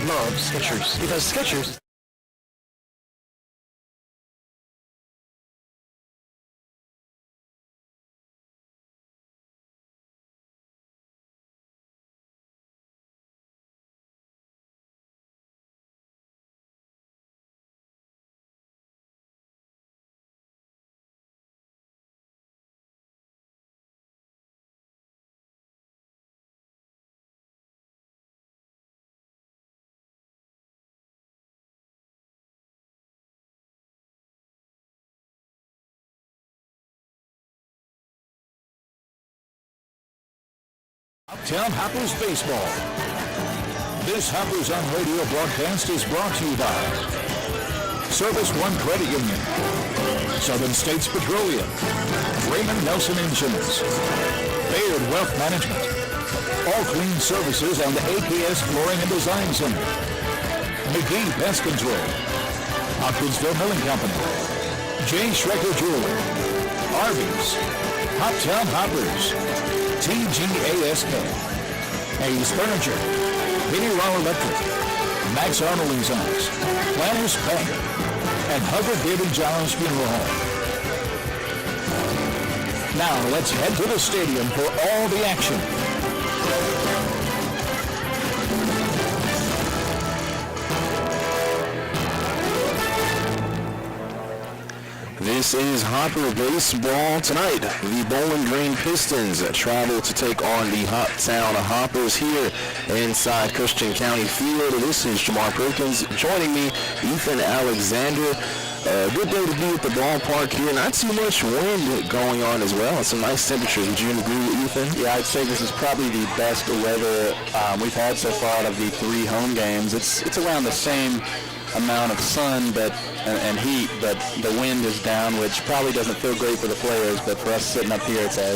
love Skechers because Skechers. Hoptown Hoppers Baseball. This Hoppers on Radio broadcast is brought to you by Service One Credit Union, Southern States Petroleum, Raymond Nelson Insurance, Baird Wealth Management, All Clean Services and the AKS Flooring and Design Center, McGee Pest Control, Hopkinsville Milling Company, J. Schrecker Jewelry, Arby's, Hoptown Hoppers, TGASK, Hayes Furniture, Mini Raw Electric, Max Arnold and Sons, Planners Bank, and Hubbard David Giles Funeral Home. Now let's head to the stadium for all the action. This is Hopper Baseball tonight. The Bowling Green Pistons travel to take on the Hoptown Hoppers here inside Christian County Field. This is Jamar Perkins. Joining me, Ethan Alexander. Good day to be at the ballpark here. Not too much wind going on as well. Some nice temperatures. Would you agree with Ethan? Yeah, I'd say this is probably the best weather we've had so far out of the 3 home games. It's around the same amount of sun and heat, but the wind is down, which probably doesn't feel great for the players, but for us sitting up here, it's a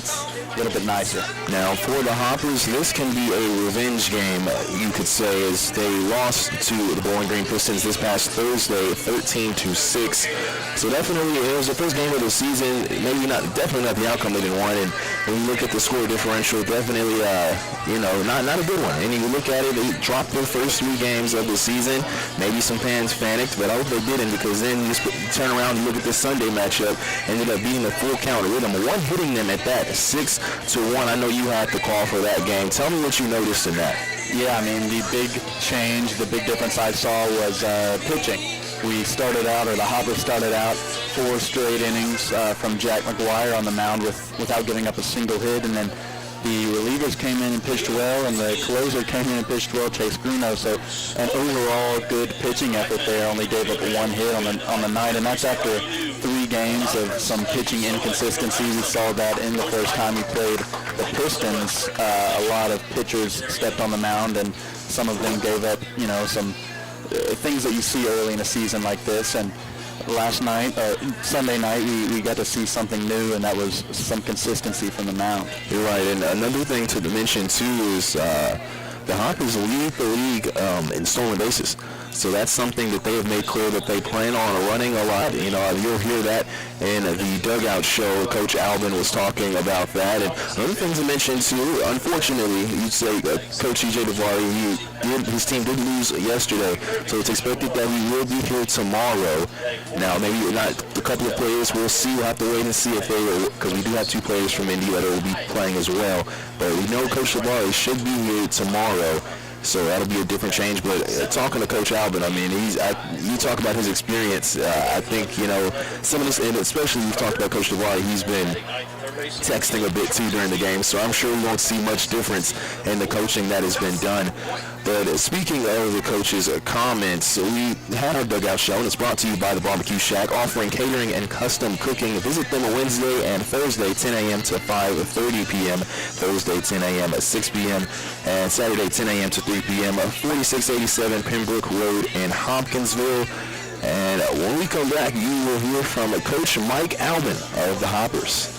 little bit nicer. Now, for the Hoppers, this can be a revenge game, you could say, as they lost to the Bowling Green Pistons this past Thursday, 13-6. So definitely, it was the first game of the season. Definitely not the outcome they didn't want. And when you look at the score differential, definitely, not a good one. And you look at it, they dropped their first 3 games of the season. Maybe some fans panicked, but I hope they didn't, because then you turn around and look at this Sunday matchup, ended up beating the full count rhythm, one hitting them at that, 6-1. I know you had the call for that game. Tell me what you noticed in that. Yeah, I mean, the big change, the big difference I saw was pitching. The Hoppers started out 4 straight innings from Jack McGuire on the mound without giving up a single hit, and then the relievers came in and pitched well, and the closer came in and pitched well, Chase Bruno. So an overall good pitching effort there. Only gave up 1 hit on the night, and that's after 3 games of some pitching inconsistency. We saw that in the first time we played the Pistons. A lot of pitchers stepped on the mound, and some of them gave up, some things that you see early in a season like this. And last night, Sunday night, we got to see something new, and that was some consistency from the mound. You're right, and another thing to mention too is the Hoppers lead the league in stolen bases. So that's something that they have made clear that they plan on running a lot. You'll hear that in the dugout show. Coach Albin was talking about that. And other things to mention too, unfortunately, you'd say Coach E.J. DeVary, his team did lose yesterday, so it's expected that he will be here tomorrow. Now, maybe not a couple of players. We'll see. We'll have to wait and see if they will, because we do have 2 players from Indy that will be playing as well. But we know Coach DeVary should be here tomorrow. So that'll be a different change. But talking to Coach Albin, I mean, you talk about his experience. I think, some of this, and especially you've talked about Coach DeVary, he's been texting a bit too during the game. So I'm sure we won't see much difference in the coaching that has been done. But speaking of the coach's comments, we had our dugout show, and it's brought to you by the Barbecue Shack, offering catering and custom cooking. Visit them on Wednesday and Thursday, 10 a.m. to 5:30 p.m., Thursday, 10 a.m. at 6 p.m., and Saturday, 10 a.m. to 3 p.m., 4687 Pembroke Road in Hopkinsville. And when we come back, you will hear from Coach Mike Albin of the Hoppers.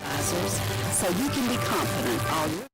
advisors, so you can be confident all your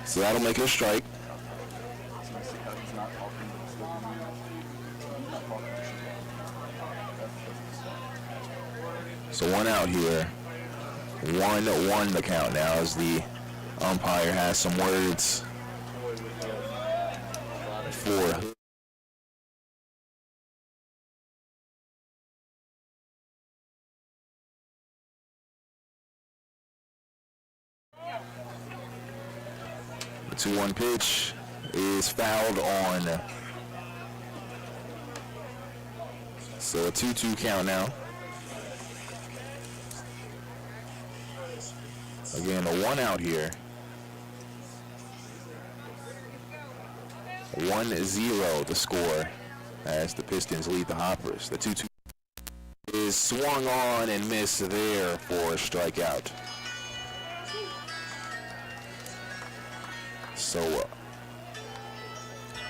So that'll make it a strike. So one out here. 1-1 the count now as the umpire has some words for the 2-1 pitch is fouled on. So a 2-2 count now. Again, a one out here. 1-0 the score as the Pistons lead the Hoppers. The 2-2 is swung on and missed there for a strikeout. So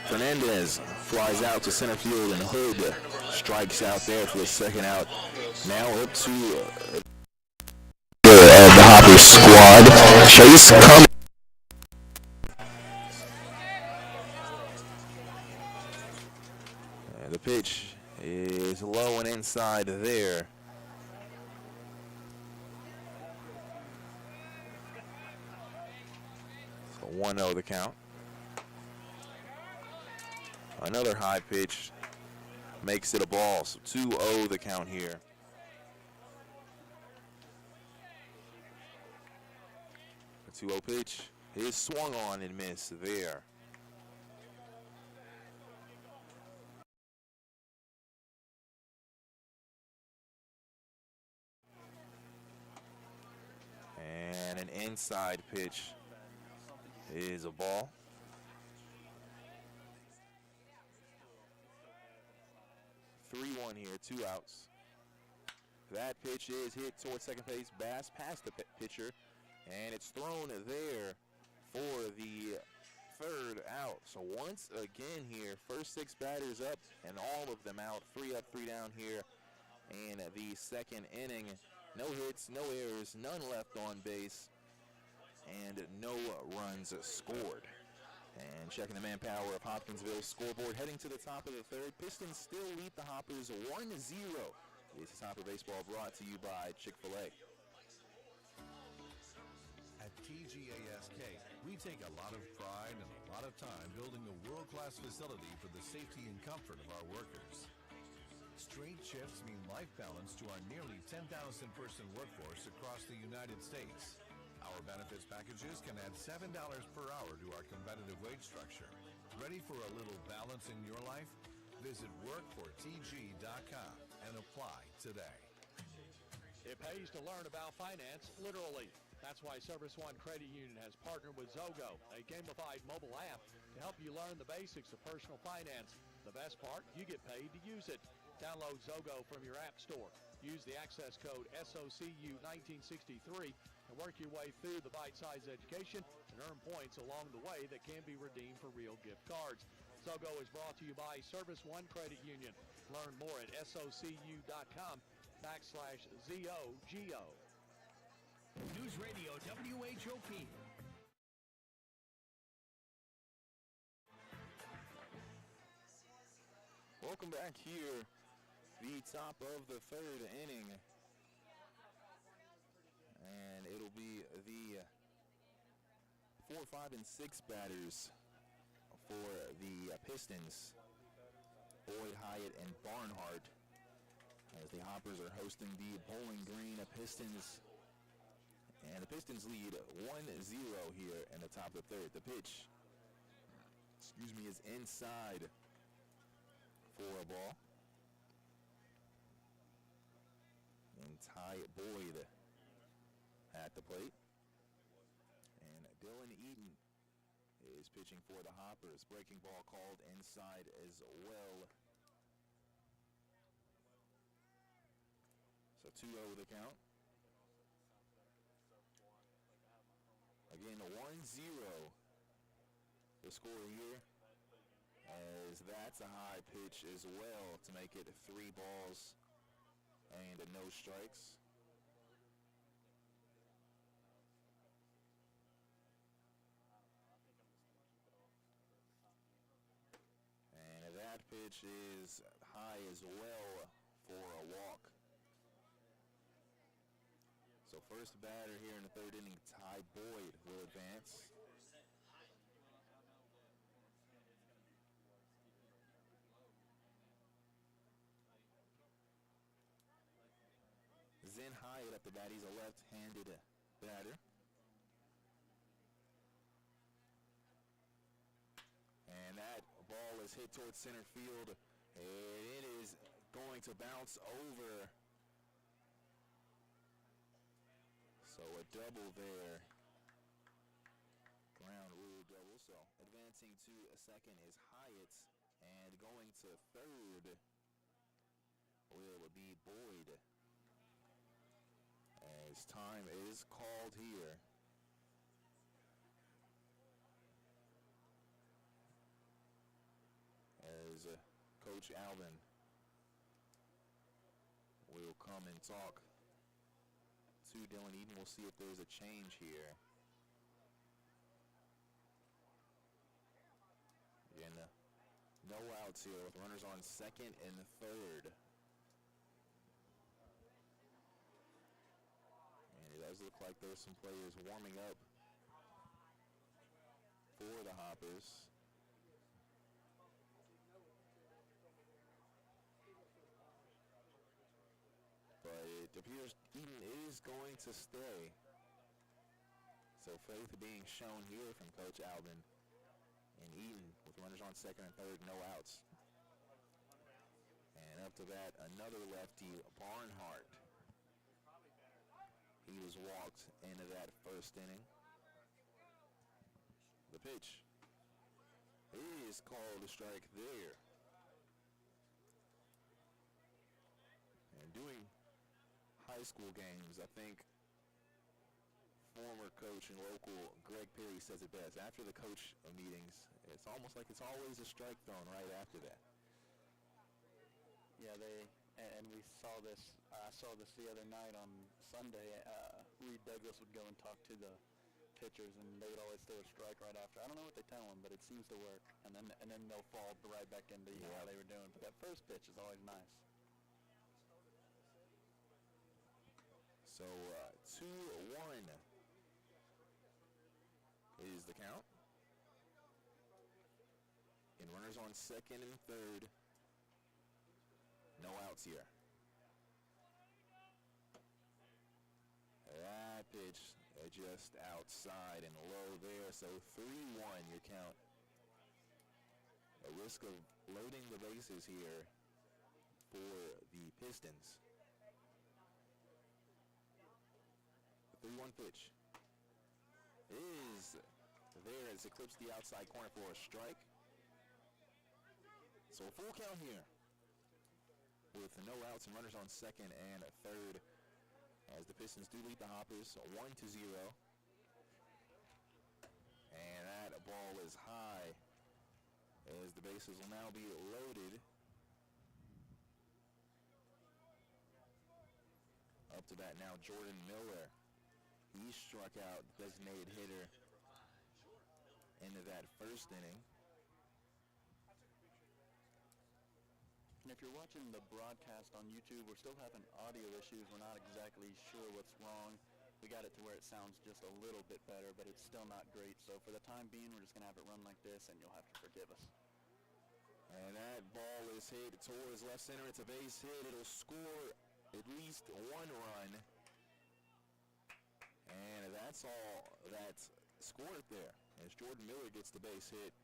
Fernandez flies out to center field and Hood strikes out there for the second out. Now up to the Hoppers squad. Chase coming. And the pitch is low and inside there. So 1-0 the count. Another high pitch makes it a ball. So 2-0 the count here. The 2-0 pitch is swung on and missed there. And an inside pitch is a ball. (3-1) here, 2 outs. That pitch is hit towards second base. Bass past the pitcher, and it's thrown there for the third out. So once again here, first 6 batters up, and all of them out. 3 up, 3 down here in the second inning. No hits, no errors, none left on base, and no runs scored. And checking the manpower of Hopkinsville's scoreboard, heading to the top of the third. Pistons still lead the Hoppers 1-0. This is Hopper Baseball brought to you by Chick-fil-A. At TGASK, we take a lot of pride and a lot of time building a world-class facility for the safety and comfort of our workers. Straight shifts mean life balance to our nearly 10,000-person workforce across the United States. Our benefits packages can add $7 per hour to our competitive wage structure. Ready for a little balance in your life? Visit workfortg.com and apply today. It pays to learn about finance literally. That's why Service One Credit Union has partnered with Zogo, a gamified mobile app to help you learn the basics of personal finance. The best part, you get paid to use it. Download Zogo from your app store. Use the access code SOCU1963 and work your way through the bite-sized education and earn points along the way that can be redeemed for real gift cards. Zogo is brought to you by Service One Credit Union. Learn more at SOCU.com/ZOGO. News Radio WHOP. Welcome back here. The top of the third inning. And it'll be the 4, 5, and 6 batters for the Pistons. Boyd, Hyatt, and Barnhart, as the Hoppers are hosting the Bowling Green Pistons. And the Pistons lead 1-0 here in the top of the third. The pitch, is inside for a ball. And Ty Boyd at the plate. And Dylan Eden is pitching for the Hoppers. Breaking ball called inside as well. So 2-0 the count. Again, 1-0 the score here, as that's a high pitch as well to make it 3 balls and no strikes. pitch is high as well for a walk. So first batter here in the third inning, Ty Boyd will advance. Zen Hyatt up the bat. He's a left-handed batter. And that ball is hit towards center field. And it is going to bounce over. So a double there. Ground rule double. So advancing to a second is Hyatt. And going to third will be Boyd. As time is called here. As Coach Alvin will come and talk to Dylan Eden. We'll see if there's a change here. Again, no outs here with runners on second and third. And it does look like there's some players warming up for the Hoppers. But it appears Eden is going to stay. So faith being shown here from Coach Alvin. And Eden with runners on second and third, no outs. And up to bat, another lefty, Barnhart. He was walked into that first inning. The pitch is called a strike there. And doing high school games, I think former coach and local Greg Perry says it best. After the coach meetings, it's almost like it's always a strike thrown right after that. Yeah, and we saw this, I saw this the other night on Sunday. Reed Douglas would go and talk to the pitchers, and they would always throw a strike right after. I don't know what they tell them, but it seems to work. And then they'll fall right back into how they were doing. But that first pitch is always nice. So 2-1 is the count. And runners on second and third. No outs here. That pitch just outside and low there. So 3-1 your count. A risk of loading the bases here for the Pistons. The 3-1 pitch is there as it clips the outside corner for a strike. So a full count here with no outs and runners on second and third as the Pistons do lead the Hoppers 1-0. And that ball is high as the bases will now be loaded. Up to bat now Jordan Miller. He struck out the designated hitter into that first inning. And if you're watching the broadcast on YouTube, we're still having audio issues. We're not exactly sure what's wrong. We got it to where it sounds just a little bit better, but it's still not great. So for the time being, we're just going to have it run like this, and you'll have to forgive us. And that ball is hit towards left center. It's a base hit. It'll score at least one run. And that's all that's scored there as Jordan Miller gets the base hit.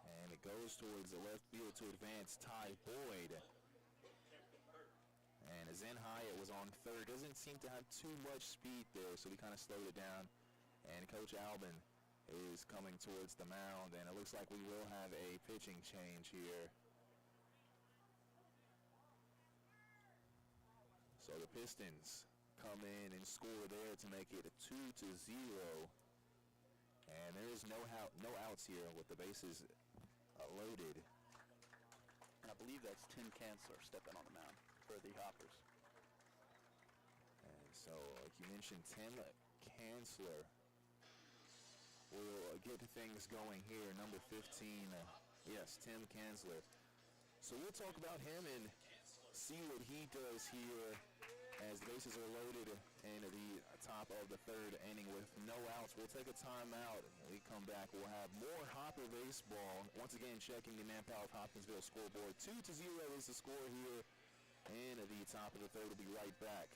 And it goes towards the left field to advance Ty Boyd. And Zen Hyatt was on third. Doesn't seem to have too much speed there, so we kind of slowed it down. And Coach Alvin is coming towards the mound, and it looks like we will have a pitching change here. So the Pistons come in and score there to make it a 2-0. And there is no outs here with the bases loaded. And I believe that's Tim Kanzler stepping on the mound for the Hoppers. And so, like you mentioned, Tim Kanzler will get things going here. Number 15 Yes, Tim Kanzler. So we'll talk about him and see what he does here as the bases are loaded in the top of the third inning with no outs. We'll take a timeout. When we come back, we'll have more Hopper baseball. Once again, checking the Manpower of Hopkinsville scoreboard. 2-0 is the score here in the top of the third. We'll be right back.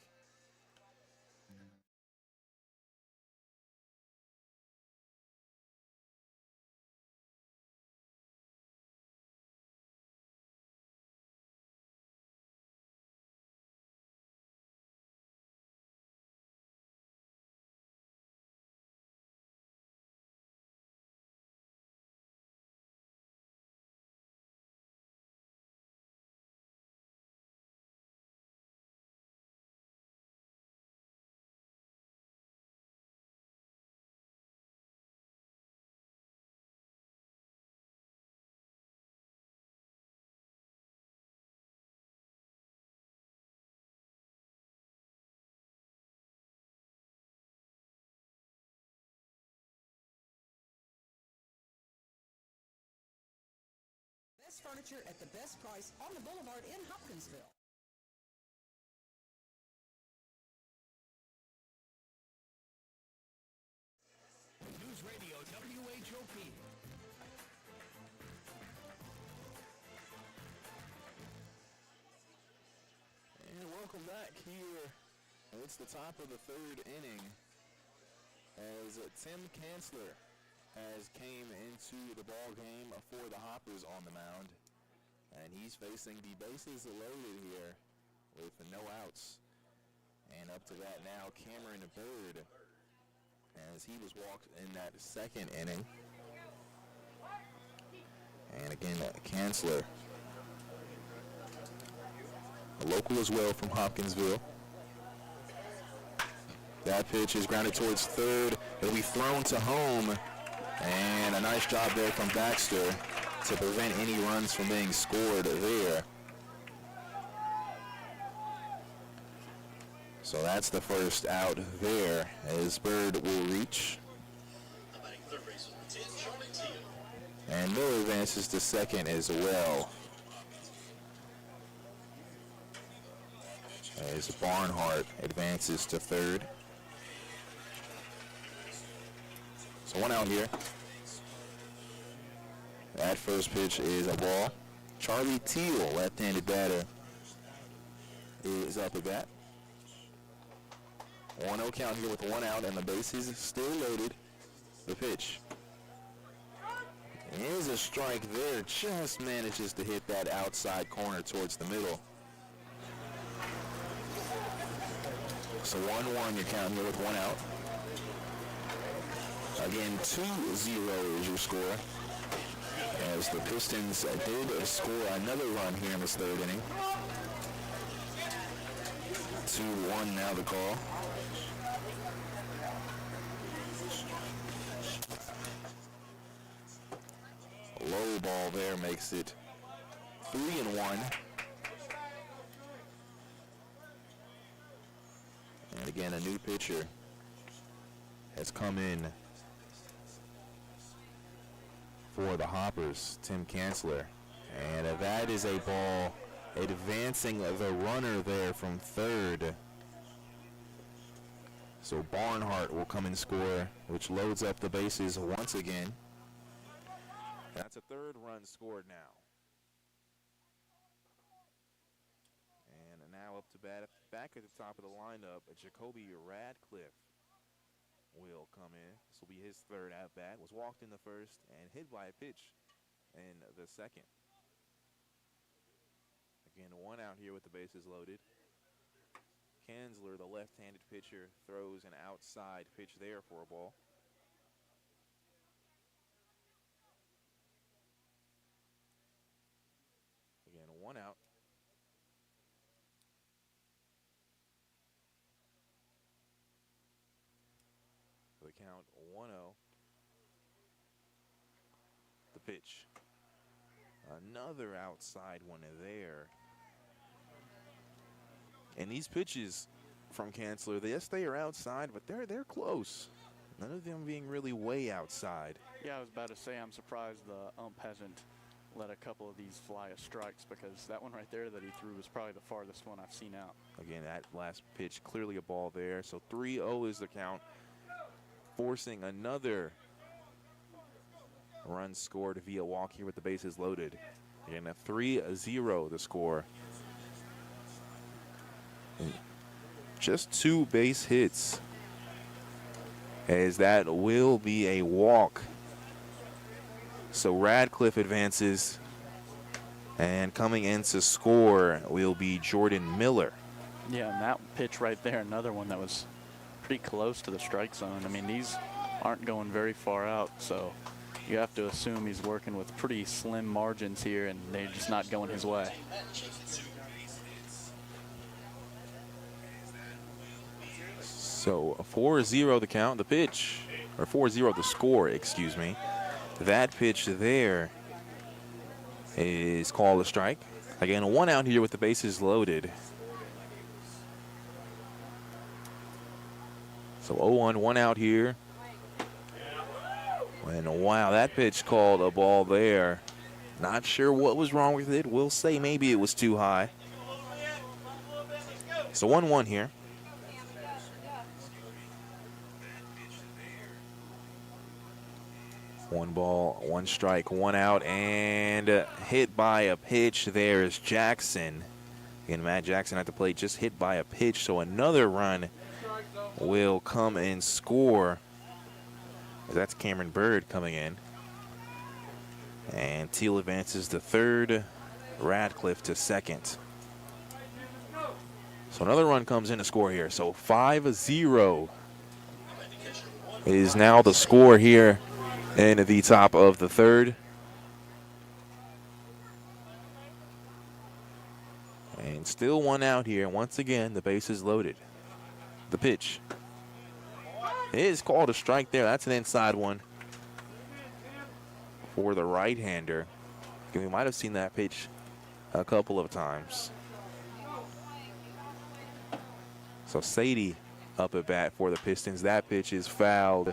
Best furniture at the best price on the boulevard in Hopkinsville. News Radio WHOP. And welcome back here. It's the top of the third inning as Tim Kanzler has came into the ball game for the Hoppers on the mound. And he's facing the bases loaded here with no outs. And up to that now, Cameron Bird, as he was walked in that second inning. And again, Kanzler, a local as well from Hopkinsville. That pitch is grounded towards third. It'll be thrown to home. And a nice job there from Baxter to prevent any runs from being scored there. So that's the first out there as Bird will reach. And Miller advances to second as well. As Barnhart advances to third. So one out here. That first pitch is a ball. Charlie Teal, left-handed batter, is up at bat. 1-0 count here with one out and the bases still loaded. The pitch is a strike there. Just manages to hit that outside corner towards the middle. So 1-1 you're counting here with one out. Again, 2-0 is your score. As the Pistons did score another run here in this third inning. 2-1 now the call. Low ball there makes it 3-1. And again, a new pitcher has come in for the Hoppers, Tim Kanzler. And that is a ball advancing the runner there from third. So Barnhart will come and score, which loads up the bases once again. That's a third run scored now. And now up to bat, back at the top of the lineup, Jacoby Radcliffe will come in. This will be his third at-bat. Was walked in the first and hit by a pitch in the second. Again, one out here with the bases loaded. Kanzler, the left-handed pitcher, throws an outside pitch there for a ball. Again, one out. The count 1-0. The pitch. Another outside one there. And these pitches from Kanzler, yes, they are outside, but they're close. None of them being really way outside. Yeah, I was about to say I'm surprised the ump hasn't let a couple of these fly as strikes, because that one right there that he threw was probably the farthest one I've seen out. Again, that last pitch, clearly a ball there. So 3-0 is the count, forcing another run scored via walk here with the bases loaded. Again, a 3-0 the score. And just 2 base hits, as that will be a walk. So Radcliffe advances, and coming in to score will be Jordan Miller. Yeah, and that pitch right there, another one that was pretty close to the strike zone. I mean, these aren't going very far out, so you have to assume he's working with pretty slim margins here, and they're just not going his way. So a 4-0 the count, the pitch, or 4-0 the score, excuse me. That pitch there is called a strike. Again, 1 out here with the bases loaded. So 0-1, 1 out here. And wow, that pitch called a ball there. Not sure what was wrong with it. We'll say maybe it was too high. So 1-1 here. One ball, 1 strike, 1 out, and hit by a pitch. There's Jackson. Again, Matt Jackson at the plate, just hit by a pitch. So another run will come and score. That's Cameron Bird coming in. And Teal advances to third, Radcliffe to second. So another run comes in to score here. So 5-0 is now the score here in the top of the third. And still 1 out here. Once again, the base is loaded. The pitch is called a strike there. That's an inside one for the right-hander. We might have seen that pitch a couple of times. So Sadie up at bat for the Pistons. That pitch is fouled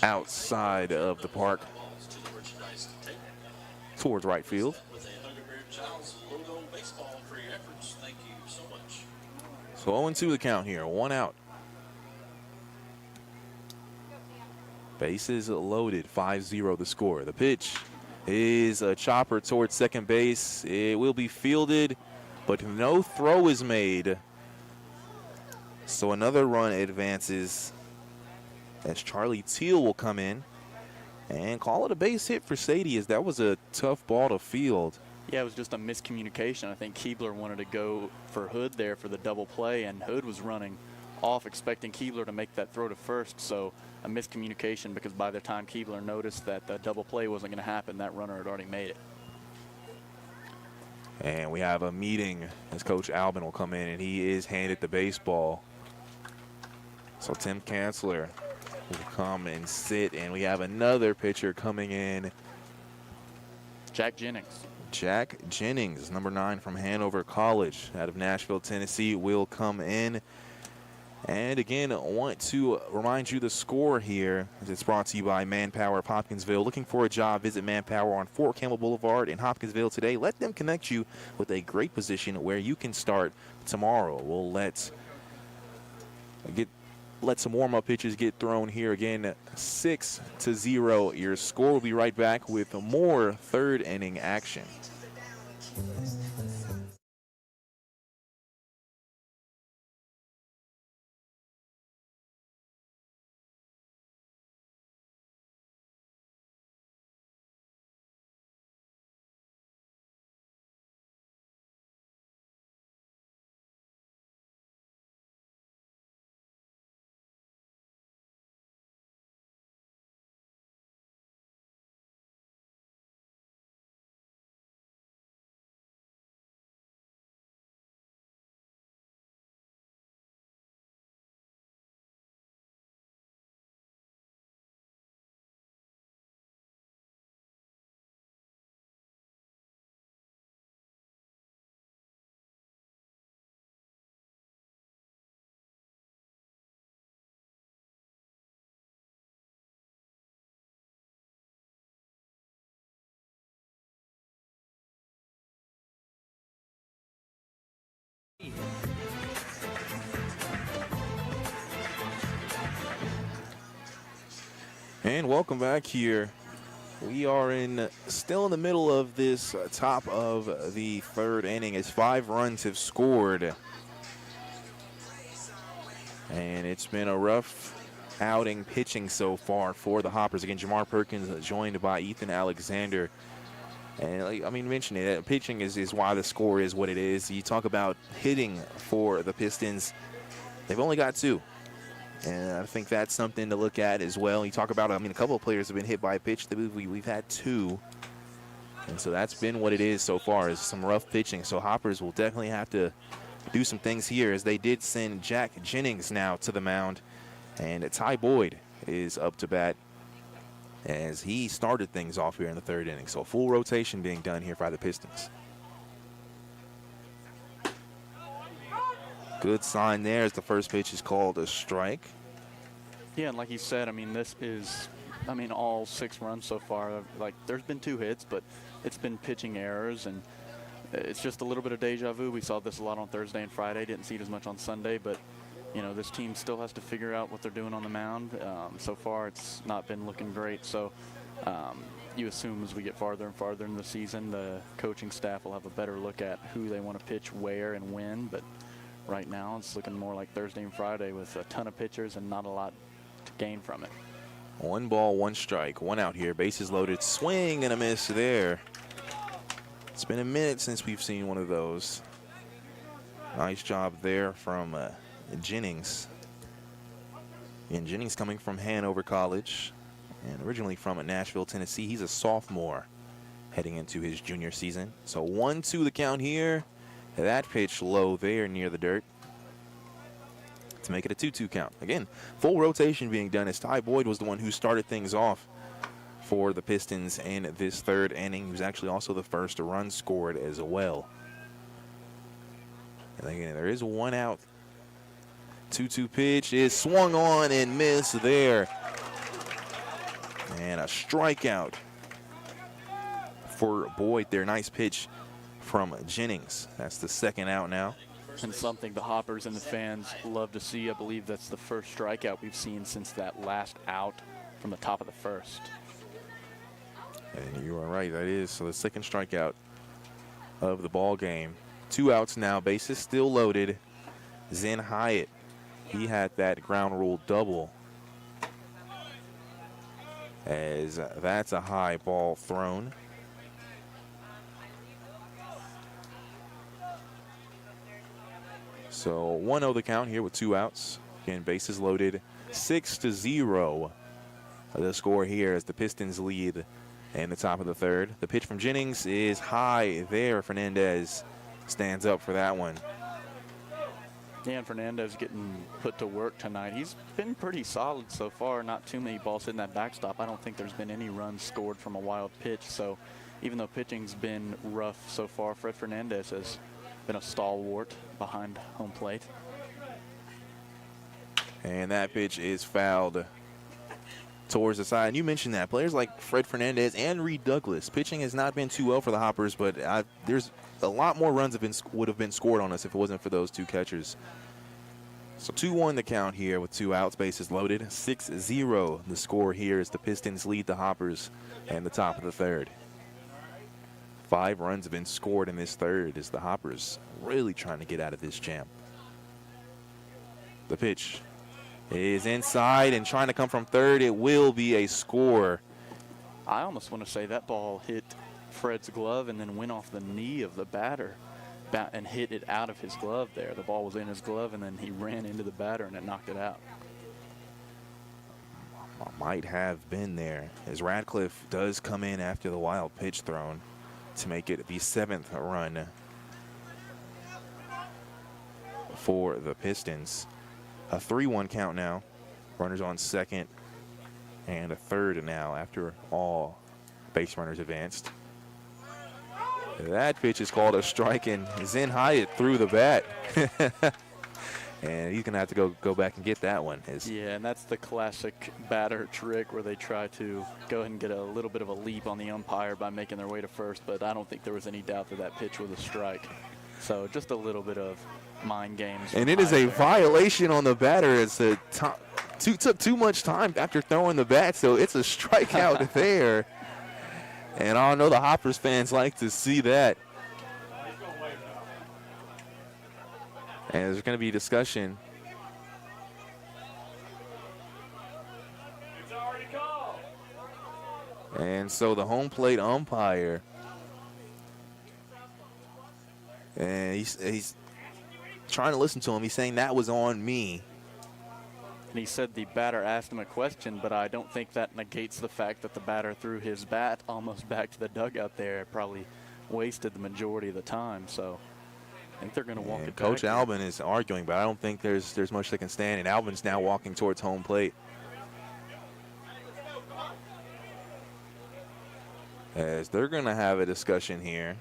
outside of the park towards right field. So 0-2 the count here, 1 out. Bases loaded, 5-0 the score. The pitch is a chopper towards second base. It will be fielded, but no throw is made. So another run advances, as Charlie Teal will come in and call it a base hit for Sadie, as that was a tough ball to field. Yeah, it was just a miscommunication. I think Keebler wanted to go for Hood there for the double play, and Hood was running off expecting Keebler to make that throw to first. So a miscommunication, because by the time Keebler noticed that the double play wasn't going to happen, that runner had already made it. And we have a meeting as Coach Albin will come in, and he is handed the baseball. So Tim Kanzler will come and sit, and we have another pitcher coming in. Jack Jennings. Jack Jennings, number 9 from Hanover College out of Nashville, Tennessee, will come in. And again, I want to remind you the score here, as it's brought to you by Manpower of Hopkinsville. Looking for a job, visit Manpower on Fort Campbell Boulevard in Hopkinsville today. Let them connect you with a great position where you can start tomorrow. We'll let some warm-up pitches get thrown here. Again, 6-0 your score. We'll be right back with more third inning action. And welcome back here. We are still in the middle of this top of the third inning as 5 runs have scored. And it's been a rough outing pitching so far for the Hoppers. Again, Jamar Perkins joined by Ethan Alexander. And mentioned it, pitching is why the score is what it is. You talk about hitting for the Pistons. They've only got 2. And I think that's something to look at as well. You talk about, a couple of players have been hit by a pitch. We've had 2. And so that's been what it is so far, is some rough pitching. So Hoppers will definitely have to do some things here, as they did send Jack Jennings now to the mound. And Ty Boyd is up to bat as he started things off here in the third inning. So full rotation being done here by the Pistons. Good sign there as the first pitch is called a strike. Yeah, and like you said, this is, all 6 runs so far. Like, there's been 2 hits, but it's been pitching errors, and it's just a little bit of deja vu. We saw this a lot on Thursday and Friday. Didn't see it as much on Sunday, but, this team still has to figure out what they're doing on the mound. So far, it's not been looking great. So you assume as we get farther and farther in the season, the coaching staff will have a better look at who they want to pitch where and when, but right now it's looking more like Thursday and Friday with a ton of pitchers and not a lot to gain from it. 1 ball, 1 strike, 1 out here. Bases loaded, swing and a miss there. It's been a minute since we've seen one of those. Nice job there from Jennings. And Jennings coming from Hanover College and originally from Nashville, Tennessee. He's a sophomore heading into his junior season. So 1-2 the count here. That pitch low there near the dirt to make it a 2-2 count. Again, full rotation being done as Ty Boyd was the one who started things off for the Pistons in this third inning. He was actually also the first run scored as well. And again, there is 1 out. 2-2 pitch is swung on and missed there. And a strikeout for Boyd there. Nice pitch from Jennings. That's the 2nd out now. And something the Hoppers and the fans love to see. I believe that's the first strikeout we've seen since that last out from the top of the first. And you are right, that is. So the 2nd strikeout of the ball game. 2 outs now, bases still loaded. Zen Hyatt, he had that ground rule double, as that's a high ball thrown. So 1-0 the count here with 2 outs. Again, bases loaded, 6-0. The score here as the Pistons lead in the top of the third. The pitch from Jennings is high there. Fernandez stands up for that one. Dan Fernandez getting put to work tonight. He's been pretty solid so far. Not too many balls hitting that backstop. I don't think there's been any runs scored from a wild pitch. So even though pitching's been rough so far, Fred Fernandez has been a stalwart behind home plate. And that pitch is fouled towards the side. And you mentioned that. Players like Fred Fernandez and Reed Douglas. Pitching has not been too well for the Hoppers, but there's a lot more runs would have been scored on us if it wasn't for those 2 catchers. So 2-1 the count here with 2 outs, bases loaded. 6-0 the score here as the Pistons lead the Hoppers in the top of the third. 5 runs have been scored in this third as the Hoppers really trying to get out of this jam. The pitch is inside and trying to come from third. It will be a score. I almost want to say that ball hit Fred's glove and then went off the knee of the batter and hit it out of his glove there. The ball was in his glove and then he ran into the batter and it knocked it out. Might have been there as Radcliffe does come in after the wild pitch thrown to make it the 7th run for the Pistons. A 3-1 count now. Runners on second and a third now after all base runners advanced. That pitch is called a strike, and Zen Hyatt threw the bat. And he's going to have to go back and get that one. Yeah, and that's the classic batter trick where they try to go ahead and get a little bit of a leap on the umpire by making their way to first, but I don't think there was any doubt that that pitch was a strike. So just a little bit of mind games. And it is a violation on the batter as the took too much time after throwing the bat, so it's a strikeout there. And I know the Hoppers fans like to see that. And there's going to be discussion. And so the home plate umpire, and he's trying to listen to him. He's saying that was on me. And he said the batter asked him a question, but I don't think that negates the fact that the batter threw his bat almost back to the dugout there. It probably wasted the majority of the time. So I think they're going to walk it back. Coach Albin is arguing, but I don't think there's much that can stand. And Albin's now walking towards home plate. As they're going to have a discussion here.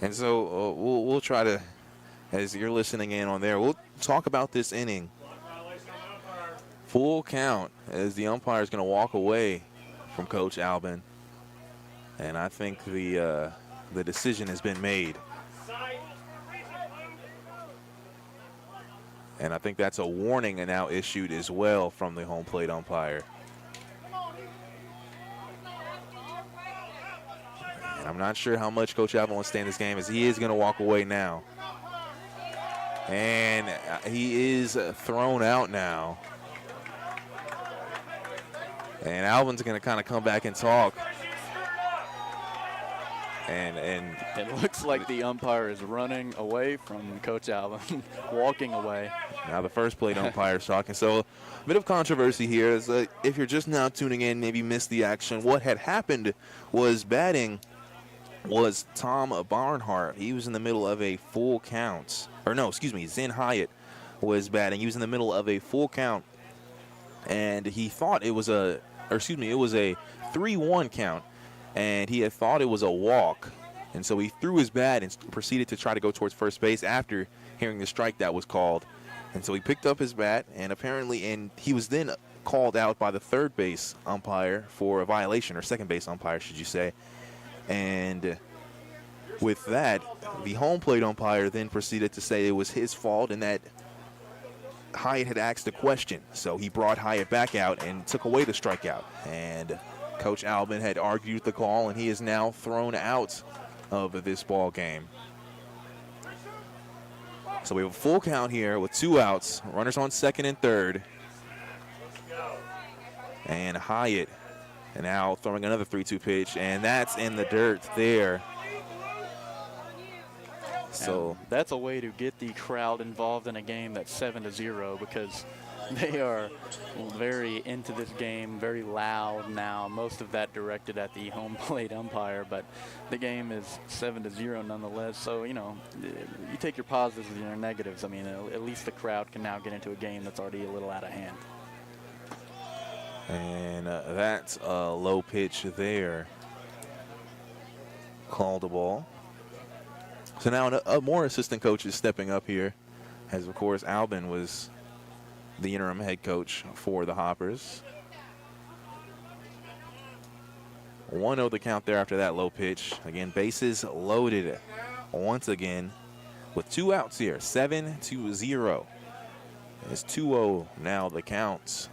And so we'll try to, as you're listening in on there, we'll talk about this inning. Full count as the umpire is going to walk away from Coach Albin. And I think the decision has been made. And I think that's a warning now issued as well from the home plate umpire. And I'm not sure how much Coach Albin wants to stay in this game, as he is going to walk away now. And he is thrown out now. And Albin's going to kind of come back and talk. And it looks like the umpire is running away from Coach Albin, walking away. Now the first plate umpire is talking. So a bit of controversy here. Is if you're just now tuning in, maybe missed the action. What had happened was batting was Tom Barnhart. He was in the middle of a full count. Or no, excuse me, Zen Hyatt was batting. He was in the middle of a full count. And he thought it was it was a 3-1 count. And he had thought it was a walk. And so he threw his bat and proceeded to try to go towards first base after hearing the strike that was called. And so he picked up his bat, and he was then called out by the third base umpire for a violation, or second base umpire, should you say. And with that, the home plate umpire then proceeded to say it was his fault and that Hyatt had asked a question. So he brought Hyatt back out and took away the strikeout. And Coach Albin had argued the call, and he is now thrown out of this ball game. So we have a full count here with 2 outs, runners on second and third. And Hyatt now throwing another 3-2 pitch, and that's in the dirt there. So and that's a way to get the crowd involved in a game that's 7-0, because they are very into this game, very loud now. Most of that directed at the home plate umpire, but the game is 7-0 nonetheless. So, you take your positives and your negatives. I mean, at least the crowd can now get into a game that's already a little out of hand. And that's a low pitch there. Called a ball. So now more assistant coaches stepping up here, as of course Albin was the interim head coach for the Hoppers. 1-0 the count there after that low pitch. Again, bases loaded once again with 2 outs here, 7-0. It's 2-0 now the counts.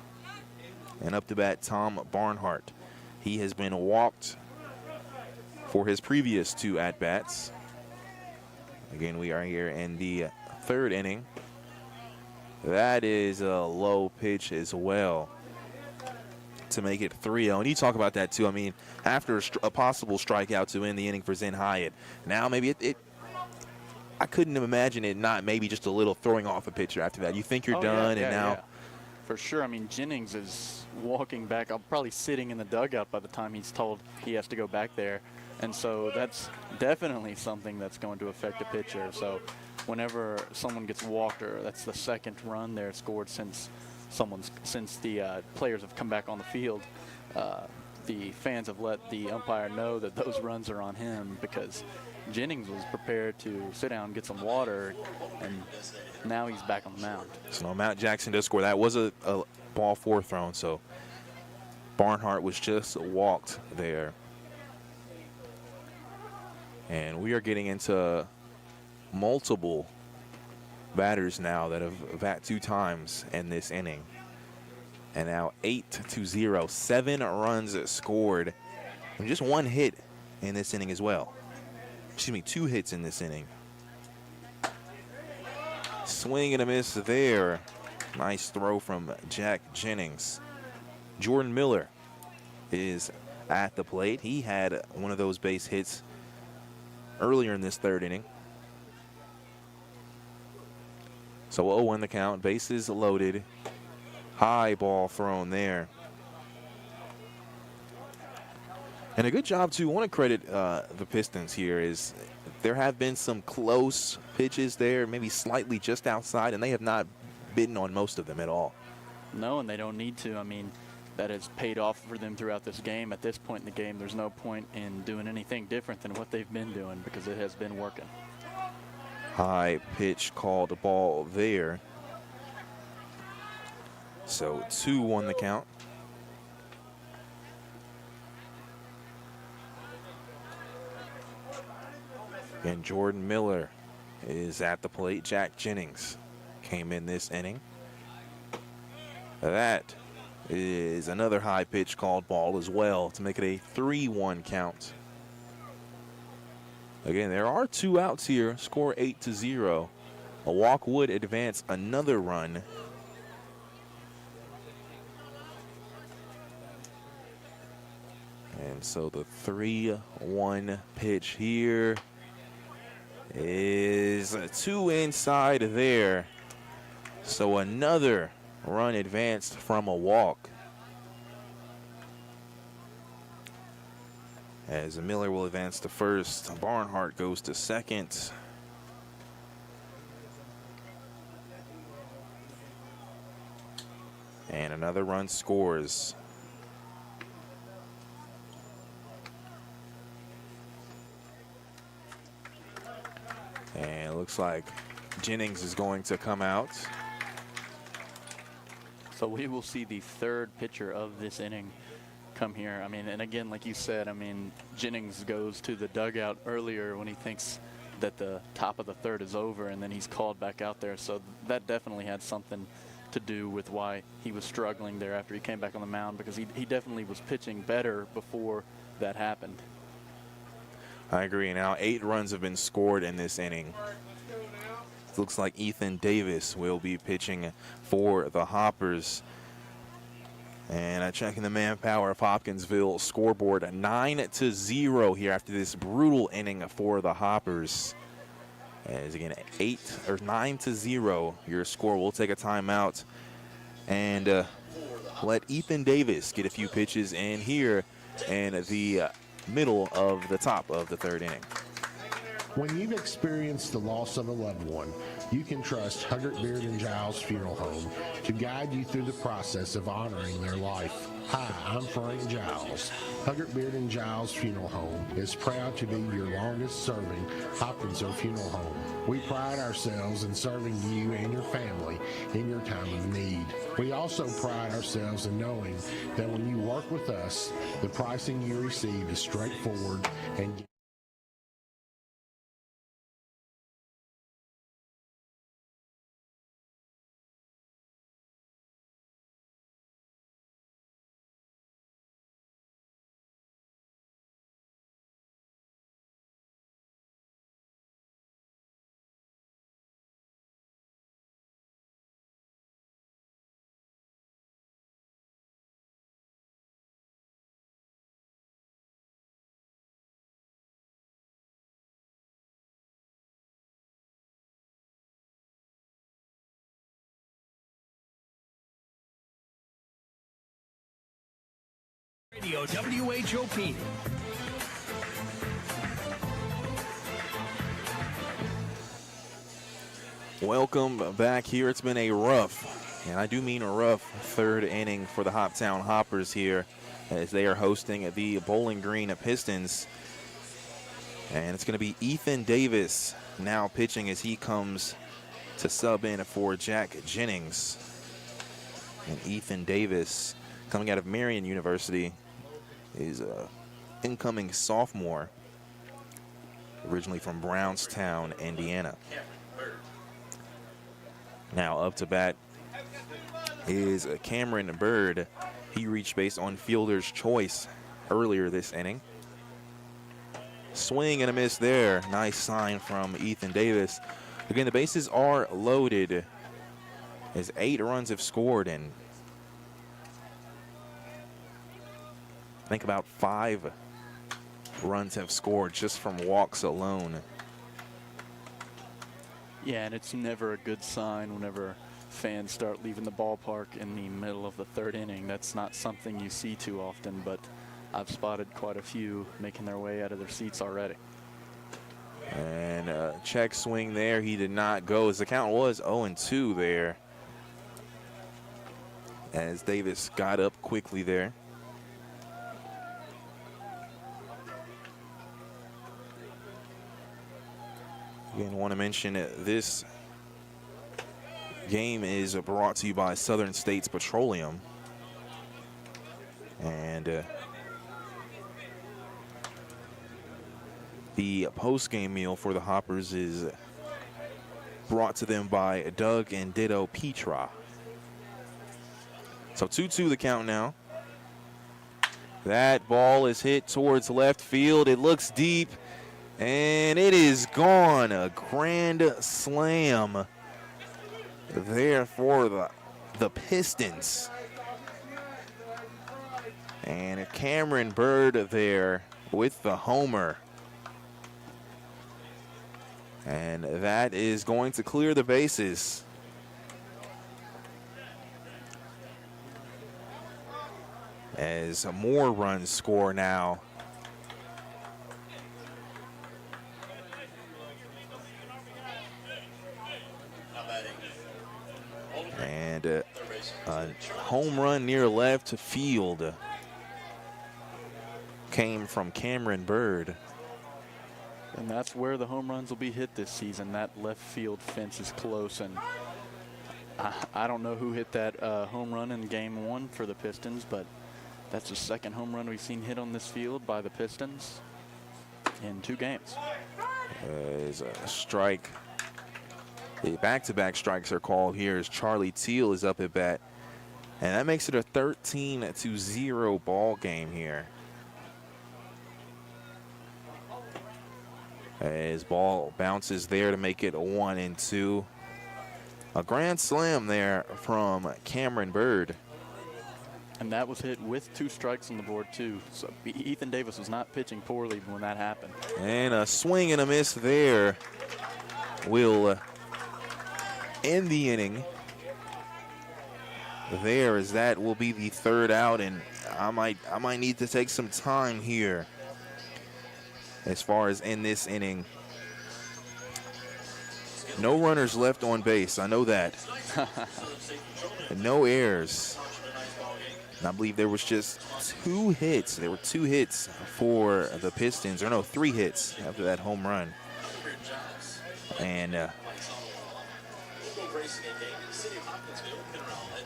And up to bat, Tom Barnhart. He has been walked for his previous 2 at-bats. Again, we are here in the 3rd inning. That is a low pitch as well to make it 3-0. And you talk about that, too. I mean, after a possible strikeout to end the inning for Zen Hyatt, now maybe I couldn't imagine it not maybe just a little throwing off a pitcher after that. You think you're done, and now. Yeah. For sure. I mean, Jennings is walking back, probably sitting in the dugout by the time he's told he has to go back there. And so that's definitely something that's going to affect a pitcher. So whenever someone gets walked, or that's the second run there scored since the players have come back on the field, the fans have let the umpire know that those runs are on him, because Jennings was prepared to sit down and get some water, and now he's back on the mound. So Mount Jackson does score. That was a ball 4 thrown, so Barnhart was just walked there. And we are getting into multiple batters now that have bat 2 times in this inning. And now 8-0, 7 runs scored, and just 1 hit in this inning as well. Excuse me, 2 hits in this inning. Swing and a miss there. Nice throw from Jack Jennings. Jordan Miller is at the plate. He had one of those base hits earlier in this 3rd inning. So 0-1 the count, bases loaded. High ball thrown there. And a good job, too. I want to credit the Pistons here. Is there have been some close pitches there, maybe slightly just outside, and they have not bitten on most of them at all. No, and they don't need to. I mean, that has paid off for them throughout this game. At this point in the game, there's no point in doing anything different than what they've been doing because it has been working. High pitch called ball there. So 2-1 the count. And Jordan Miller is at the plate. Jack Jennings came in this inning. That is another high pitch called ball as well to make it a 3-1 count. Again, there are 2 outs here. Score 8-0. A walk would advance another run. And so the 3-1 pitch here is 2 inside there. So another run advanced from a walk. As Miller will advance to first, Barnhart goes to second. And another run scores. And it looks like Jennings is going to come out. So we will see the 3rd pitcher of this inning come here. I mean, and again, like you said, I mean, Jennings goes to the dugout earlier when he thinks that the top of the 3rd is over, and then he's called back out there. So that definitely had something to do with why he was struggling there after he came back on the mound, because he definitely was pitching better before that happened. I agree. Now 8 runs have been scored in this inning. It looks like Ethan Davis will be pitching for the Hoppers. And checking the manpower of Hopkinsville scoreboard, 9-0 here after this brutal inning for the Hoppers. As again, 9-0 your score. We'll take a timeout and let Ethan Davis get a few pitches in here in the middle of the top of the 3rd inning. When you've experienced the loss of a loved one, you can trust Huggert, Beard & Giles Funeral Home to guide you through the process of honoring their life. Hi, I'm Frank Giles. Huggert, Beard & Giles Funeral Home is proud to be your longest-serving Hopkinsville funeral home. We pride ourselves in serving you and your family in your time of need. We also pride ourselves in knowing that when you work with us, the pricing you receive is straightforward and Radio WHOP. Welcome back here. It's been a rough, and I do mean a rough, 3rd inning for the Hoptown Hoppers here as they are hosting the Bowling Green Pistons. And it's going to be Ethan Davis now pitching as he comes to sub in for Jack Jennings. And Ethan Davis, coming out of Marion University, is an incoming sophomore, originally from Brownstown, Indiana. Now up to bat is Cameron Bird. He reached base on fielder's choice earlier this inning. Swing and a miss there. Nice sign from Ethan Davis. Again, the bases are loaded as 8 runs have scored, and I think about 5 runs have scored just from walks alone. Yeah, and it's never a good sign whenever fans start leaving the ballpark in the middle of the 3rd inning. That's not something you see too often, but I've spotted quite a few making their way out of their seats already. And check swing there. He did not go, as the count was 0-2 there, as Davis got up quickly there. Again, want to mention this game is brought to you by Southern States Petroleum. And the post-game meal for the Hoppers is brought to them by Doug and Ditto Petra. So 2-2 the count now. That ball is hit towards left field. It looks deep, and it is gone. A grand slam there for the Pistons. And Cameron Bird there with the homer. And that is going to clear the bases. As more runs score now. And a home run near left field came from Cameron Bird. And that's where the home runs will be hit this season. That left field fence is close, and I don't know who hit that home run in game 1 for the Pistons, but that's the 2nd home run we've seen hit on this field by the Pistons in 2 games. As a strike, back-to-back strikes are called here as Charlie Teal is up at bat, and that makes it a 13-0 ball game here. As ball bounces there to make it 1-2. A grand slam there from Cameron Bird. And that was hit with 2 strikes on the board, too. So Ethan Davis was not pitching poorly when that happened. And a swing and a miss there will end the inning. There, as that will be the 3rd out, and I might need to take some time here as far as in this inning. No runners left on base. I know that. No errors. And I believe there was just 2 hits. There were 2 hits for the Pistons, or no, 3 hits after that home run. And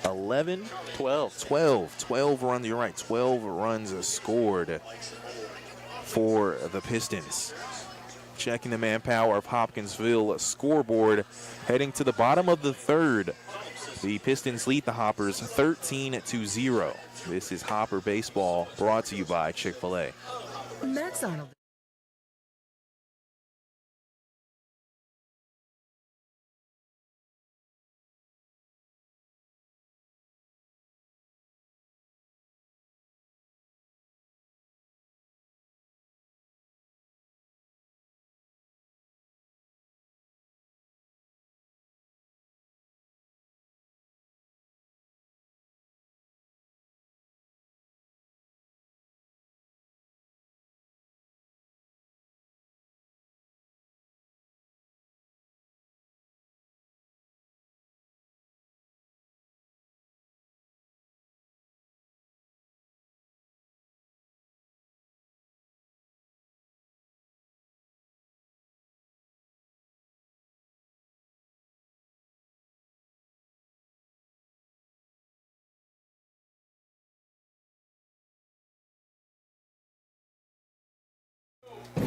12 runs, you're right, 12 runs scored for the Pistons. Checking the manpower of Hopkinsville scoreboard, heading to the bottom of the 3rd. The Pistons lead the Hoppers 13-0. This is Hopper Baseball, brought to you by Chick-fil-A. Max Arnold.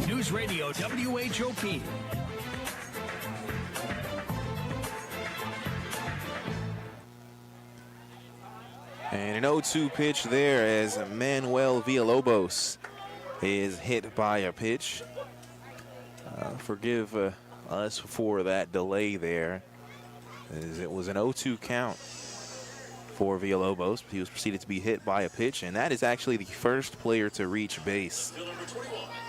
News Radio WHOP. And an 0-2 pitch there as Manuel Villalobos is hit by a pitch. Forgive us for that delay there, as it was an 0-2 count for Villalobos. He was proceeded to be hit by a pitch, and that is actually the first player to reach base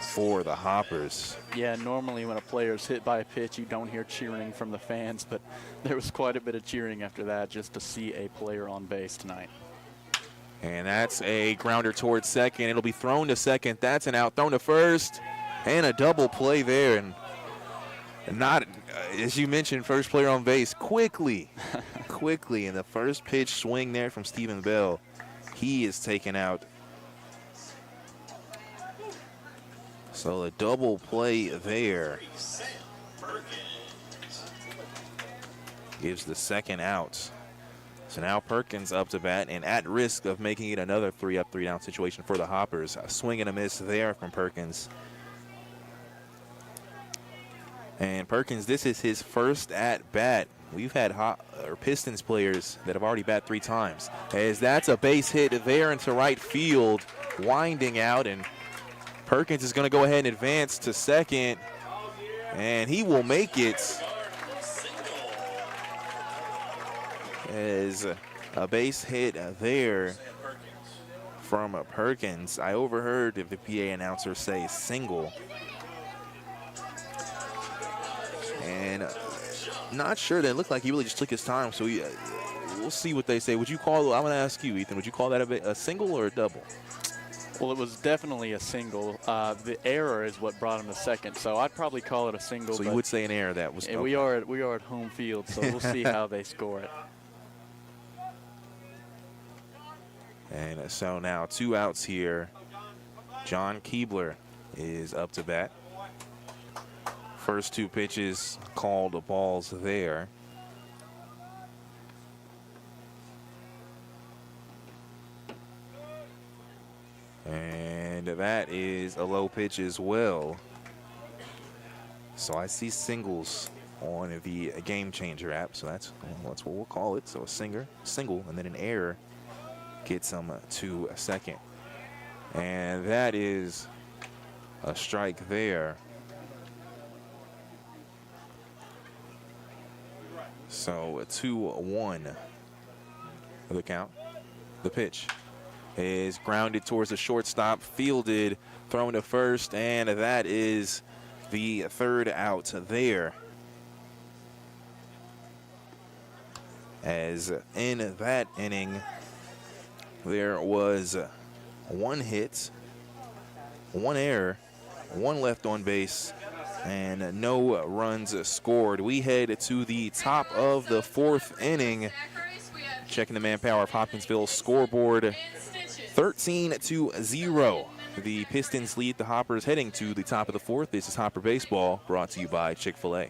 for the Hoppers. Yeah, normally when a player is hit by a pitch, you don't hear cheering from the fans, but there was quite a bit of cheering after that just to see a player on base tonight. And that's a grounder towards second. It'll be thrown to second. That's an out. Thrown to first. And a double play there. And not, as you mentioned, first player on base quickly. Quickly. And the first pitch swing there from Stephen Bell. He is taken out. So a double play there. Gives the second out. So now Perkins up to bat and at risk of making it another 3-up, 3-down situation for the Hoppers. A swing and a miss there from Perkins. And Perkins, this is his first at bat. We've had Pistons players that have already bat 3 times. As that's a base hit there into right field, winding out, and Perkins is going to go ahead and advance to second, and he will make it. As a base hit there from Perkins. I overheard the PA announcer say single. And not sure that it looked like he really just took his time. So we'll see what they say. Would you call, I'm going to ask you, Ethan, would you call that a single or a double? Well, it was definitely a single. The error is what brought him to second, so I'd probably call it a single. So you would say an error that was. Okay. We are at home field, so we'll see how they score it. And so now 2 outs here. John Keebler is up to bat. First 2 pitches called balls there. And that is a low pitch as well. So I see singles on the Game Changer app. So that's what we'll call it. So a single, and then an error gets him to second. And that is a strike there. So a 2-1 the count. The pitch is grounded towards the shortstop, fielded, thrown to first, and that is the 3rd out there. As in that inning, there was 1 hit, 1 error, 1 left on base, and no runs scored. We head to the top of the 4th inning. Checking the manpower of Hopkinsville's scoreboard, 13-0. The Pistons lead the Hoppers heading to the top of the 4th. This is Hopper Baseball, brought to you by Chick-fil-A.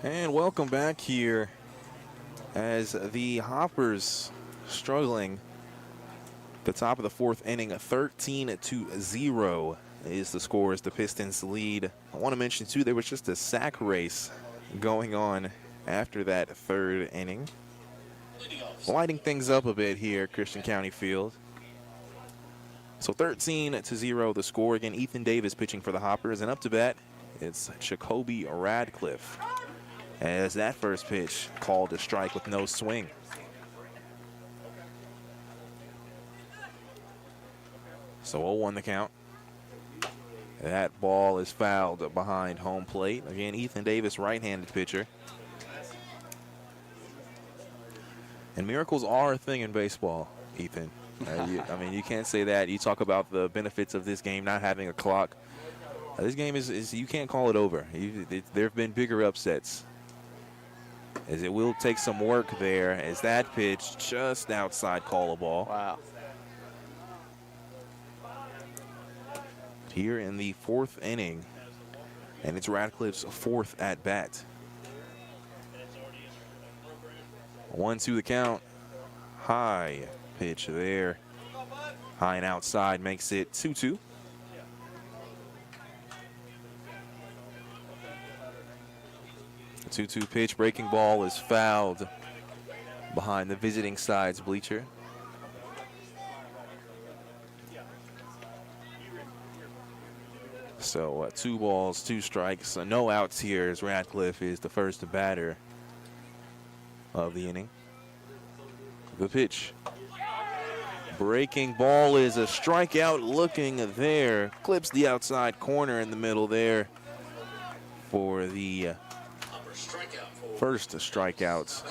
And welcome back here as the Hoppers struggling. The top of the 4th inning, 13-0 is the score as the Pistons lead. I want to mention too, there was just a sack race going on after that 3rd inning. Lighting things up a bit here at Christian County Field. So 13-0 the score. Again, Ethan Davis pitching for the Hoppers, and up to bat, it's Jacoby Radcliffe. As that first pitch called a strike with no swing. So 0-1 the count. That ball is fouled behind home plate. Again, Ethan Davis, right-handed pitcher. And miracles are a thing in baseball, Ethan. I mean, you can't say that. You talk about the benefits of this game not having a clock. This game is you can't call it over. There have been bigger upsets. As it will take some work there as that pitch just outside call a ball. Wow. Here in the 4th inning, and it's Radcliffe's 4th at bat. 1-2 the count. High pitch there. High and outside makes it 2-2. The 2-2 pitch, breaking ball is fouled behind the visiting side's bleacher. So 2 balls, 2 strikes, no outs here as Radcliffe is the first batter of the inning. The pitch. Breaking ball is a strikeout looking there. Clips the outside corner in the middle there for the first strikeouts.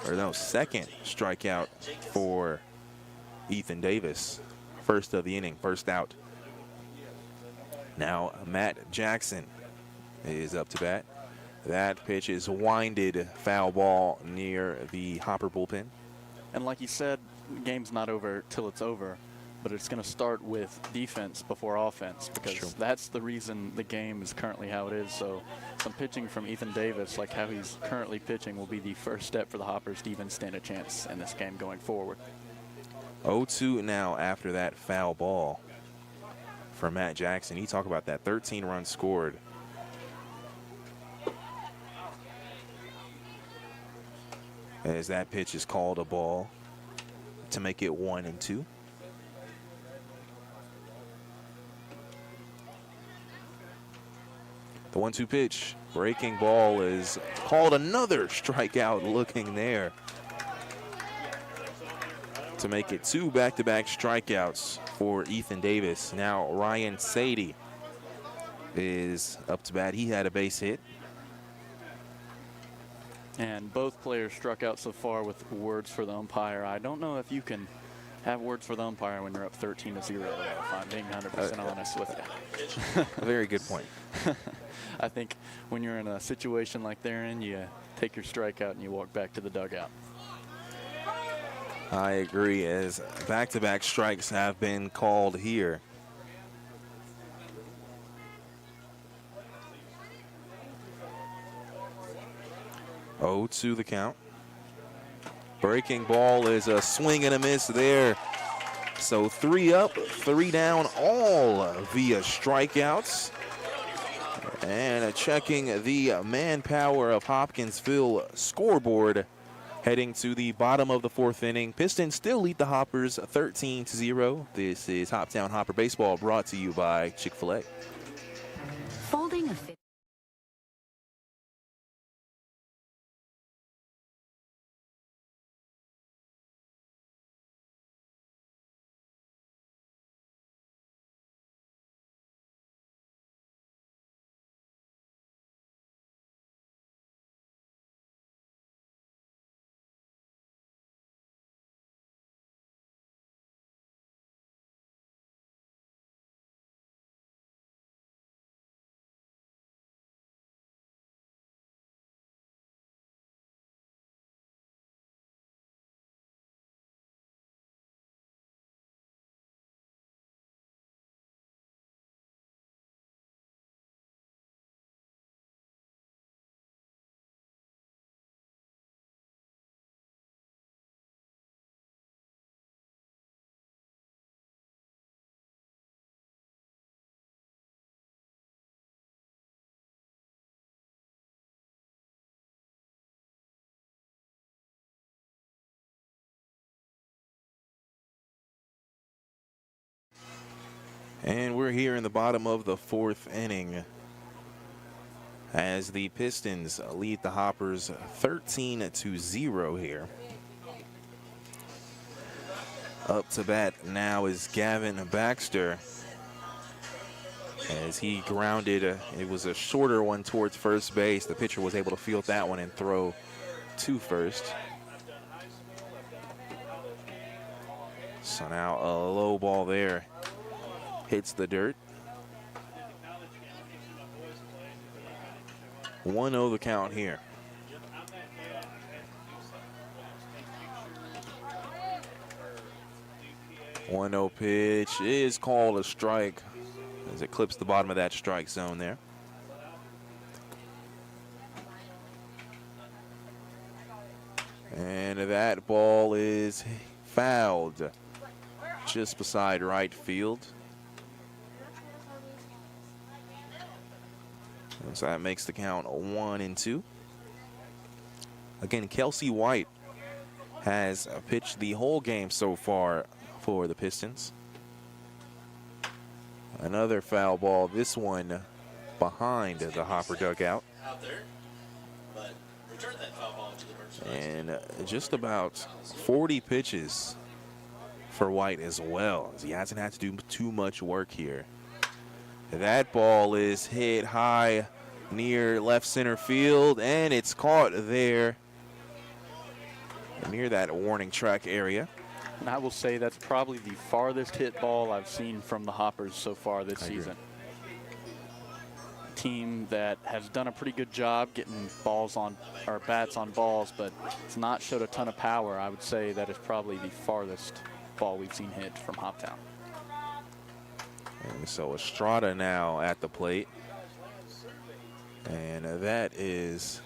Or no, second strikeout for Ethan Davis. First of the inning, first out. Now Matt Jackson is up to bat. That pitch is winded, foul ball near the Hopper bullpen. And like you said, the game's not over till it's over, but it's going to start with defense before offense, because that's the reason the game is currently how it is. So some pitching from Ethan Davis, like how he's currently pitching, will be the first step for the Hoppers to even stand a chance in this game going forward. 0-2 now after that foul ball for Matt Jackson. You talk about that 13 runs scored. As that pitch is called a ball to make it 1-2. The 1-2 pitch, breaking ball is called, another strikeout looking there to make it 2 back-to-back strikeouts for Ethan Davis. Now Ryan Sadie is up to bat. He had a base hit. And both players struck out so far with words for the umpire. I don't know if you can have words for the umpire when you're up 13-0, if I'm being 100% honest with you. A very good point. I think when you're in a situation like they're in, you take your strikeout and you walk back to the dugout. I agree, as back-to-back strikes have been called here. Oh, 0-2 the count. Breaking ball is a swing and a miss there. So 3 up, 3 down, all via strikeouts. And checking the manpower of Hopkinsville scoreboard, heading to the bottom of the 4th inning. Pistons still lead the Hoppers 13-0. This is Hoptown Hopper Baseball, brought to you by Chick-fil-A. Folding a And we're here in the bottom of the 4th inning as the Pistons lead the Hoppers 13-0 here. Up to bat now is Gavin Baxter as he grounded. It was a shorter one towards first base. The pitcher was able to field that one and throw to first. So now a low ball there hits the dirt. 1-0 the count here. One 0 pitch is called a strike as it clips the bottom of that strike zone there. And that ball is fouled just beside right field. And so that makes the count 1-2. Again, Kelsey White has pitched the whole game so far for the Pistons. Another foul ball, this one behind the Hopper dugout. And just about 40 pitches for White as well, as he hasn't had to do too much work here. That ball is hit high near left center field, and it's caught there near that warning track area. And I will say that's probably the farthest hit ball I've seen from the Hoppers so far this season. A team that has done a pretty good job getting balls on, or bats on balls, but it's not showed a ton of power. I would say that is probably the farthest ball we've seen hit from Hoptown. And so Estrada now at the plate. And that is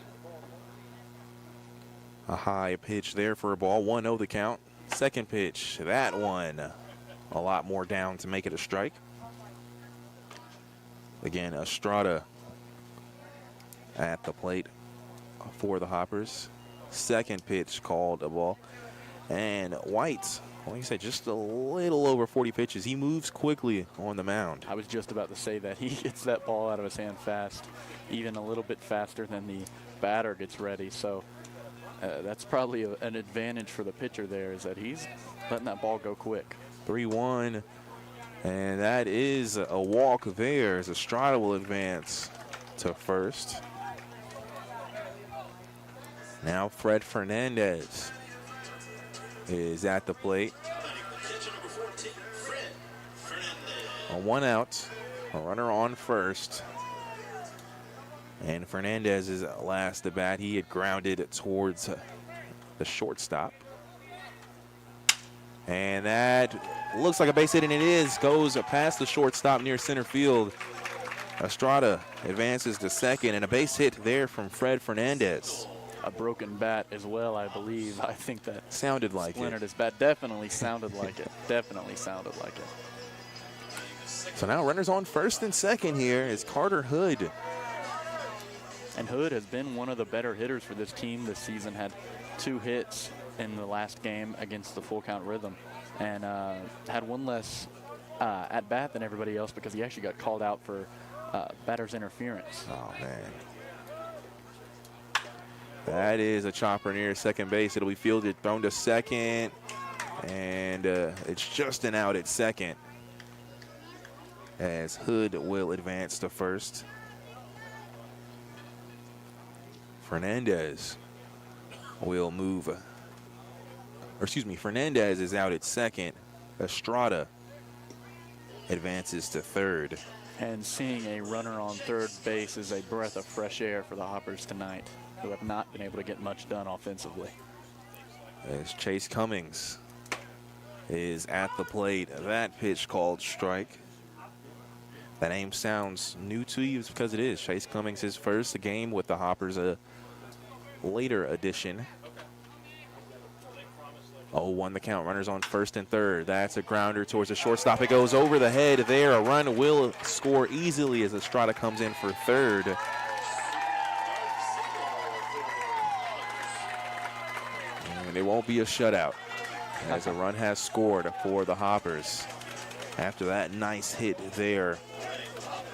a high pitch there for a ball. 1-0 the count. Second pitch, that one a lot more down to make it a strike. Again, Estrada at the plate for the Hoppers. Second pitch called a ball. And White, like I said, just a little over 40 pitches. He moves quickly on the mound. I was just about to say that. He gets that ball out of his hand fast, even a little bit faster than the batter gets ready. So that's probably an advantage for the pitcher there, is that he's letting that ball go quick. 3-1, and that is a walk there as Estrada will advance to first. Now Fred Fernandez is at the plate. A 1 out, a runner on first. And Fernandez's last at bat, he had grounded towards the shortstop. And that looks like a base hit, and it is. Goes past the shortstop near center field. Estrada advances to second, and a base hit there from Fred Fernandez. A broken bat as well, I believe. I think that sounded like it. Splintered his bat. Definitely sounded like it. Definitely sounded like it. So now runners on first and second here is Carter Hood. And Hood has been one of the better hitters for this team this season. Had 2 hits in the last game against the full count rhythm, and had 1 less at bat than everybody else because he actually got called out for batter's interference. Oh man. That is a chopper near second base. It'll be fielded, thrown to second, and it's just an out at second as Hood will advance to first. Fernandez will move, or excuse me, Fernandez is out at second. Estrada advances to third. And seeing a runner on third base is a breath of fresh air for the Hoppers tonight, who have not been able to get much done offensively. As Chase Cummings is at the plate. That pitch called strike. That name sounds new to you. It's because it is. Chase Cummings, his first game with the Hoppers, a later addition. 0-1 the count. Runners on first and third. That's a grounder towards the shortstop. It goes over the head there. A run will score easily as Estrada comes in for third. And it won't be a shutout as a run has scored for the Hoppers. after that nice hit there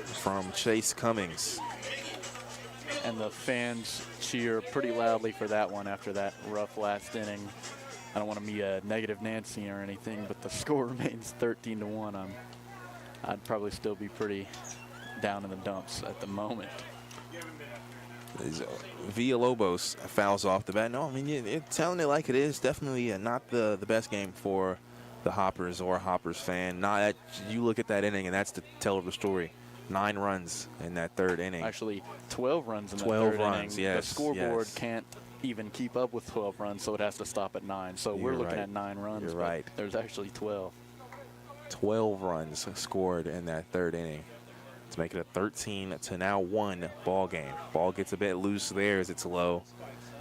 from Chase Cummings. And the fans cheer pretty loudly for that one after that rough last inning. I don't want to be a negative Nancy or anything, but the score remains 13-1. I'd probably still be pretty down in the dumps at the moment. Villalobos fouls off the bat. No, I mean, you're telling it like it is. Definitely not the best game for the Hoppers or a Hoppers fan. Not you look at that inning, and that's the tell of the story. 9 runs in that third inning. Actually, 12 runs in the 12 third runs, inning. yes. The scoreboard can't even keep up with 12 runs, so it has to stop at 9. So we're looking at 9 runs. You're right. There's actually 12. 12 runs scored in that third inning to make it a 13-1 ball game. Ball gets a bit loose there as it's low.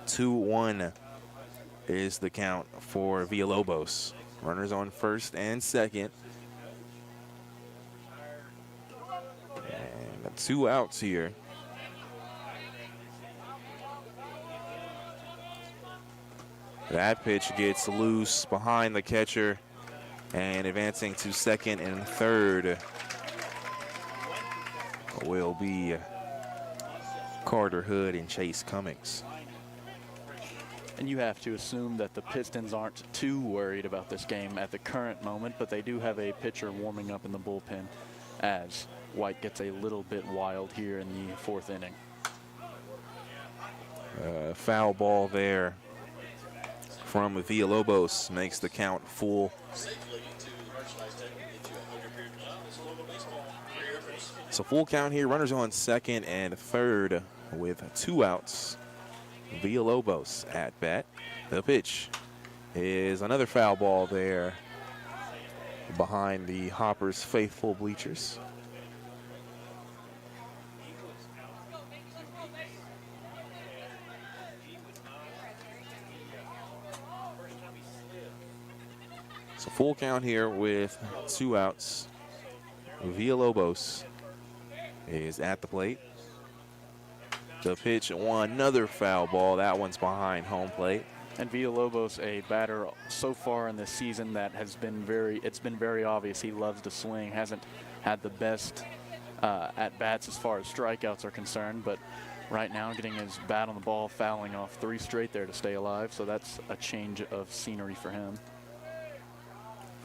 2-1 is the count for Villalobos. Runners on first and second. And 2 outs here. That pitch gets loose behind the catcher, and advancing to second and third will be Carter Hood and Chase Cummings. And you have to assume that the Pistons aren't too worried about this game at the current moment, but they do have a pitcher warming up in the bullpen as White gets a little bit wild here in the 4th inning. Foul ball there from Villalobos makes the count full. So full count here. Runners on second and third with 2 outs. Villalobos at bat. The pitch is another foul ball there behind the Hoppers' faithful bleachers. So full count here with 2 outs. Villalobos is at the plate. The pitch, another foul ball. That one's behind home plate. And Villalobos, a batter so far in this season that has been it's been very obvious he loves to swing. Hasn't had the best at-bats as far as strikeouts are concerned, but right now getting his bat on the ball, fouling off 3 straight there to stay alive. So that's a change of scenery for him.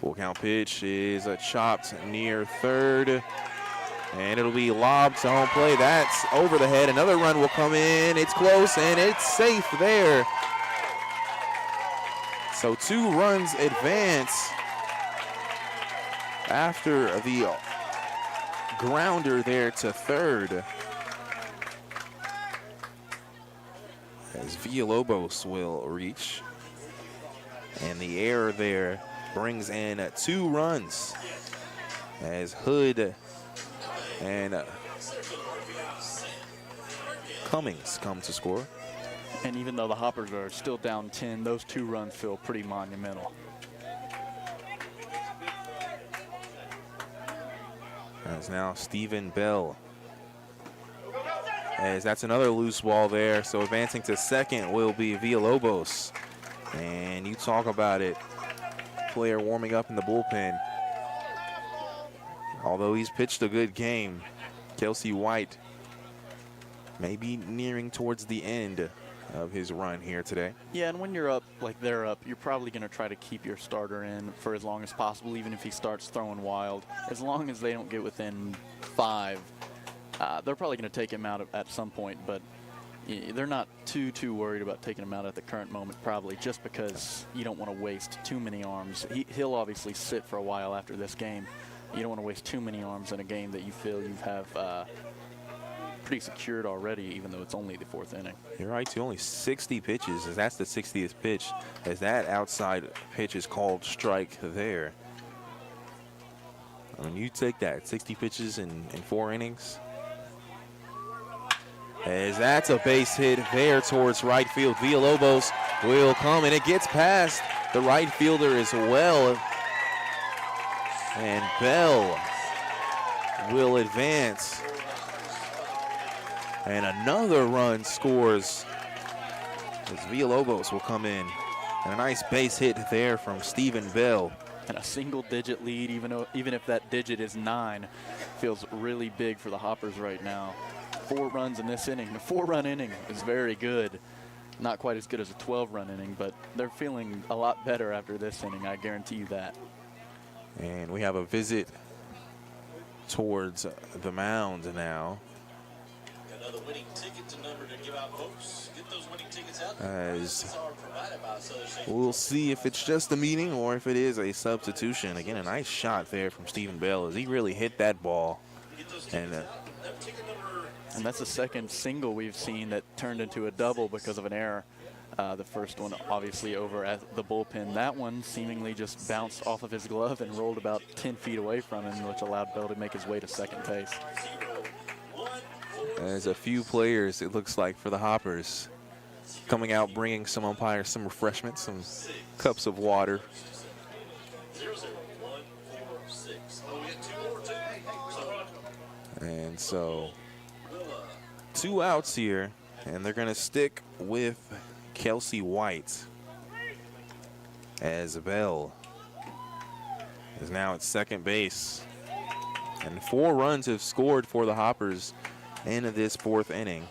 Full count pitch is chopped near third. And it'll be lobbed to home plate. That's over the head. Another run will come in. It's close, and it's safe there. So 2 runs advance after the grounder there to third. As Villalobos will reach. And the error there brings in 2 runs as Hood and Cummings come to score. And even though the Hoppers are still down 10, those 2 runs feel pretty monumental. As now Stephen Bell. As that's another loose ball there. So advancing to second will be Villalobos. And you talk about it. Player warming up in the bullpen. Although he's pitched a good game, Kelsey White may be nearing towards the end of his run here today. Yeah, and when you're up like they're up, you're probably going to try to keep your starter in for as long as possible, even if he starts throwing wild. As long as they don't get within 5, they're probably going to take him out at some point, but they're not too worried about taking him out at the current moment, probably just because you don't want to waste too many arms. He'll obviously sit for a while after this game. You don't want to waste too many arms in a game that you feel you have pretty secured already, even though it's only the 4th inning. You're right, too. Only 60 pitches, as that's the 60th pitch, as that outside pitch is called strike there. I mean, you take that, 60 pitches in 4 innings. As that's a base hit there towards right field. Villalobos will come, and it gets past the right fielder as well. And Bell will advance. And another run scores as Villalobos will come in. And a nice base hit there from Stephen Bell And a single-digit lead, even if that digit is 9, feels really big for the Hoppers right now. 4 runs in this inning. A 4-run inning is very good. Not quite as good as a 12-run inning, but they're feeling a lot better after this inning, I guarantee you that. And we have a visit towards the mound now. Another winning ticket to number to give out, folks. Get those winning tickets out. As we'll see if it's just a meeting or if it is a substitution. Again, a nice shot there from Stephen Bell as he really hit that ball. And that's the second single we've seen that turned into a double because of an error. The first one obviously over at the bullpen. That one seemingly just bounced off of his glove and rolled about 10 feet away from him, which allowed Bell to make his way to second base. there's a few players, it looks like, for the Hoppers coming out bringing some umpires some refreshments, some cups of water. And so 2 outs here, and they're going to stick with Kelsey White as Bell is now at second base. And 4 runs have scored for the Hoppers in this 4th inning.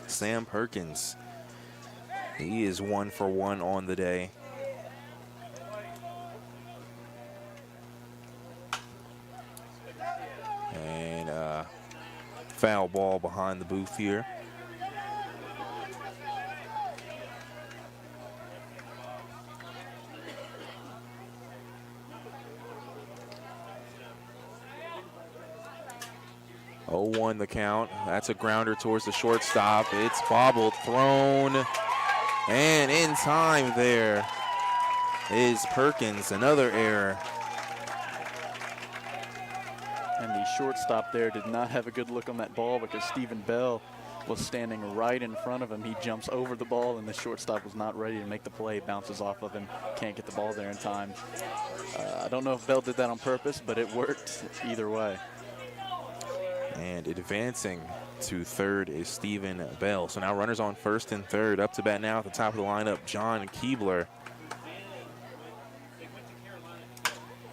Sam Perkins, he is 1 for 1 on the day. And foul ball behind the booth here. Oh, 1 the count. That's a grounder towards the shortstop. It's bobbled, thrown, and in time there is Perkins. Another error. And the shortstop there did not have a good look on that ball because Stephen Bell was standing right in front of him. He jumps over the ball, and the shortstop was not ready to make the play. Bounces off of him, can't get the ball there in time. I don't know if Bell did that on purpose, but it worked either way. And advancing to third is Stephen Bell. So now runners on first and third. Up to bat now at the top of the lineup, John Keebler.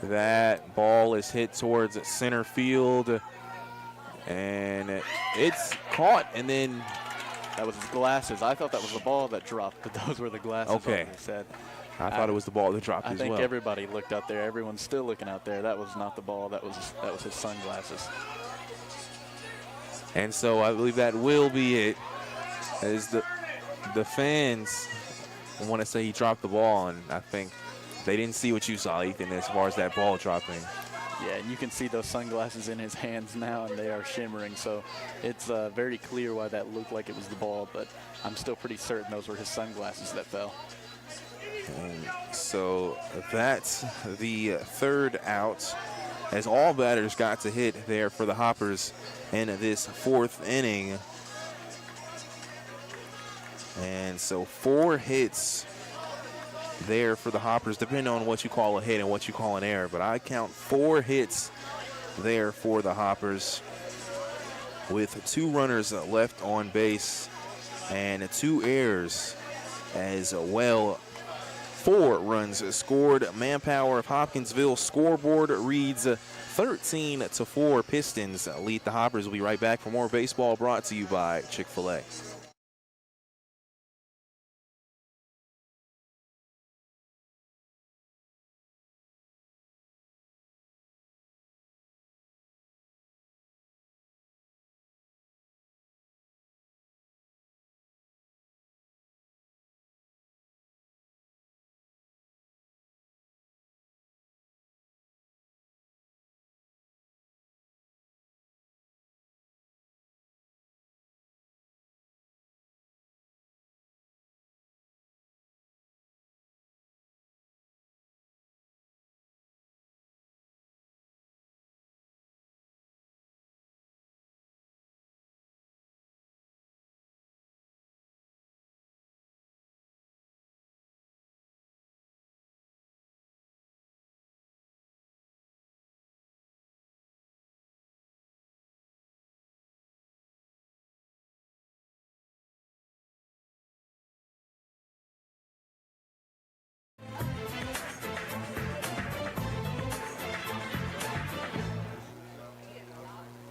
That ball is hit towards center field, and it's caught, and then that was his glasses. I thought that was the ball that dropped, but those were the glasses. Okay. Like I said. I thought it was the ball that dropped as well. I think everybody looked out there. Everyone's still looking out there. That was not the ball. That was his sunglasses. And so I believe that will be it, as the fans want to say he dropped the ball, and I think they didn't see what you saw, Ethan, as far as that ball dropping. Yeah, and you can see those sunglasses in his hands now, and they are shimmering. So it's very clear why that looked like it was the ball, but I'm still pretty certain those were his sunglasses that fell. And so that's the 3rd out, as all batters got to hit there for the Hoppers in this 4th inning. And so 4 hits there for the Hoppers, depending on what you call a hit and what you call an error. But I count 4 hits there for the Hoppers, with 2 runners left on base and 2 errors as well. 4 runs scored. Manpower of Hopkinsville scoreboard reads 13-4. Pistons lead the Hoppers. We'll be right back for more baseball, brought to you by Chick-fil-A.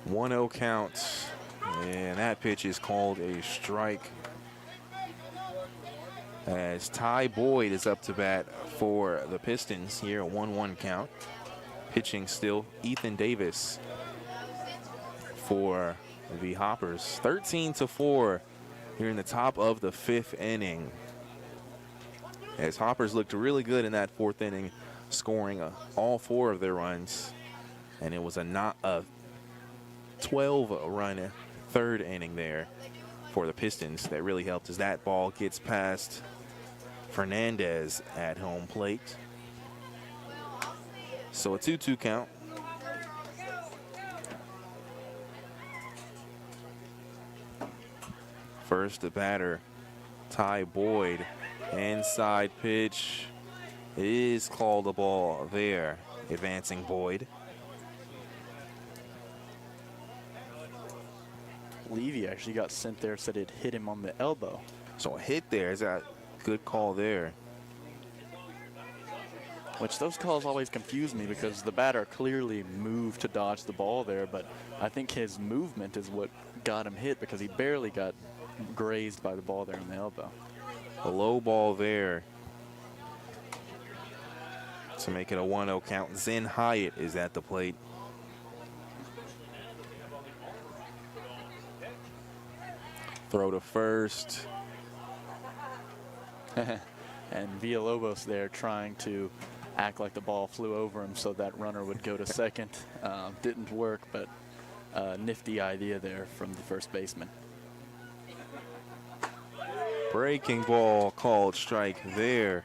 1-0 count. And that pitch is called a strike. As Ty Boyd is up to bat for the Pistons here, 1-1 count. Pitching still Ethan Davis for the Hoppers. 13-4 here in the top of the 5th inning. As Hoppers looked really good in that 4th inning, scoring all 4 of their runs. And it was a 12-run 3rd inning there for the Pistons that really helped as that ball gets past Fernandez at home plate. So a 2-2 count. First, the batter, Ty Boyd. Inside pitch is called a ball there, advancing Boyd. Levy actually got sent there, said it hit him on the elbow. So a hit there, is that good call there? Which those calls always confuse me because the batter clearly moved to dodge the ball there, but I think his movement is what got him hit because he barely got grazed by the ball there in the elbow. A low ball there to make it a 1-0 count. Zen Hyatt is at the plate. Throw to first. And Villalobos there trying to act like the ball flew over him so that runner would go to second. Didn't work, but nifty idea there from the first baseman. Breaking ball called strike there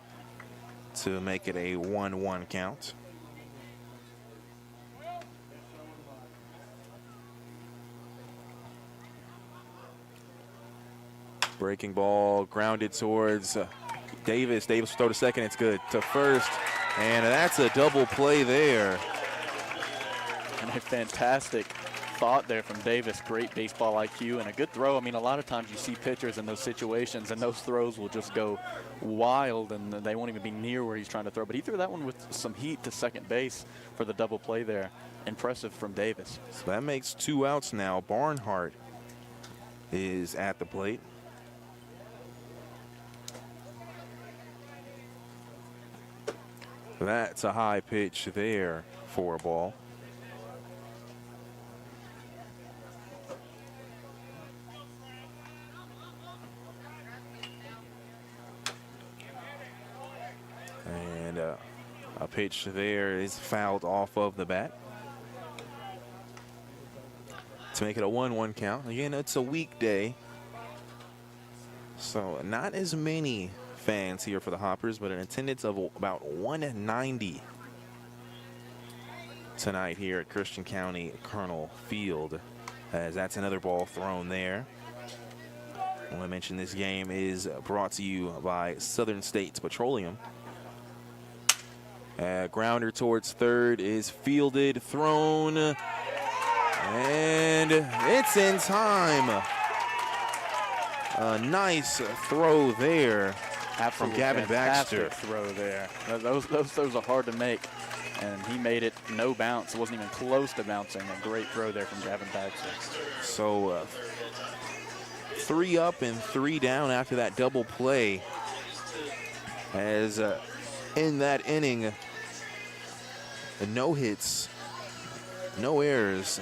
to make it a 1-1 count. Breaking ball grounded towards Davis. Davis will throw to second. It's good. To first. And that's a double play there. And a fantastic thought there from Davis. Great baseball IQ and a good throw. I mean, a lot of times you see pitchers in those situations and those throws will just go wild and they won't even be near where he's trying to throw. But he threw that one with some heat to second base for the double play there. Impressive from Davis. So that makes 2 outs now. Barnhart is at the plate. That's a high pitch there for a ball. And a pitch there is fouled off of the bat to make it a 1-1 count. Again, it's a weekday, so not as many fans here for the Hoppers, but an attendance of about 190 tonight here at Christian County Colonel Field, as that's another ball thrown there. I want to mention this game is brought to you by Southern States Petroleum. Grounder towards third is fielded, thrown, and it's in time. A nice throw there from Gavin Baxter. Throw there. Those throws are hard to make, and he made it no bounce. It wasn't even close to bouncing. A great throw there from Gavin Baxter. So 3 up and 3 down after that double play, as in that inning, no hits, no errors,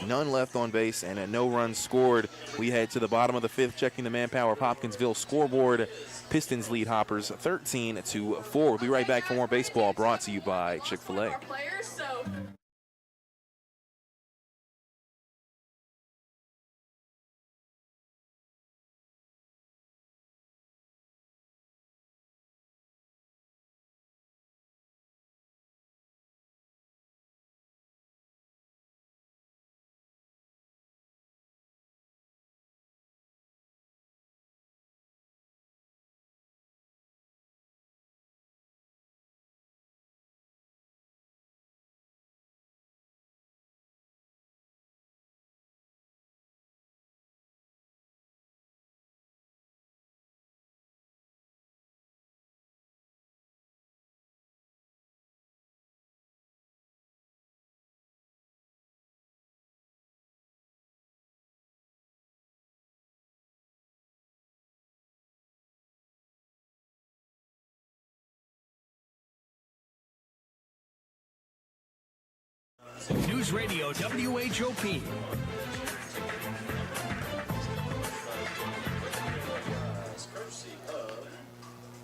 none left on base, and no runs scored. We head to the bottom of the 5th, checking the Manpower Hopkinsville scoreboard. Pistons lead Hoppers 13-4. We'll be right back for more baseball, brought to you by Chick-fil-A. News Radio, WHOP.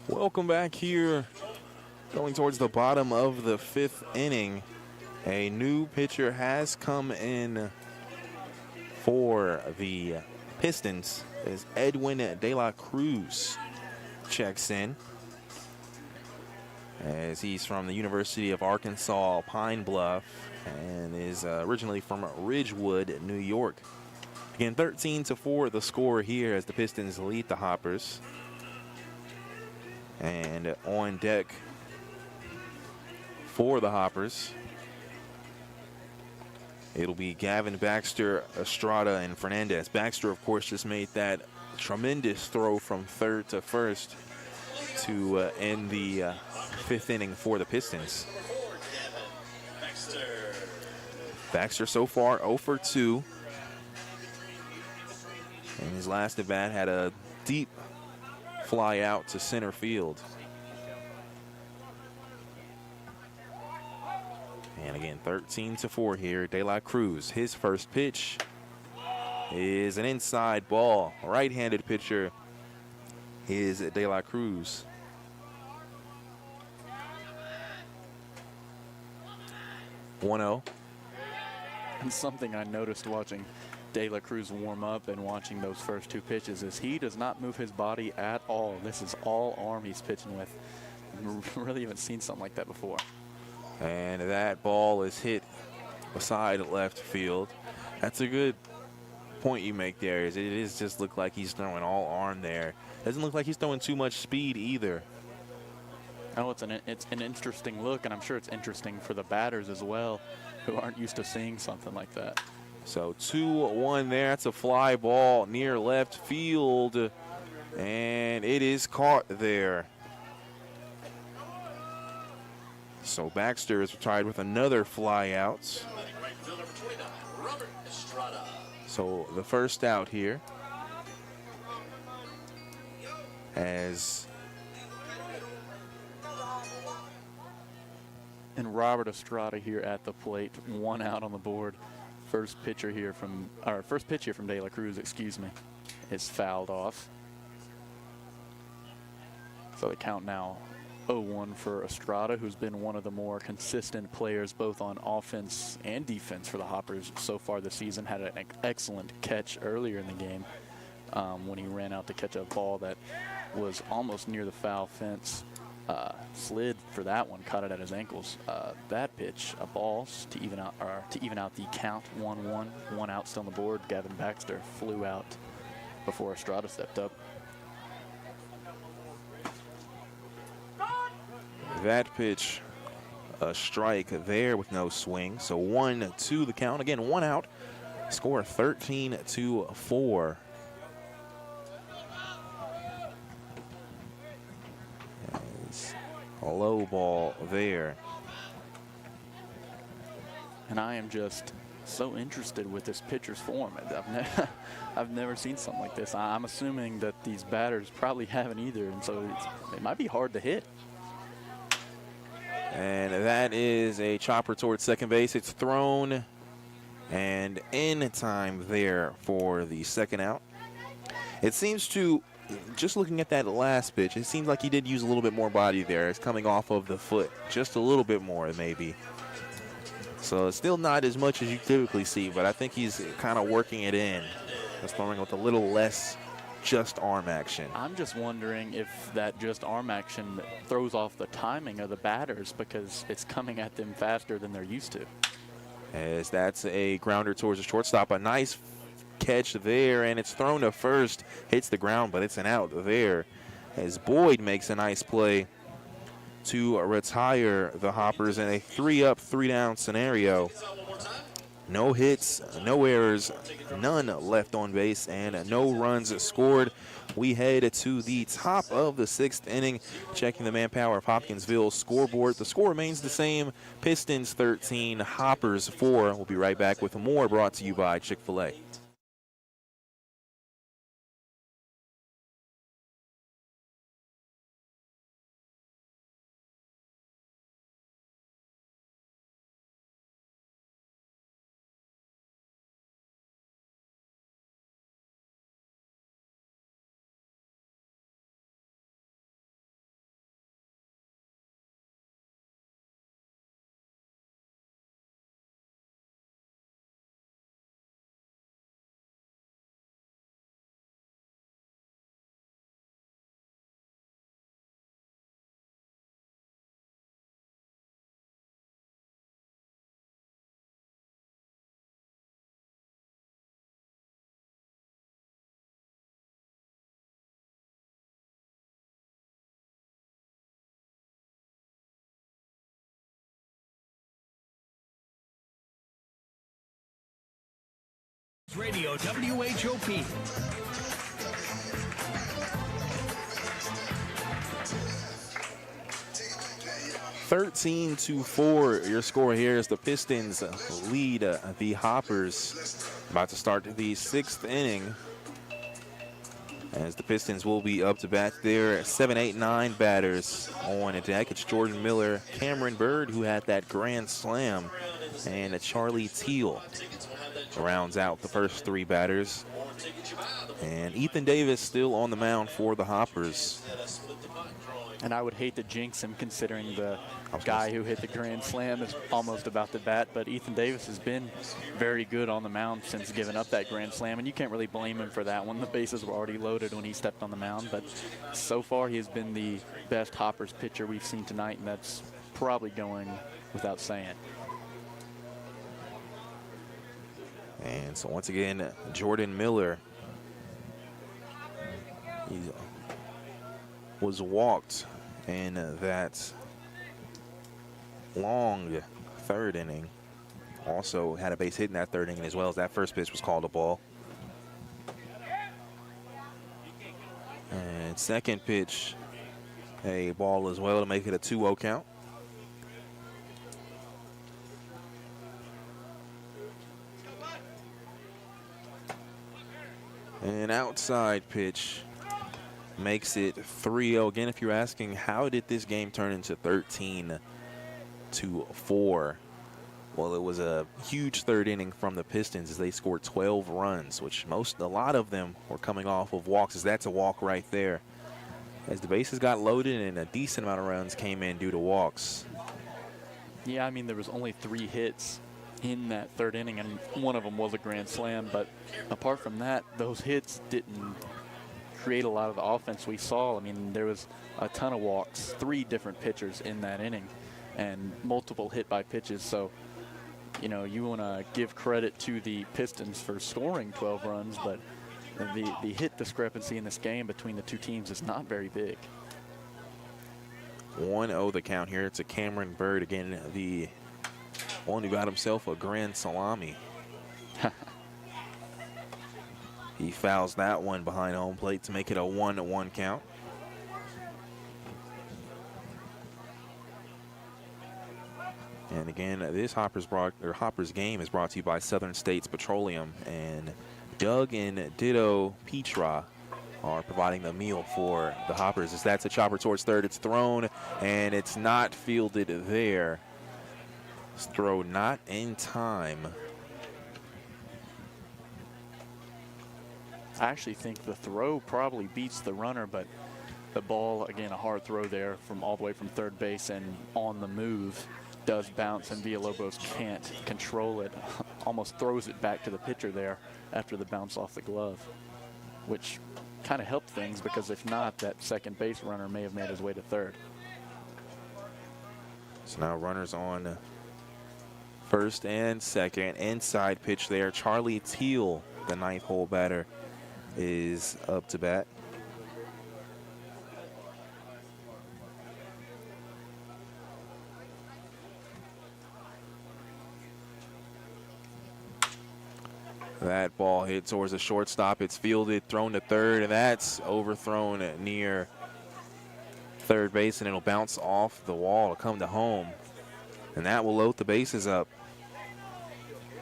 Welcome back here. Going towards the bottom of the 5th inning. A new pitcher has come in for the Pistons as Edwin De La Cruz checks in, as he's from the University of Arkansas Pine Bluff and is originally from Ridgewood, New York. Again, 13-4 the score here as the Pistons lead the Hoppers. And on deck for the Hoppers, it'll be Gavin, Baxter, Estrada, and Fernandez. Baxter, of course, just made that tremendous throw from third to first to end the 5th inning for the Pistons. Baxter so far 0 for 2. And his last at bat had a deep fly out to center field. And again, 13-4 here. De La Cruz, his first pitch is an inside ball. Right-handed pitcher is De La Cruz. (1-0). And something I noticed watching De La Cruz warm up and watching those first 2 pitches is he does not move his body at all. This is all arm he's pitching with. Really haven't seen something like that before. And that ball is hit beside left field. That's a good point you make there. Is it is just look like he's throwing all arm there. Doesn't look like he's throwing too much speed either. Oh, it's an interesting look, and I'm sure it's interesting for the batters as well, who aren't used to seeing something like that. So 2-1 there. That's a fly ball near left field, and it is caught there. So Baxter is retired with another fly out. So the first out here, as and Robert Estrada here at the plate, 1 out on the board. First pitch here from De La Cruz, excuse me, is fouled off. So the count now 0-1 for Estrada, who's been one of the more consistent players both on offense and defense for the Hoppers so far this season. Had an excellent catch earlier in the game when he ran out to catch a ball that was almost near the foul fence. Slid for that one, caught it at his ankles. That pitch, a ball to even out the count, 1-1, 1 out still on the board. Gavin Baxter flew out before Estrada stepped up. that pitch, a strike there with no swing. So 1-2 the count. Again, 1 out. Score 13-4. A low ball there. And I am just so interested with this pitcher's form. I've never seen something like this. I'm assuming that these batters probably haven't either, and so it might be hard to hit. And that is a chopper towards second base. It's thrown and in time there for the second out. It seems to, just looking at that last pitch, it seems like he did use a little bit more body there. It's coming off of the foot, just a little bit more maybe. So it's still not as much as you typically see, but I think he's kind of working it in. Just throwing with a little less just arm action. I'm just wondering if that just arm action throws off the timing of the batters because it's coming at them faster than they're used to. As that's a grounder towards the shortstop. A nice catch there, and it's thrown to first. Hits the ground, but it's an out there. As Boyd makes a nice play to retire the Hoppers in a 3-up, 3-down scenario. No hits, no errors, none left on base, and no runs scored. We head to the top of the 6th inning, checking the manpower of Hopkinsville scoreboard. The score remains the same, Pistons 13, Hoppers 4. We'll be right back with more, brought to you by Chick-fil-A. Radio WHOP. 13-4, your score here as the Pistons lead the Hoppers. About to start the 6th inning. As the Pistons will be up to bat there, 7, 8, 9 batters on deck. It's Jordan Miller, Cameron Bird, who had that grand slam, and Charlie Teal rounds out the first 3 batters. And Ethan Davis still on the mound for the Hoppers. And I would hate to jinx him considering the guy who hit the grand slam is almost about to bat, but Ethan Davis has been very good on the mound since giving up that grand slam, and you can't really blame him for that one. The bases were already loaded when he stepped on the mound, but so far he has been the best Hoppers pitcher we've seen tonight, and that's probably going without saying. And so once again, Jordan Miller, he was walked in that long 3rd inning. Also had a base hit in that 3rd inning, as well as that first pitch was called a ball. And second pitch, a ball as well to make it a 2-0 count. An outside pitch makes it 3-0. Again, if you're asking, how did this game turn into 13-4? Well, it was a huge 3rd inning from the Pistons as they scored 12 runs, which a lot of them were coming off of walks, as that's a walk right there. As the bases got loaded and a decent amount of runs came in due to walks. Yeah, I mean, there was only 3 hits in that 3rd inning, and one of them was a grand slam, but apart from that, those hits didn't create a lot of the offense we saw. I mean, there was a ton of walks, 3 different pitchers in that inning, and multiple hit by pitches. So, you know, you want to give credit to the Pistons for scoring 12 runs, but the hit discrepancy in this game between the 2 teams is not very big. 1-0 the count here. It's a Cameron Bird, again, the one who got himself a grand salami. He fouls that one behind home plate to make it a 1-1 count. And again, this Hoppers game is brought to you by Southern States Petroleum, and Doug and Ditto Petra are providing the meal for the Hoppers. As that's a chopper towards third, it's thrown, and it's not fielded there. It's throw not in time. I actually think the throw probably beats the runner, but the ball, again, a hard throw there from all the way from third base and on the move, does bounce, and Villalobos can't control it. Almost throws it back to the pitcher there after the bounce off the glove, which kind of helped things, because if not, that second base runner may have made his way to third. So now runners on first and second. Inside pitch there. Charlie Teal, the 9th hole batter, is up to bat. That ball hit towards the shortstop. It's fielded, thrown to third, and that's overthrown near third base, and it'll bounce off the wall to come to home. And that will load the bases up.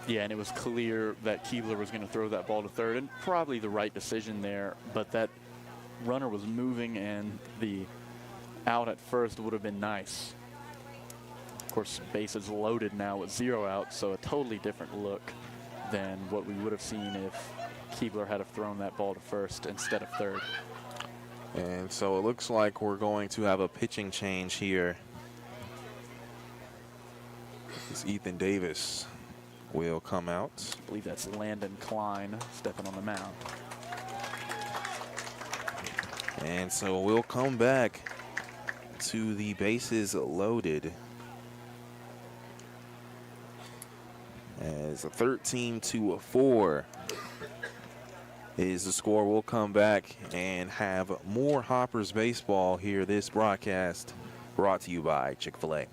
Yeah, and it was clear that Keebler was going to throw that ball to third, and probably the right decision there, but that runner was moving, and the out at first would have been nice. Of course, bases loaded now with 0 outs, so a totally different look than what we would have seen if Keebler had have thrown that ball to first instead of third. And so it looks like we're going to have a pitching change here. As Ethan Davis will come out. I believe that's Landon Klein stepping on the mound. And so we'll come back to the bases loaded. As a 13-4 is the score. We'll come back and have more Hoppers baseball here. This broadcast brought to you by Chick-fil-A.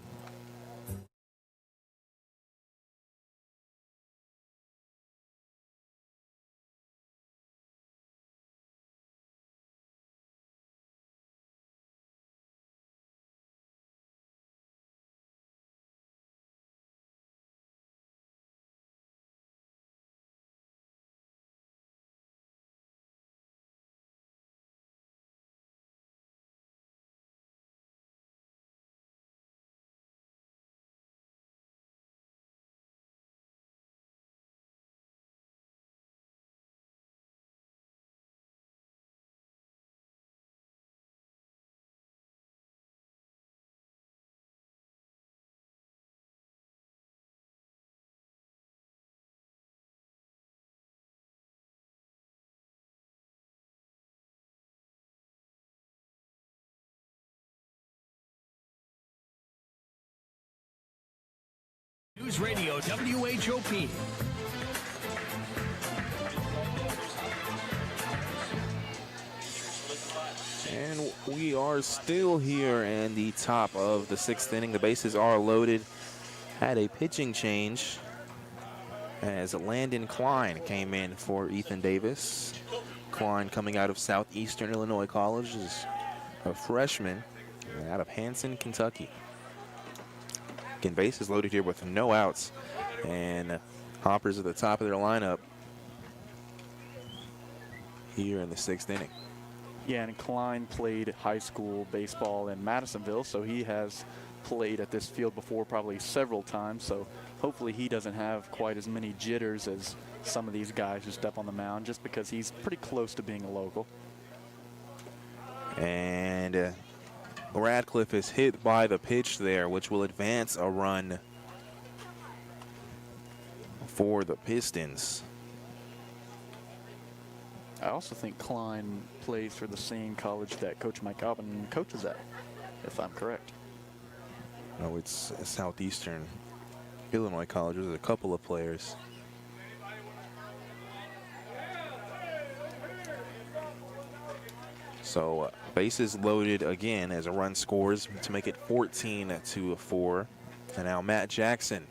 News Radio WHOP. And we are still here in the top of the 6th inning. The bases are loaded. Had a pitching change as Landon Klein came in for Ethan Davis. Klein, coming out of Southeastern Illinois College, is a freshman out of Hanson, Kentucky. Again, bases loaded here with no outs, and Hoppers at the top of their lineup here in the 6th inning. Yeah, and Klein played high school baseball in Madisonville, so he has played at this field before, probably several times, so hopefully he doesn't have quite as many jitters as some of these guys who step on the mound, just because he's pretty close to being a local. And Radcliffe is hit by the pitch there, which will advance a run for the Pistons. I also think Klein plays for the same college that Coach Mike Albin coaches at, if I'm correct. No, it's Southeastern Illinois College. There's a couple of players. So bases loaded again as a run scores to make it 14-4. And now Matt Jackson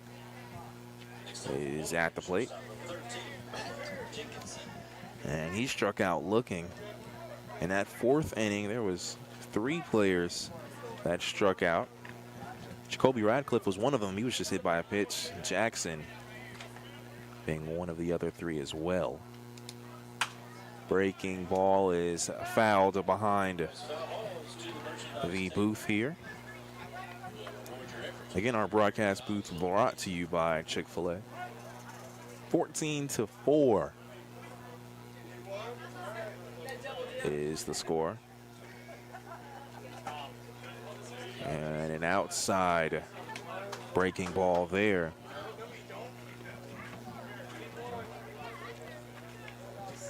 is at the plate. And he struck out looking. In that 4th inning, there was 3 players that struck out. Jacoby Radcliffe was one of them. He was just hit by a pitch. Jackson being one of the other 3 as well. Breaking ball is fouled behind the booth here. Again, our broadcast booth brought to you by Chick-fil-A. 14-4 is the score. And an outside breaking ball there.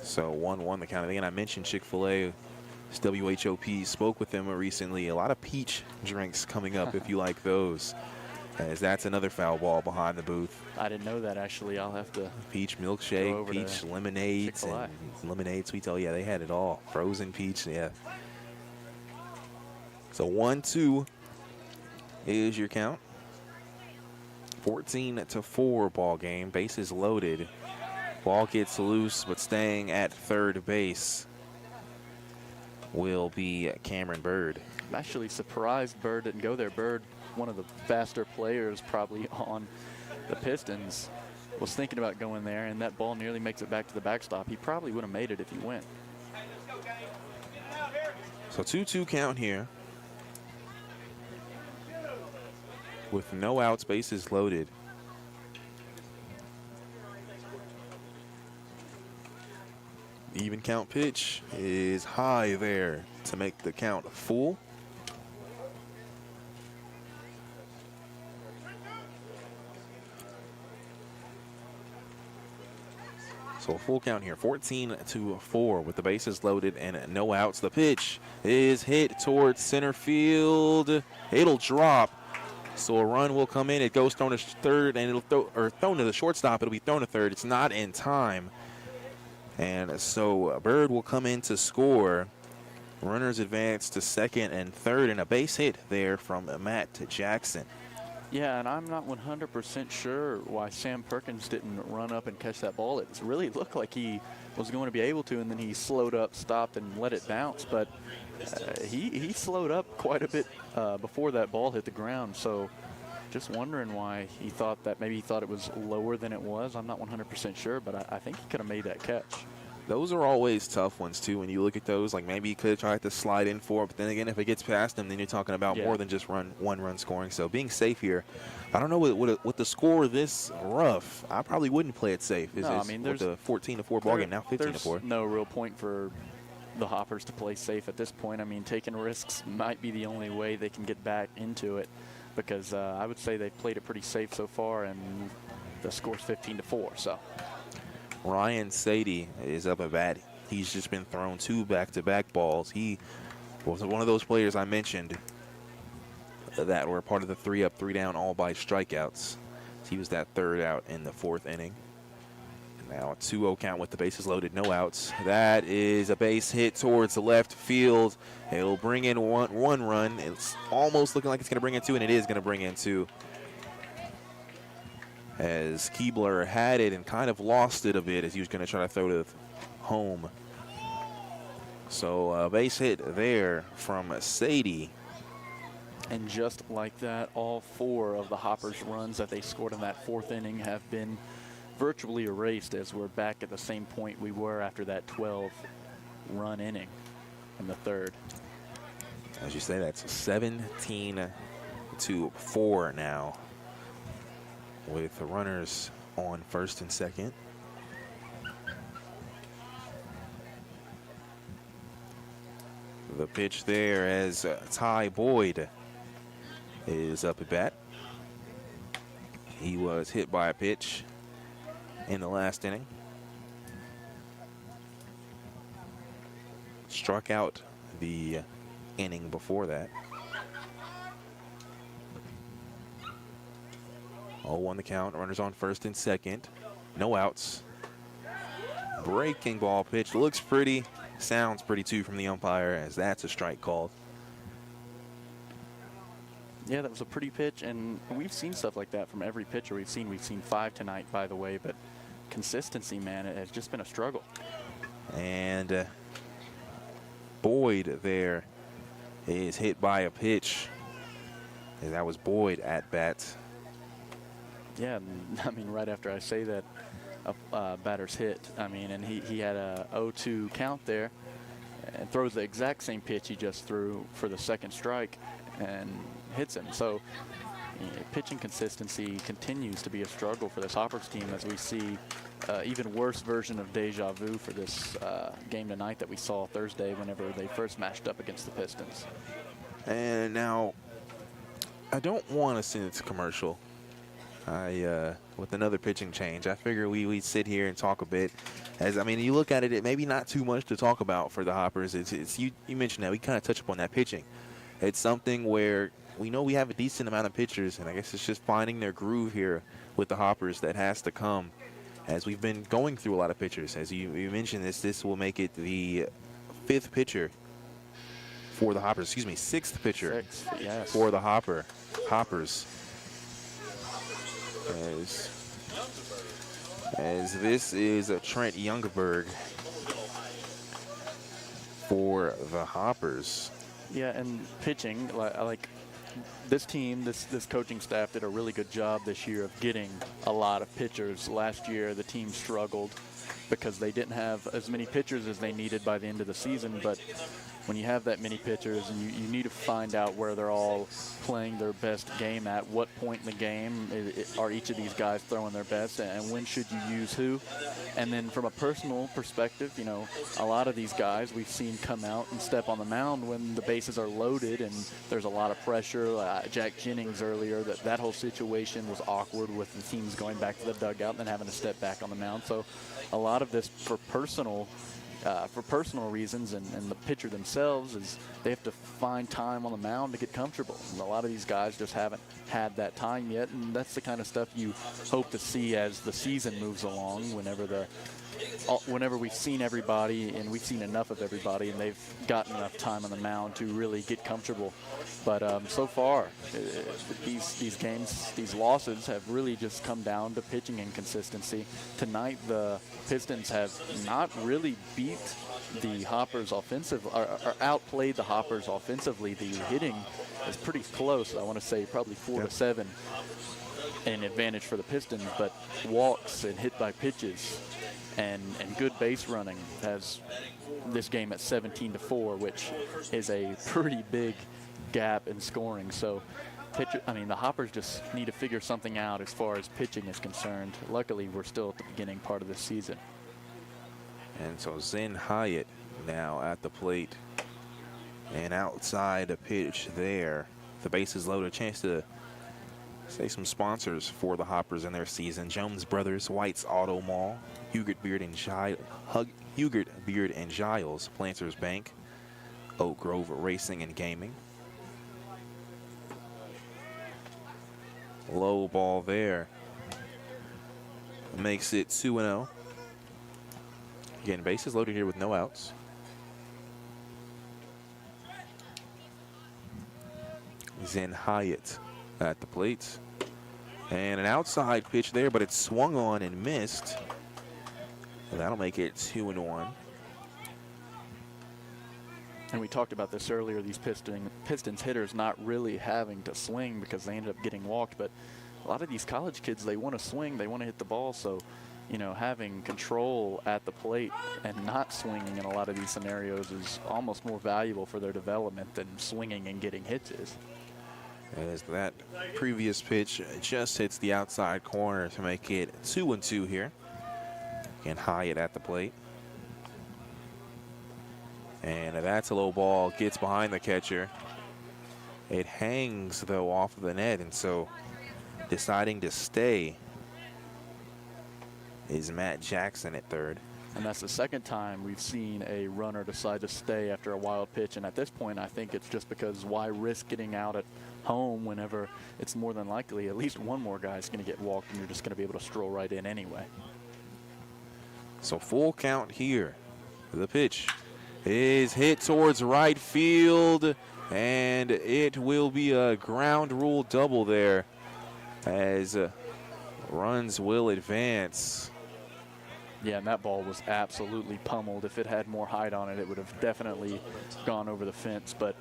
So 1-1 the count. Again, I mentioned Chick-fil-A. WHOP spoke with them recently. A lot of peach drinks coming up if you like those, as that's another foul ball behind the booth. I didn't know that, actually. I'll have to. Peach milkshake, peach lemonades, and lemonade sweets. Oh, yeah, they had it all. Frozen peach, yeah. So 1-2 is your count. 14-4 ball game. Bases loaded. Ball gets loose, but staying at third base will be Cameron Bird. I'm actually surprised Bird didn't go there. Bird, one of the faster players probably on the Pistons, was thinking about going there, and that ball nearly makes it back to the backstop. He probably would have made it if he went. So 2-2 count here. With no outs, bases loaded. Even count pitch is high there to make the count full. So a full count here, 14-4 with the bases loaded and no outs. The pitch is hit towards center field. It'll drop. So a run will come in. It goes thrown to third, and it'll thrown to the shortstop. It'll be thrown to third. It's not in time. And so Bird will come in to score. Runners advance to second and third, and a base hit there from Matt Jackson. Yeah, and I'm not 100% sure why Sam Perkins didn't run up and catch that ball. It really looked like he was going to be able to, and then he slowed up, stopped, and let it bounce. But he slowed up quite a bit before that ball hit the ground. So just wondering why he thought that. Maybe he thought it was lower than it was. I'm not 100% sure, but I think he could have made that catch. Those are always tough ones, too, when you look at those. Like, maybe he could have tried to slide in for it, but then again, if it gets past him, then you're talking about more than just one run scoring. So being safe here, I don't know, with the score this rough, I probably wouldn't play it safe. No, I mean, with the 14-4 ball game, now 15-4. There's no real point for the Hoppers to play safe at this point. I mean, taking risks might be the only way they can get back into it, because I would say they've played it pretty safe so far, and the score's 15-4. So Ryan Sadie is up at bat. He's just been thrown 2 back-to-back balls. He was one of those players I mentioned that were part of the 3-up, 3-down, all by strikeouts. He was that third out in the 4th inning. Now a 2-0 count with the bases loaded, no outs. That is a base hit towards the left field. It'll bring in one run. It's almost looking like it's going to bring in 2, and it is going to bring in 2. As Keebler had it and kind of lost it a bit as he was going to try to throw to home. So a base hit there from Sadie. And just like that, all 4 of the Hoppers' runs that they scored in that 4th inning have been virtually erased, as we're back at the same point we were after that 12-run inning in the 3rd. As you say, that's 17-4 now, with the runners on 1st and 2nd. The pitch there as Ty Boyd is up at bat. He was hit by a pitch in the last inning. Struck out the inning before that. 0-1 the count. Runners on 1st and 2nd. No outs. Breaking ball pitch. Looks pretty. Sounds pretty too from the umpire, as that's a strike called. Yeah, that was a pretty pitch, and we've seen stuff like that from every pitcher we've seen. We've seen 5 tonight, by the way, but consistency, man, it has just been a struggle. And Boyd there is hit by a pitch. And that was Boyd at bat. Yeah, I mean, right after I say that, batter's hit. I mean, and he had a 0-2 count there and throws the exact same pitch he just threw for the 2nd strike and hits him. So pitching consistency continues to be a struggle for this Hoppers team, as we see even worse version of deja vu for this game tonight that we saw Thursday whenever they first matched up against the Pistons. And now, I don't want to send it to commercial. With another pitching change, I figure we'd sit here and talk a bit. As I mean, you look at it, it maybe not too much to talk about for the Hoppers. It's you mentioned that we kind of touch upon that pitching. It's something where we know we have a decent amount of pitchers, and I guess it's just finding their groove here with the Hoppers that has to come. As we've been going through a lot of pitchers, as you mentioned, this will make it the 5th pitcher for the Hoppers. Excuse me, 6th pitcher yes, for the Hoppers. As this is Trent Youngberg for the Hoppers. Yeah, and pitching, like this team, this coaching staff did a really good job this year of getting a lot of pitchers. Last year, the team struggled because they didn't have as many pitchers as they needed by the end of the season. But when you have that many pitchers, and you need to find out where they're all playing their best game at what point in the game are each of these guys throwing their best, and when should you use who. And then from a personal perspective, you know, a lot of these guys we've seen come out and step on the mound when the bases are loaded and there's a lot of pressure. Jack Jennings earlier, that whole situation was awkward with the teams going back to the dugout and then having to step back on the mound. So a lot of this for personal reasons, and the pitcher themselves, is they have to find time on the mound to get comfortable. And a lot of these guys just haven't had that time yet, and that's the kind of stuff you hope to see as the season moves along, whenever we've seen everybody and we've seen enough of everybody and they've gotten enough time on the mound to really get comfortable. But so far, these games, these losses have really just come down to pitching inconsistency. Tonight, the Pistons have not really beat the Hoppers offensive, or outplayed the Hoppers offensively. The hitting is pretty close. I want to say probably 4-7 an advantage for the Pistons, but walks and hit by pitches and good base running has this game at 17-4, which is a pretty big gap in scoring. So the Hoppers just need to figure something out as far as pitching is concerned. Luckily, we're still at the beginning part of this season. And so Zen Hyatt now at the plate. And outside a pitch there. The bases loaded. A chance to say some sponsors for the Hoppers in their season. Jones Brothers, White's Auto Mall, Hugert Beard and Giles, Planters Bank, Oak Grove Racing and Gaming. Low ball there makes it 2-0. Again, bases loaded here with no outs. Zen Hyatt at the plate. And an outside pitch there, but it's swung on and missed. And that'll make it 2-1. And we talked about this earlier, these Pistons hitters not really having to swing because they ended up getting walked. But a lot of these college kids, they want to swing, they want to hit the ball. So, you know, having control at the plate and not swinging in a lot of these scenarios is almost more valuable for their development than swinging and getting hits is. As that previous pitch just hits the outside corner to make it 2-2 here. And Hyatt at the plate. And that's a low ball, gets behind the catcher. It hangs, though, off of the net, and so deciding to stay is Matt Jackson at third. And that's the second time we've seen a runner decide to stay after a wild pitch. And at this point, I think it's just because why risk getting out at home whenever it's more than likely at least one more guy is going to get walked and you're just going to be able to stroll right in anyway. So full count here. The pitch is hit towards right field, and it will be a ground rule double there as runs will advance. Yeah, and that ball was absolutely pummeled. If it had more height on it, it would have definitely gone over the fence, but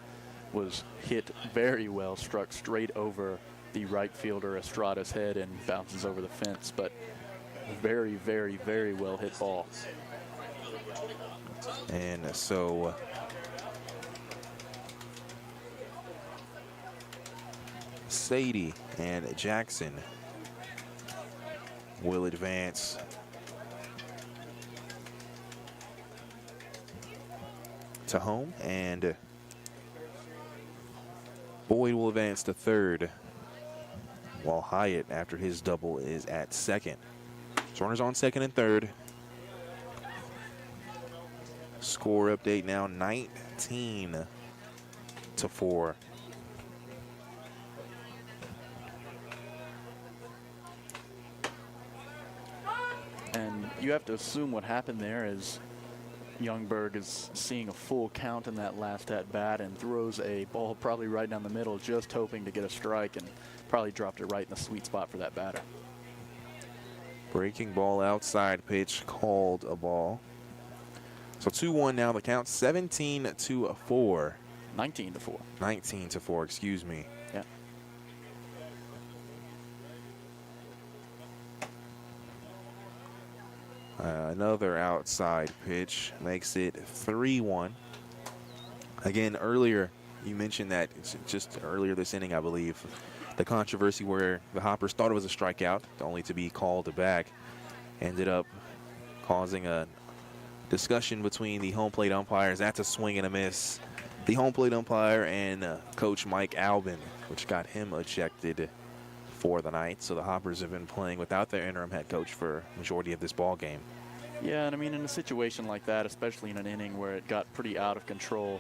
was hit very well, struck straight over the right fielder Estrada's head and bounces over the fence, but very, very, very well hit ball. And so Sadie and Jackson will advance to home, and Boyd will advance to third, while Hyatt, after his double, is at second. So runners on second and third. Score update now 19-4. And you have to assume what happened there is Youngberg is seeing a full count in that last at bat and throws a ball probably right down the middle, just hoping to get a strike, and probably dropped it right in the sweet spot for that batter. Breaking ball outside pitch, called a ball. So 2-1 now, the count 17-4. 19-4. 19-4, excuse me. Yeah. Another outside pitch makes it 3-1. Again, earlier you mentioned that just earlier this inning, I believe, the controversy where the Hoppers thought it was a strikeout, only to be called back, ended up causing a discussion between the home plate umpires. That's a swing and a miss. The home plate umpire and Coach Mike Albin, which got him ejected for the night. So the Hoppers have been playing without their interim head coach for the majority of this ball game. Yeah, and I mean, in a situation like that, especially in an inning where it got pretty out of control,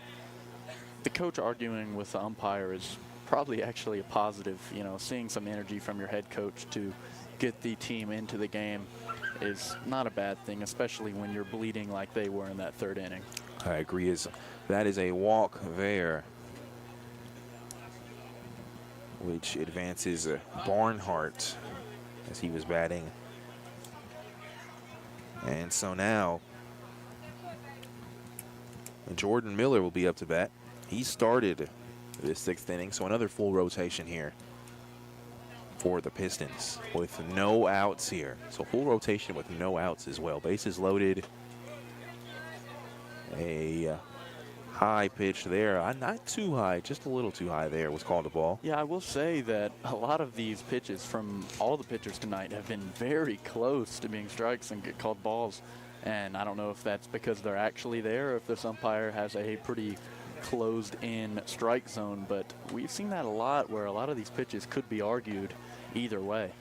the coach arguing with the umpire is probably actually a positive. You know, seeing some energy from your head coach to get the team into the game is not a bad thing, especially when you're bleeding like they were in that third inning. I agree. That is a walk there, which advances Barnhart as he was batting. And so now Jordan Miller will be up to bat. He started this sixth inning, so another full rotation here for the Pistons with no outs here. So full rotation with no outs as well. Bases loaded. A high pitch there. Not too high, just a little too high there was called a ball. Yeah, I will say that a lot of these pitches from all the pitchers tonight have been very close to being strikes and get called balls. And I don't know if that's because they're actually there or if this umpire has a pretty closed-in strike zone, but we've seen that a lot where a lot of these pitches could be argued either way.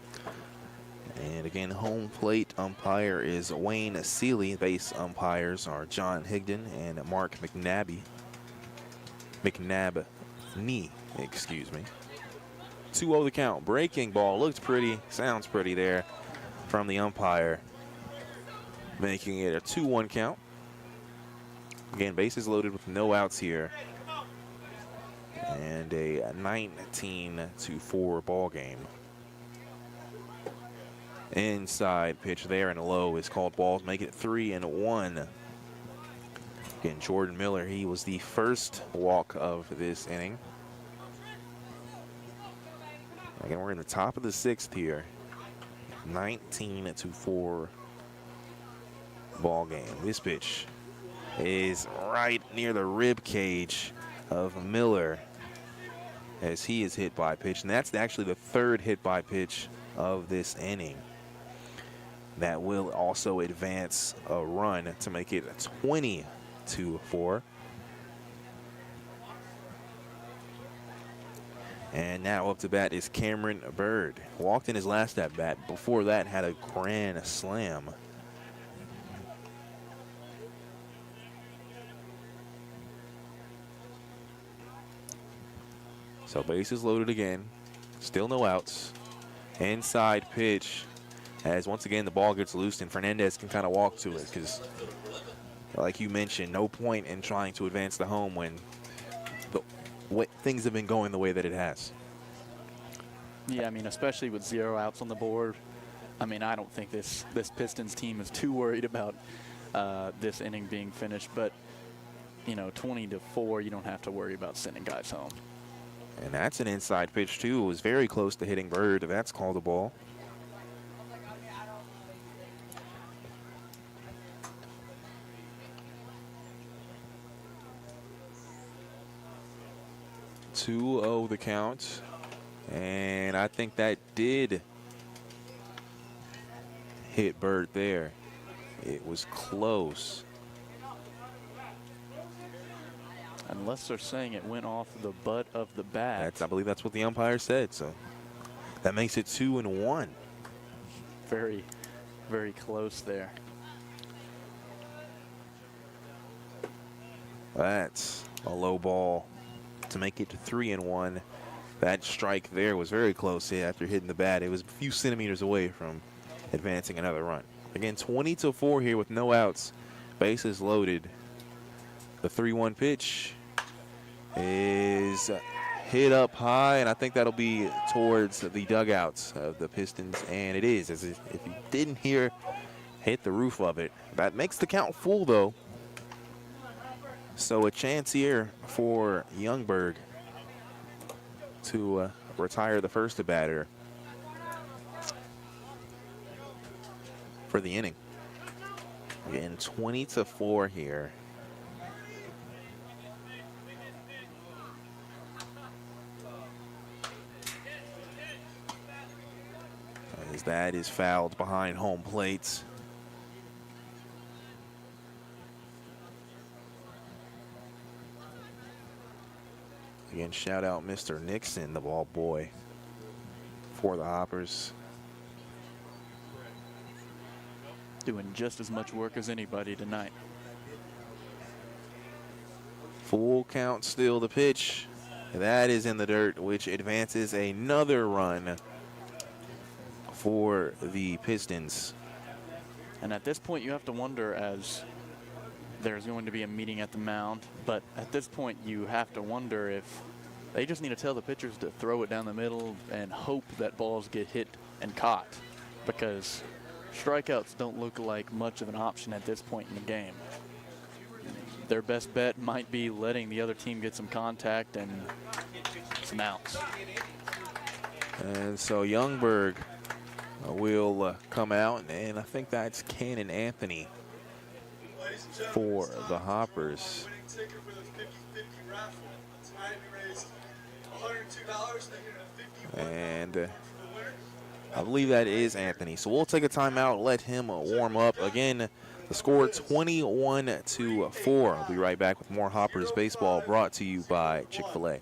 And again, home plate umpire is Wayne Seeley. Base umpires are John Higdon and Mark McNabney, excuse me. 2-0 the count. Breaking ball looked pretty, sounds pretty there from the umpire, making it a 2-1 count. Again, bases loaded with no outs here. And a 19-4 ball game. Inside pitch there and low is called balls, make it 3-1. Again, Jordan Miller, he was the first walk of this inning. Again, we're in the top of the 6th here. 19-4 ball game. This pitch is right near the rib cage of Miller as he is hit by pitch, and that's actually the 3rd hit by pitch of this inning. That will also advance a run to make it 20-4. And now up to bat is Cameron Bird. Walked in his last at bat. Before that, had a grand slam. So bases loaded again. Still no outs. Inside pitch. As once again the ball gets loose and Fernandez can kind of walk to it because, like you mentioned, no point in trying to advance the home when things have been going the way that it has. Yeah, I mean, especially with 0 outs on the board. I mean, I don't think this Pistons team is too worried about this inning being finished. But, you know, 20-4, you don't have to worry about sending guys home. And that's an inside pitch, too. It was very close to hitting Bird. That's called a ball. (2-0) the count. And I think that did hit Bird there. It was close. Unless they're saying it went off the butt of the bat. I believe that's what the umpire said. So that makes it 2-1. Very, very close there. That's a low ball to make it 3-1. That strike there was very close after hitting the bat. It was a few centimeters away from advancing another run. Again, 20-4 here with no outs. Bases loaded. The 3-1 pitch is hit up high, and I think that'll be towards the dugouts of the Pistons, and it is. As if you didn't hear, hit the roof of it. That makes the count full, though. So a chance here for Youngberg to retire the first batter for the inning. Again, 20-4 here. As that is fouled behind home plate. Again, shout out Mr. Nixon, the ball boy for the Hoppers. Doing just as much work as anybody tonight. Full count still the pitch. That is in the dirt, which advances another run for the Pistons. And at this point, you have to wonder, as there's going to be a meeting at the mound, but at this point you have to wonder if they just need to tell the pitchers to throw it down the middle and hope that balls get hit and caught, because strikeouts don't look like much of an option at this point in the game. Their best bet might be letting the other team get some contact and some outs. And so Youngberg will come out, and I think that's Cannon Anthony for the Hoppers. And I believe that is Anthony. So we'll take a timeout, let him warm up. Again, the score 21-4. I'll be right back with more Hoppers baseball brought to you by Chick-fil-A.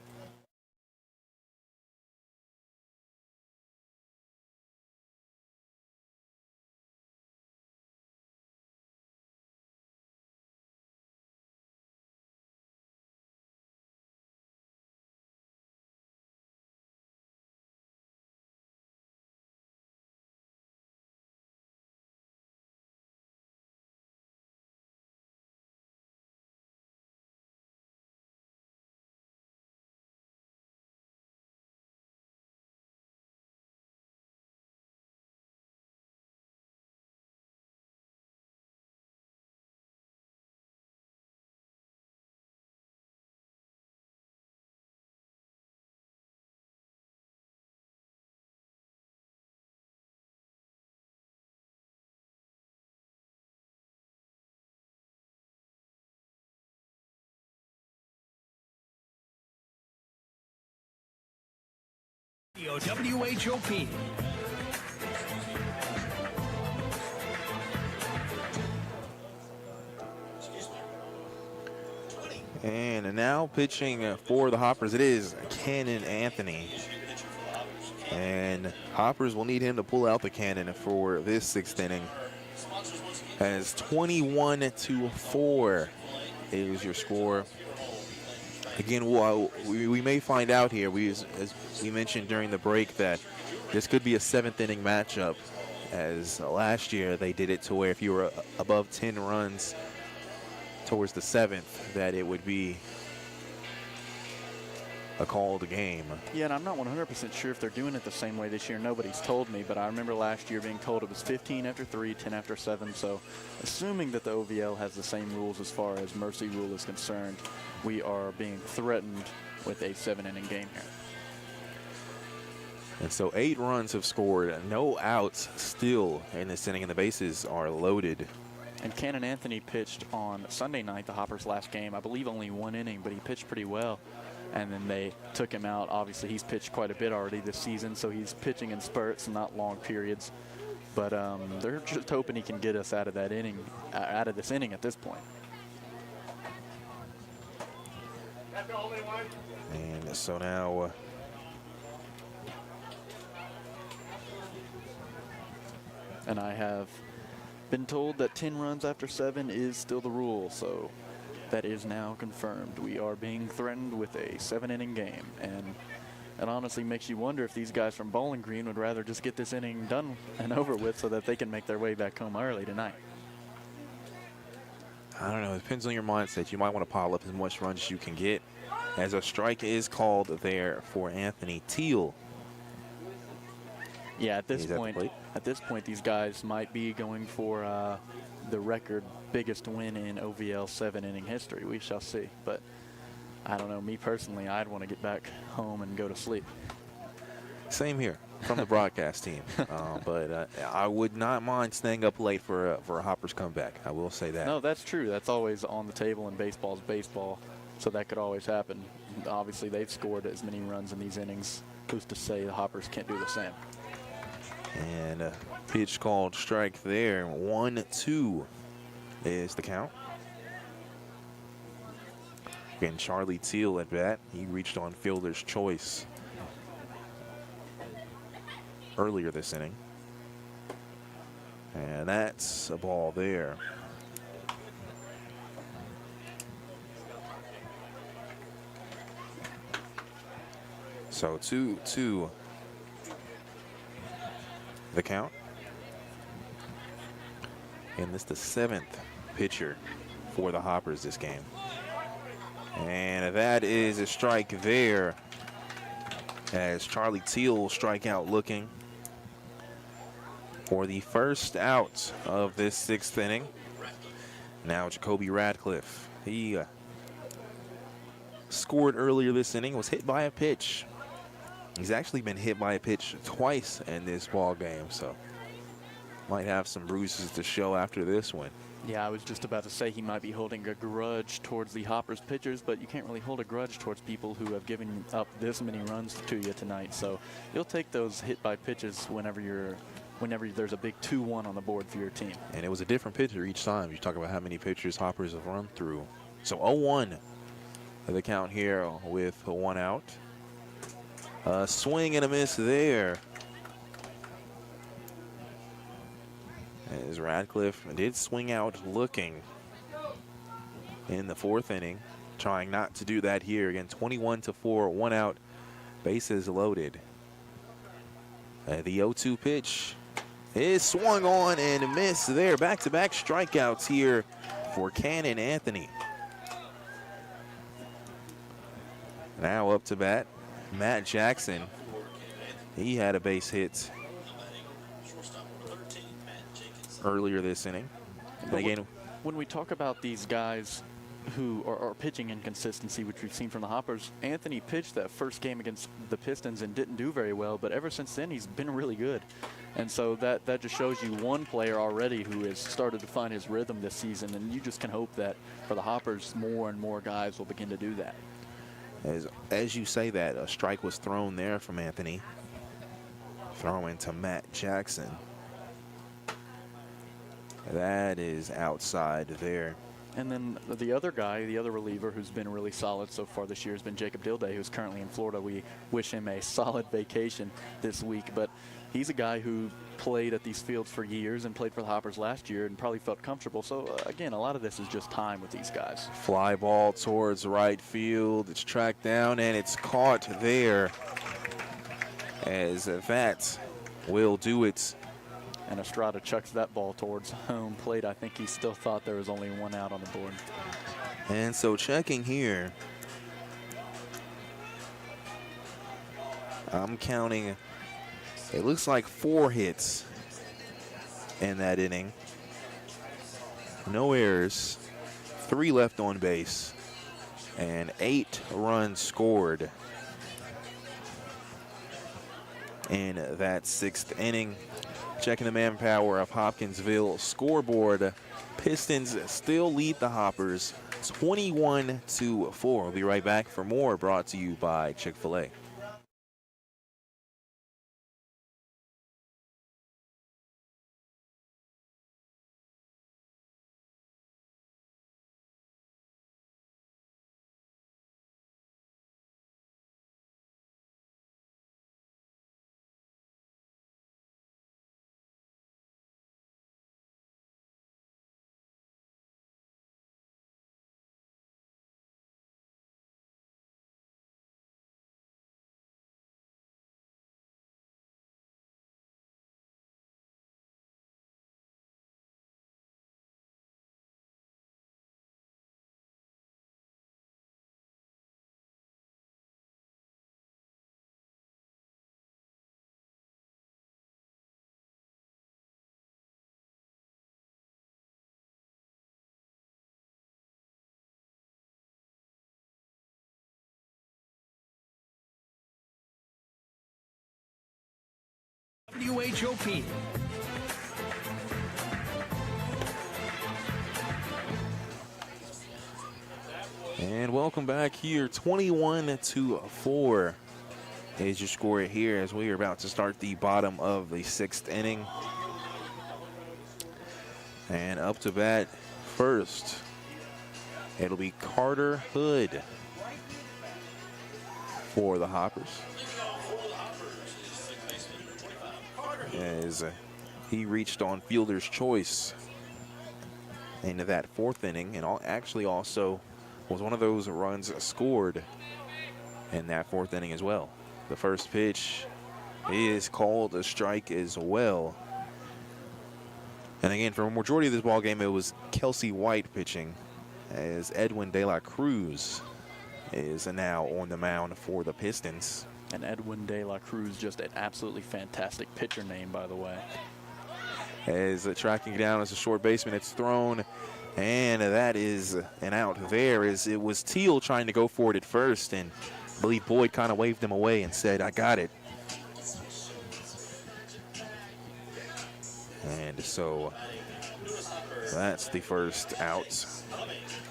Radio WHOP. And now pitching for the Hoppers, it is Cannon Anthony. And Hoppers will need him to pull out the cannon for this sixth inning. As 21-4 is your score. Again, we may find out here, as we mentioned during the break, that this could be a seventh inning matchup, as last year they did it to where if you were above 10 runs towards the seventh, that it would be a called game. Yeah, and I'm not 100% sure if they're doing it the same way this year. Nobody's told me, but I remember last year being told it was 15 after 3, 10 after 7. So assuming that the OVL has the same rules as far as mercy rule is concerned, we are being threatened with a 7-inning game here. And so 8 runs have scored, no outs still in this inning, and the bases are loaded. And Cannon Anthony pitched on Sunday night, the Hoppers' last game. I believe only 1 inning, but he pitched pretty well. And then they took him out. Obviously, he's pitched quite a bit already this season, so he's pitching in spurts and not long periods. But they're just hoping he can get us out of that inning, out of this inning at this point. And so now and I have been told that 10 runs after 7 is still the rule, so that is now confirmed. We are being threatened with a 7-inning game, and it honestly makes you wonder if these guys from Bowling Green would rather just get this inning done and over with so that they can make their way back home early tonight. I don't know. It depends on your mindset. You might want to pile up as much runs as you can get, as a strike is called there for Anthony Teal. Yeah, at this point, these guys might be going for the record biggest win in OVL 7-inning history. We shall see. But I don't know. Me personally, I'd want to get back home and go to sleep. Same here from the broadcast team. But I would not mind staying up late for a Hoppers comeback. I will say that. No, that's true. That's always on the table, and baseball's baseball, so that could always happen. Obviously, they've scored as many runs in these innings. Who's to say the Hoppers can't do the same? And a pitch called strike there. 1-2 is the count. Again, Charlie Teal at bat. He reached on fielder's choice earlier this inning. And that's a ball there. So 2-2 the count. And this is the 7th pitcher for the Hoppers this game. And that is a strike there, as Charlie Teal will strike out looking for the first out of this 6th inning. Now Jacoby Radcliffe. He scored earlier this inning, was hit by a pitch. He's actually been hit by a pitch twice in this ball game, so might have some bruises to show after this one. Yeah, I was just about to say he might be holding a grudge towards the Hoppers pitchers, but you can't really hold a grudge towards people who have given up this many runs to you tonight. So you'll take those hit by pitches whenever there's a big 2-1 on the board for your team. And it was a different pitcher each time. You talk about how many pitchers Hoppers have run through. So 0-1 the count here with 1 out. A swing and a miss there. As Radcliffe did swing out looking in the 4th inning, trying not to do that here. Again, 21-4, 1 out, bases loaded. The 0-2 pitch is swung on and missed there. Back-to-back strikeouts here for Cannon Anthony. Now up to bat, Matt Jackson. He had a base hit earlier this inning. But again, when we talk about these guys who are pitching inconsistency, which we've seen from the Hoppers, Anthony pitched that first game against the Pistons and didn't do very well, but ever since then he's been really good. And so that just shows you one player already who has started to find his rhythm this season, and you just can hope that for the Hoppers more and more guys will begin to do that. As you say that, a strike was thrown there from Anthony. Throwing to Matt Jackson. That is outside there. And then the other guy, the other reliever who's been really solid so far this year has been Jacob Dilday, who's currently in Florida. We wish him a solid vacation this week, but he's a guy who played at these fields for years and played for the Hoppers last year and probably felt comfortable. So, again, a lot of this is just time with these guys. Fly ball towards right field. It's tracked down, and it's caught there, as that will do it. And Estrada chucks that ball towards home plate. I think he still thought there was only one out on the board. And so checking here, I'm counting, it looks like 4 hits in that inning. No errors, 3 left on base, and 8 runs scored in that 6th inning. Checking the manpower of Hopkinsville scoreboard. Pistons still lead the Hoppers 21-4. We'll be right back for more, brought to you by Chick-fil-A. WHOP. And welcome back here. 21-4 is your score here as we are about to start the bottom of the 6th inning. And up to bat first, it'll be Carter Hood for the Hoppers, as he reached on fielder's choice into that 4th inning, and actually also was one of those runs scored in that 4th inning as well. The first pitch is called a strike as well. And again, for a majority of this ball game, it was Kelsey White pitching, as Edwin De La Cruz is now on the mound for the Pistons. And Edwin De La Cruz, just an absolutely fantastic pitcher name, by the way. As tracking down as a short baseman, it's thrown, and that is an out there. As it was Teal trying to go for it at first, and I believe Boyd kind of waved him away and said, "I got it." And so that's the first out.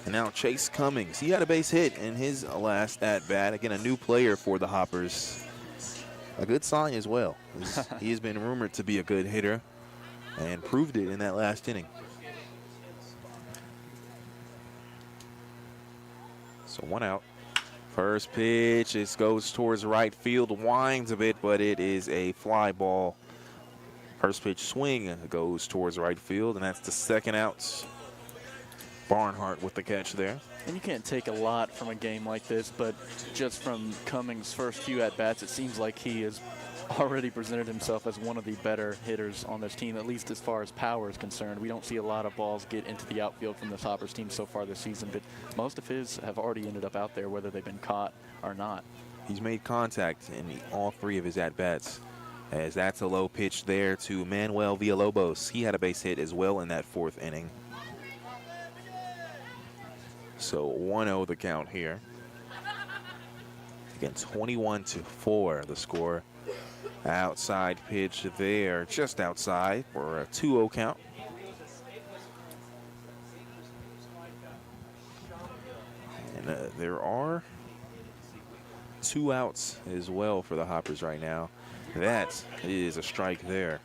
And now Chase Cummings, he had a base hit in his last at-bat. Again, a new player for the Hoppers. A good sign as well. He has been rumored to be a good hitter and proved it in that last inning. So 1 out. First pitch, it goes towards right field, winds a bit, but it is a fly ball. First pitch swing goes towards right field, and that's the 2nd out. Barnhart with the catch there. And you can't take a lot from a game like this, but just from Cummings' first few at-bats, it seems like he has already presented himself as one of the better hitters on this team, at least as far as power is concerned. We don't see a lot of balls get into the outfield from this Hoppers team so far this season, but most of his have already ended up out there, whether they've been caught or not. He's made contact in all 3 of his at-bats, as that's a low pitch there to Manuel Villalobos. He had a base hit as well in that 4th inning. So 1-0 the count here. Again, 21-4 the score. Outside pitch there, just outside for a 2-0 count. And there are 2 outs as well for the Hoppers right now. That is a strike there.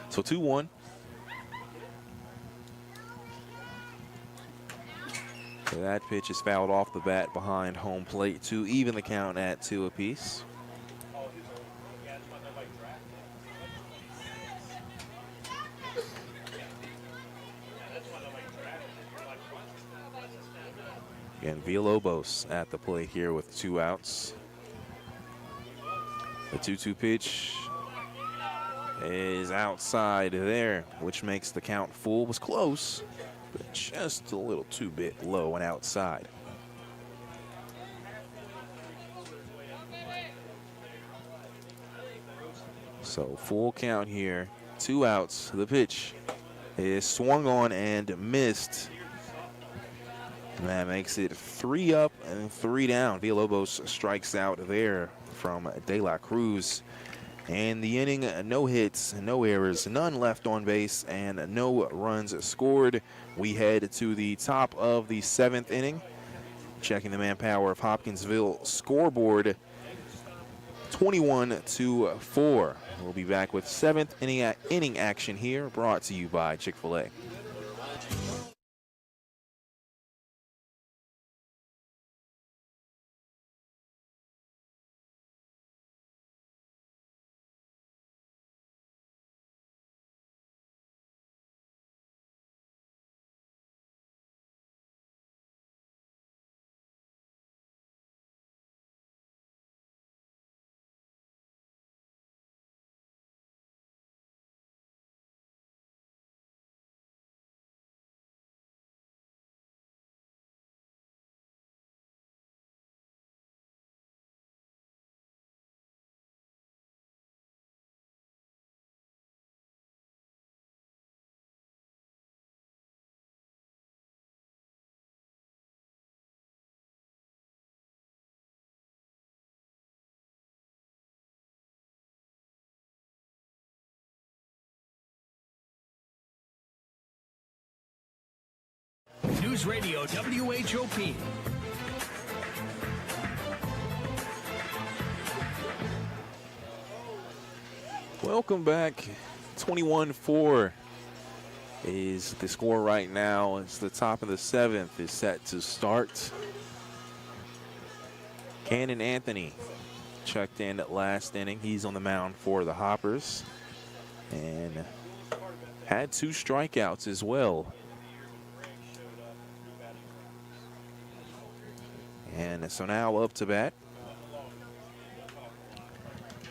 So 2-1. That pitch is fouled off the bat behind home plate to even the count at 2 apiece. Again, Villalobos at the plate here with 2 outs. The 2-2 pitch is outside there, which makes the count full. Was close, but just a little too bit low and outside. So full count here, 2 outs. The pitch is swung on and missed. And that makes it 3 up and 3 down. Villalobos strikes out there from De La Cruz. And the inning, no hits, no errors, none left on base, and no runs scored. We head to the top of the 7th inning. Checking the manpower of Hopkinsville scoreboard, 21-4. We'll be back with 7th inning action here, brought to you by Chick-fil-A. News Radio WHOP. Welcome back. 21-4 is the score right now. It's the top of the 7th is set to start. Cannon Anthony checked in at last inning. He's on the mound for the Hoppers and had 2 strikeouts as well. And so now up to bat,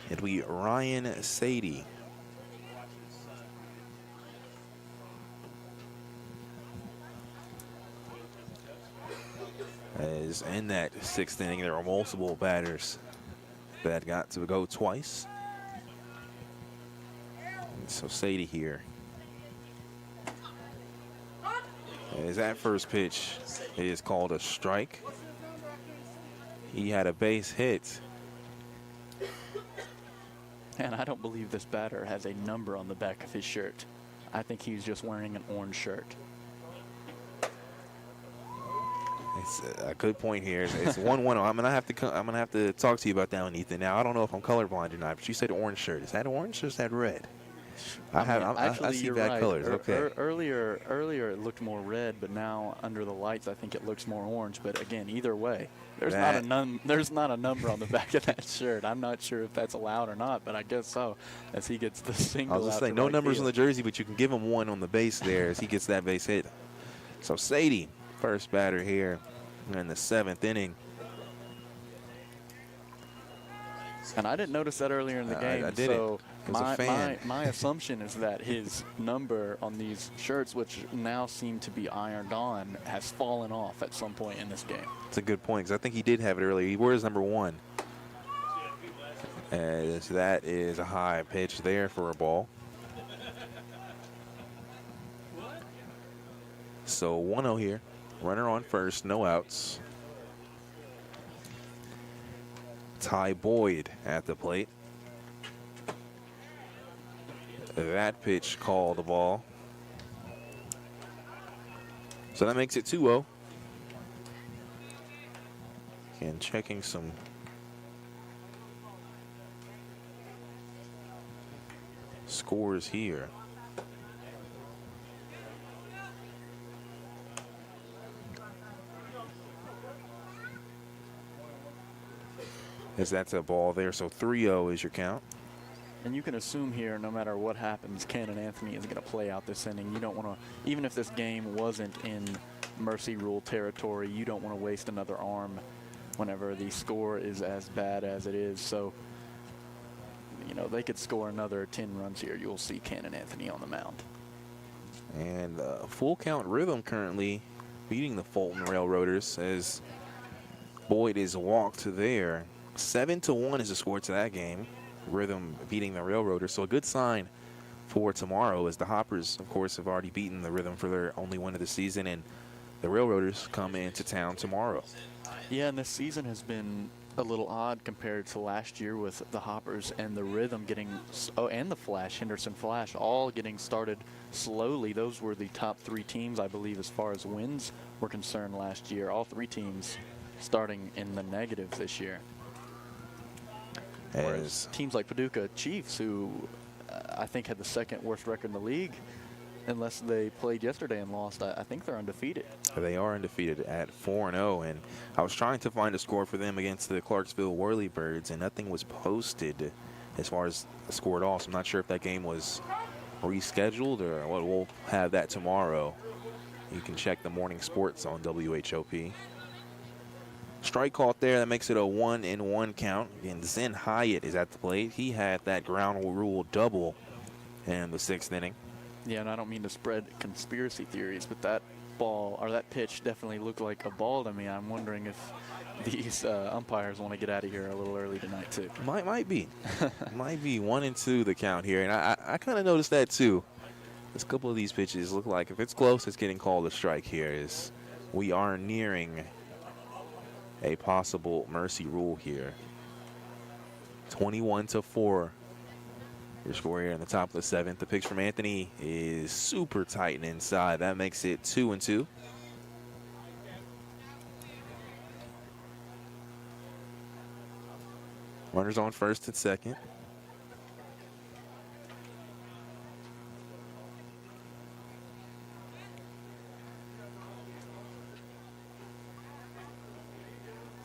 it'll be Ryan Sadie. As in that 6th inning, there were multiple batters that got to go twice. And so Sadie here. As that first pitch is called a strike. He had a base hit. And I don't believe this batter has a number on the back of his shirt. I think he's just wearing an orange shirt. It's a good point here. It's 1-1. I'm gonna have to talk to you about that one, Ethan. Now I don't know if I'm colorblind or not, but you said orange shirt. Is that orange or is that red? I see bad right. colors. Okay. Earlier it looked more red, but now under the lights I think it looks more orange. But again, either way, there's not a number on the back of that shirt. I'm not sure if that's allowed or not, but I guess so. As he gets the single. I was just saying, no numbers on the jersey, but you can give him 1 on the base there as he gets that base hit. So Sadie, first batter here in the 7th inning. And I didn't notice that earlier in the game. I did so my assumption is that his number on these shirts, which now seem to be ironed on, has fallen off at some point in this game. It's a good point, because I think he did have it earlier. He wears number 1. As that is a high pitch there for a ball. So 1-0 here. Runner on first, no outs. Ty Boyd at the plate. That pitch called the ball. So that makes it 2-0. And checking some scores here. As that's a ball there, so 3-0 is your count. And you can assume here, no matter what happens, Cannon Anthony is going to play out this inning. You don't want to, even if this game wasn't in mercy rule territory, you don't want to waste another arm whenever the score is as bad as it is. So, you know, they could score another 10 runs here. You'll see Cannon Anthony on the mound. And full count Rhythm currently beating the Fulton Railroaders as Boyd is walked there. 7-1 is the score to that game. Rhythm beating the Railroaders, so a good sign for tomorrow as the Hoppers, of course, have already beaten the Rhythm for their only win of the season, and the Railroaders come into town tomorrow. Yeah, and this season has been a little odd compared to last year with the Hoppers and the Rhythm getting, and the Flash, Henderson Flash, all getting started slowly. Those were the top 3 teams, I believe, as far as wins were concerned last year. All 3 teams starting in the negative this year. Whereas teams like Paducah Chiefs, who I think had the 2nd worst record in the league, unless they played yesterday and lost, I think they're undefeated. They are undefeated at 4-0, and I was trying to find a score for them against the Clarksville Whirlybirds, and nothing was posted as far as the score at all. So I'm not sure if that game was rescheduled or what. We'll have that tomorrow. You can check the morning sports on WHOP. Strike caught there, that makes it a 1-1 count. Again, Zen Hyatt is at the plate. He had that ground rule double in the 6th inning. Yeah, and I don't mean to spread conspiracy theories, but that ball, or that pitch, definitely looked like a ball to me. I'm wondering if these umpires want to get out of here a little early tonight, too. Might be. Might be 1-2 the count here, and I kind of noticed that, too. This couple of these pitches look like if it's close, it's getting called a strike here, as we are nearing a possible mercy rule here. 21-4. Your score here in the top of the 7th. The pitch from Anthony is super tight and inside. That makes it 2-2. Runners on first and second.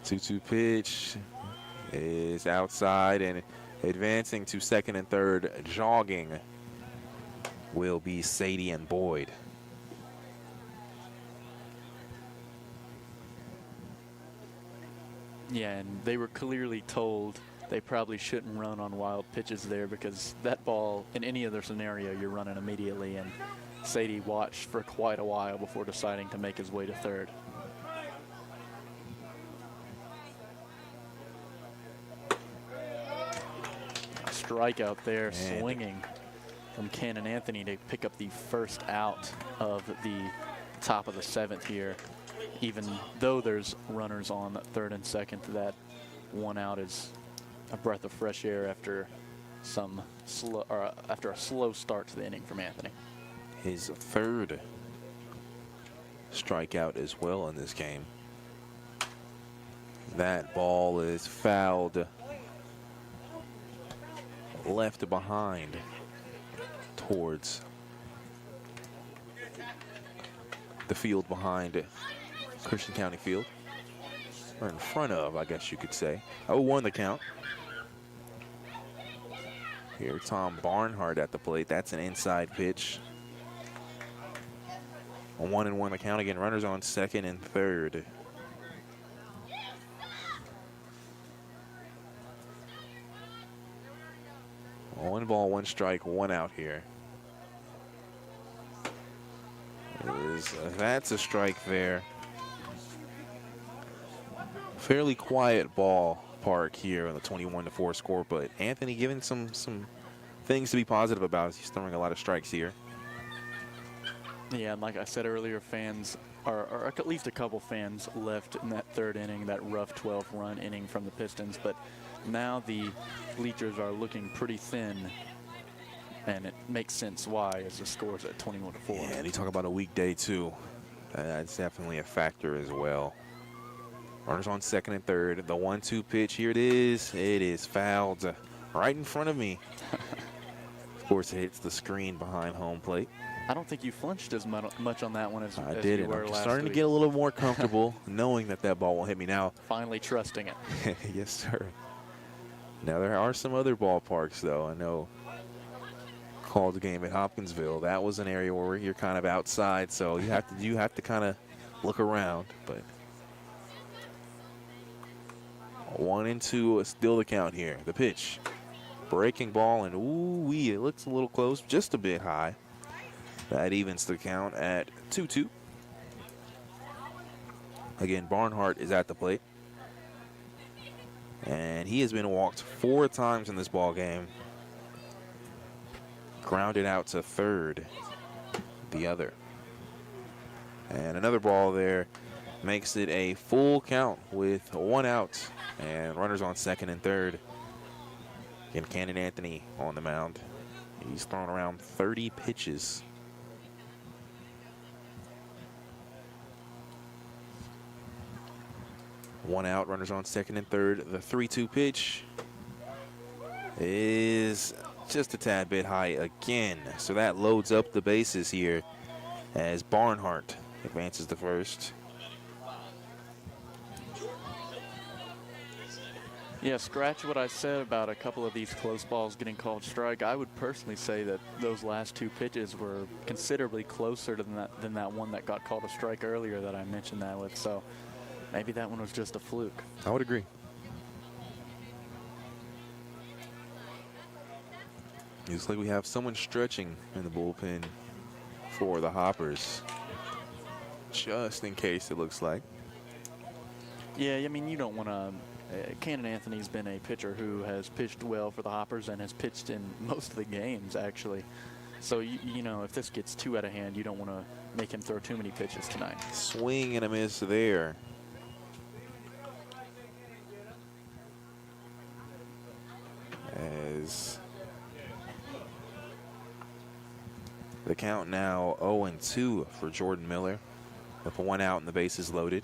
Two-two pitch is outside, and advancing to second and third, jogging, will be Sadie and Boyd. Yeah, and they were clearly told they probably shouldn't run on wild pitches there, because that ball, in any other scenario, you're running immediately, and Sadie watched for quite a while before deciding to make his way to third. Strikeout there, Man. Swinging from Cannon Anthony to pick up the first out of the top of the 7th here. Even though there's runners on third and second, that one out is a breath of fresh air after after a slow start to the inning from Anthony. His 3rd strikeout as well in this game. That ball is fouled left behind towards the field behind Christian County Field, or in front of, I guess you could say. 0-1 the count. Here, Tom Barnhart at the plate. That's an inside pitch. A 1-1 the count. Again, runners on second and third. One ball, one strike, one out here. That's a strike there. Fairly quiet ballpark here on the 21-4 score, but Anthony giving some things to be positive about. He's throwing a lot of strikes here. Yeah, and like I said earlier, fans or at least a couple fans left in that 3rd inning, that rough 12-run inning from the Pistons, but now the bleachers are looking pretty thin, and it makes sense why, as the score's at 21-4. Yeah, and you talk about a weekday too. That's definitely a factor as well. Runners on second and third. The 1-2 pitch, here it is. It is fouled right in front of me. Of course, it hits the screen behind home plate. I don't think you flinched as much on that one as I as didn't. you were I'm last starting week. to get a little more comfortable knowing that that ball won't hit me now. Finally trusting it. Yes, sir. Now, there are some other ballparks, though. I know called the game at Hopkinsville. That was an area where you're kind of outside, so you have to kind of look around. But 1-2 still the count here. The pitch. Breaking ball, and ooh-wee, it looks a little close, just a bit high. That evens the count at 2-2. Again, Barnhart is at the plate. And he has been walked 4 times in this ball game. Grounded out to third, the other. And another ball there makes it a full count with 1 out. And runners on second and third. Again, Cannon Anthony on the mound. He's thrown around 30 pitches. One out, runners on second and third. The 3-2 pitch is just a tad bit high again. So that loads up the bases here as Barnhart advances to first. Yeah, scratch what I said about a couple of these close balls getting called strike. I would personally say that those last 2 pitches were considerably closer than that one that got called a strike earlier that I mentioned that with. So maybe that one was just a fluke. I would agree. Looks like we have someone stretching in the bullpen for the Hoppers, just in case, it looks like. Yeah, I mean, you don't want to. Cannon Anthony's been a pitcher who has pitched well for the Hoppers and has pitched in most of the games, actually. So, you know, if this gets too out of hand, you don't want to make him throw too many pitches tonight. Swing and a miss there. As the count now 0-2 for Jordan Miller with 1 out and the bases loaded.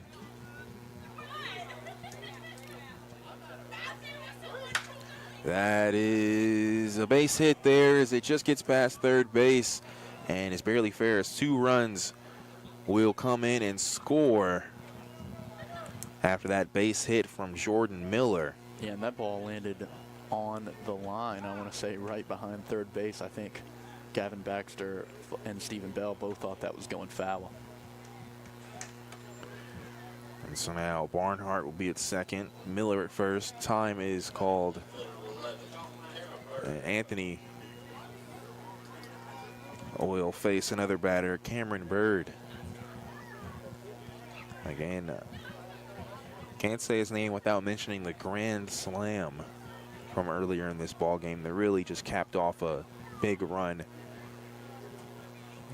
That is a base hit there as it just gets past third base, and it's barely fair as 2 runs will come in and score after that base hit from Jordan Miller. Yeah, and that ball landed on the line, I want to say right behind third base. I think Gavin Baxter and Stephen Bell both thought that was going foul. And so now Barnhart will be at second, Miller at first. Time is called. Anthony will face another batter, Cameron Bird. Again, can't say his name without mentioning the grand slam from earlier in this ball game that really just capped off a big run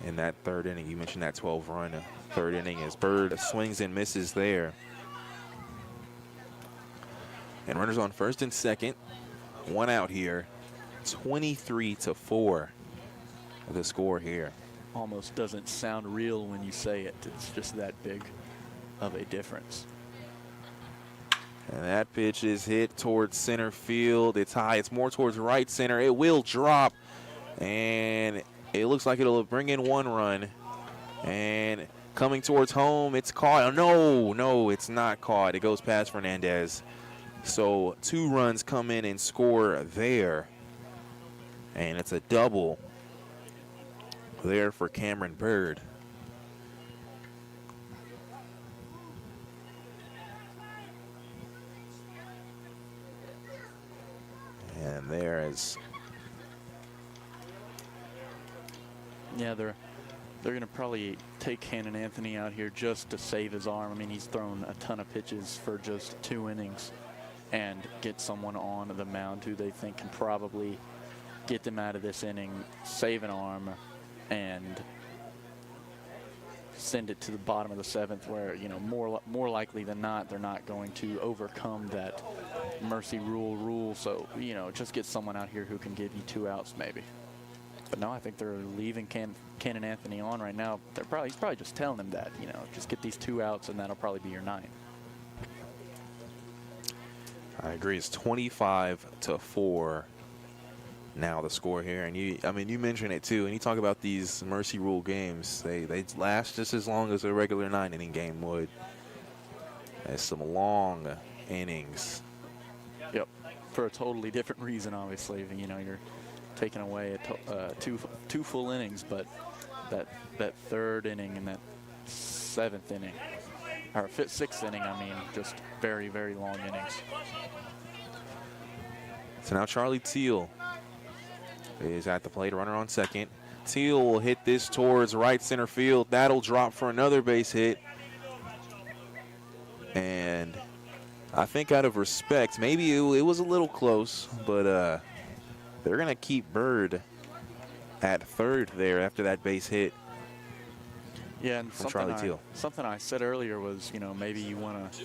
in that 3rd inning. You mentioned that 12-run 3rd inning as Bird swings and misses there. And runners on first and second, 1 out here. 23-4 the score here. Almost doesn't sound real when you say it. It's just that big of a difference. And that pitch is hit towards center field. It's high. It's more towards right center. It will drop. And it looks like it'll bring in 1 run. And coming towards home, it's caught. Oh, no, it's not caught. It goes past Fernandez. So 2 runs come in and score there. And it's a double there for Cameron Bird. And there is. Yeah, they're going to probably take Cannon Anthony out here just to save his arm. I mean, he's thrown a ton of pitches for just 2 innings and get someone on the mound who they think can probably get them out of this inning, save an arm, and send it to the bottom of the 7th where, you know, more likely than not, they're not going to overcome that mercy rule. So, you know, just get someone out here who can give you 2 outs maybe. But no, I think they're leaving Cannon Anthony on right now. He's probably just telling them that, you know, just get these 2 outs and that'll probably be your 9. I agree. It's 25-4 now the score here. And you mentioned it too. And you talk about these mercy rule games. They last just as long as a regular 9-inning game would. There's some long innings. Yep, for a totally different reason, obviously. You know, you're taking away two full innings, but that third inning and that seventh inning, or sixth inning, just very, very long innings. So now Charlie Teal is at the plate, runner on second. Teal will hit this towards right center field. That'll drop for another base hit. And I think out of respect, maybe it was a little close, but they're going to keep Bird at third there after that base hit. Yeah, and something I said earlier was, maybe you want to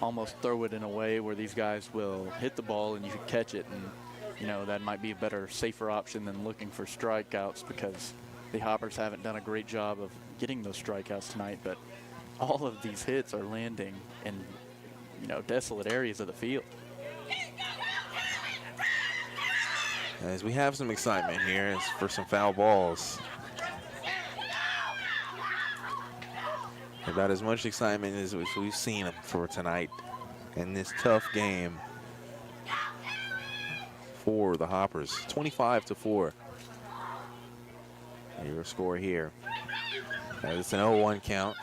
almost throw it in a way where these guys will hit the ball and you can catch it, and that might be a better, safer option than looking for strikeouts, because the Hoppers haven't done a great job of getting those strikeouts tonight. But all of these hits are landing in desolate areas of the field. As we have some excitement here for some foul balls. About as much excitement as we've seen for tonight in this tough game for the Hoppers. 25-4. And your score here. It's an 0-1 count.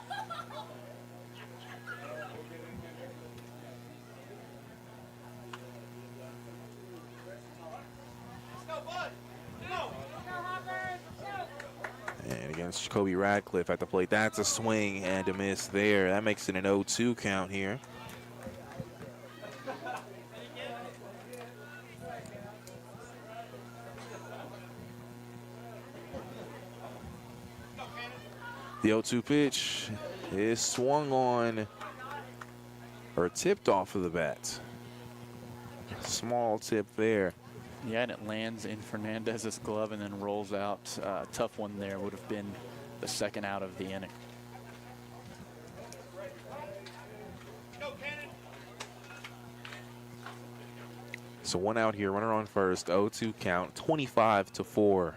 And against Jacoby Radcliffe at the plate. That's a swing and a miss there. That makes it an 0-2 count here. The 0-2 pitch is swung on, or tipped off of the bat. Small tip there. Yeah, and it lands in Fernandez's glove and then rolls out. Tough one there. Would have been the second out of the inning. So one out here, runner on first, 0-2 count, 25-4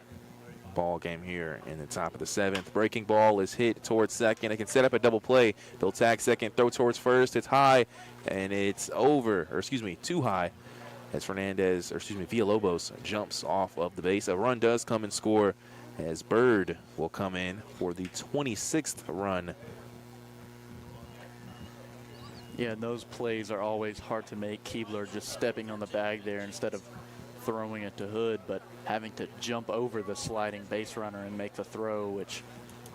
ball game here in the top of the seventh. Breaking ball is hit towards second. It can set up a double play. They'll tag second, throw towards first. It's high, and it's over, or excuse me, too high, as Villalobos jumps off of the base. A run does come and score as Bird will come in for the 26th run. Yeah, and those plays are always hard to make. Keebler just stepping on the bag there instead of throwing it to Hood, but having to jump over the sliding base runner and make the throw, which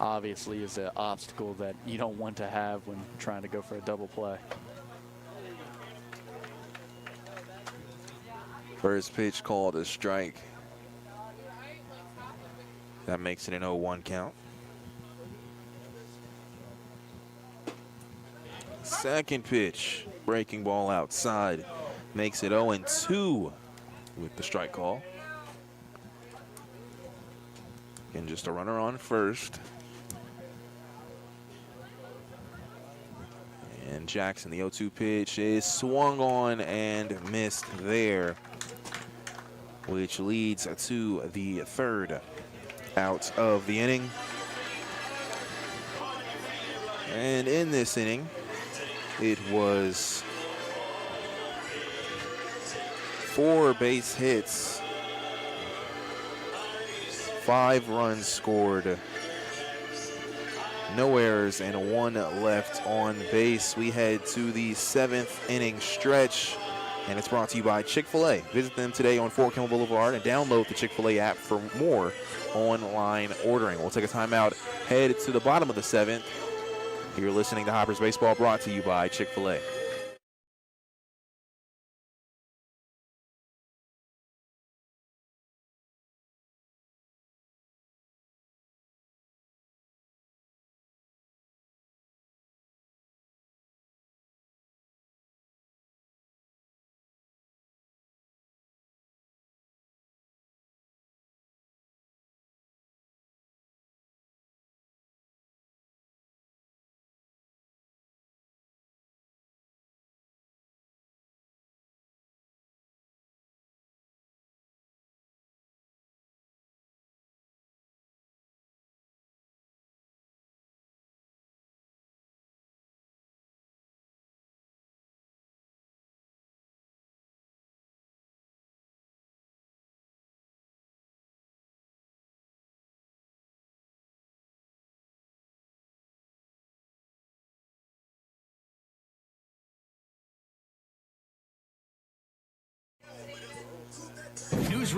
obviously is an obstacle that you don't want to have when trying to go for a double play. First pitch called a strike. That makes it an 0-1 count. Second pitch, breaking ball outside, makes it 0-2 with the strike call. And just a runner on first. And Jackson, the 0-2 pitch is swung on and missed there, which leads to the third out of the inning. And in this inning, it was 4 base hits, 5 runs scored, no errors, and 1 left on base. We head to the 7th inning stretch, and it's brought to you by Chick-fil-A. Visit them today on Fort Campbell Boulevard and download the Chick-fil-A app for more online ordering. We'll take a timeout, head to the bottom of the 7th. You're listening to Hoppers Baseball, brought to you by Chick-fil-A.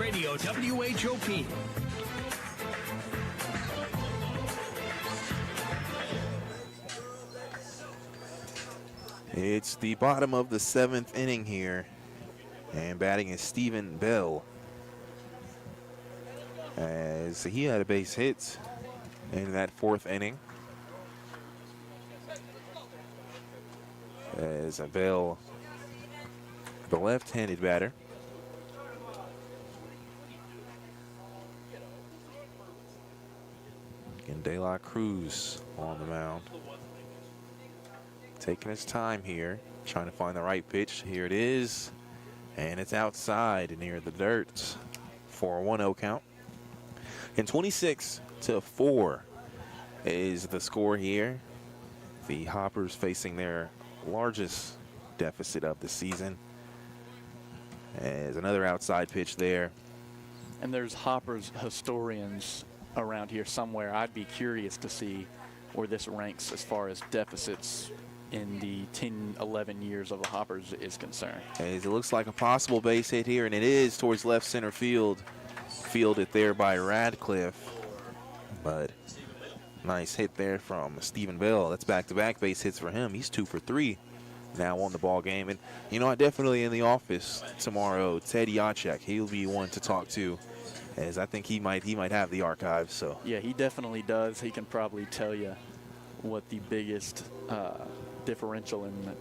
Radio, WHOP. It's the bottom of the 7th inning here, and batting is Stephen Bell, as he had a base hit in that 4th inning. As Bell, the left-handed batter. And De La Cruz on the mound. Taking his time here, trying to find the right pitch. Here it is, and it's outside near the dirt for a 1-0 count. And 26-4 is the score here. The Hoppers facing their largest deficit of the season. As another outside pitch there. And there's Hoppers historians around here somewhere. I'd be curious to see where this ranks as far as deficits in the 10-11 years of the Hoppers is concerned. As it looks like a possible base hit here, and it is towards left center field. Fielded there by Radcliffe. But nice hit there from Stephen Bell. That's back-to-back base hits for him. He's 2 for 3 now on the ball game. And, you know, definitely in the office tomorrow, Ted Yachek, he'll be one to talk to, as I think he might have the archives. So yeah, he definitely does. He can probably tell you what the biggest differential in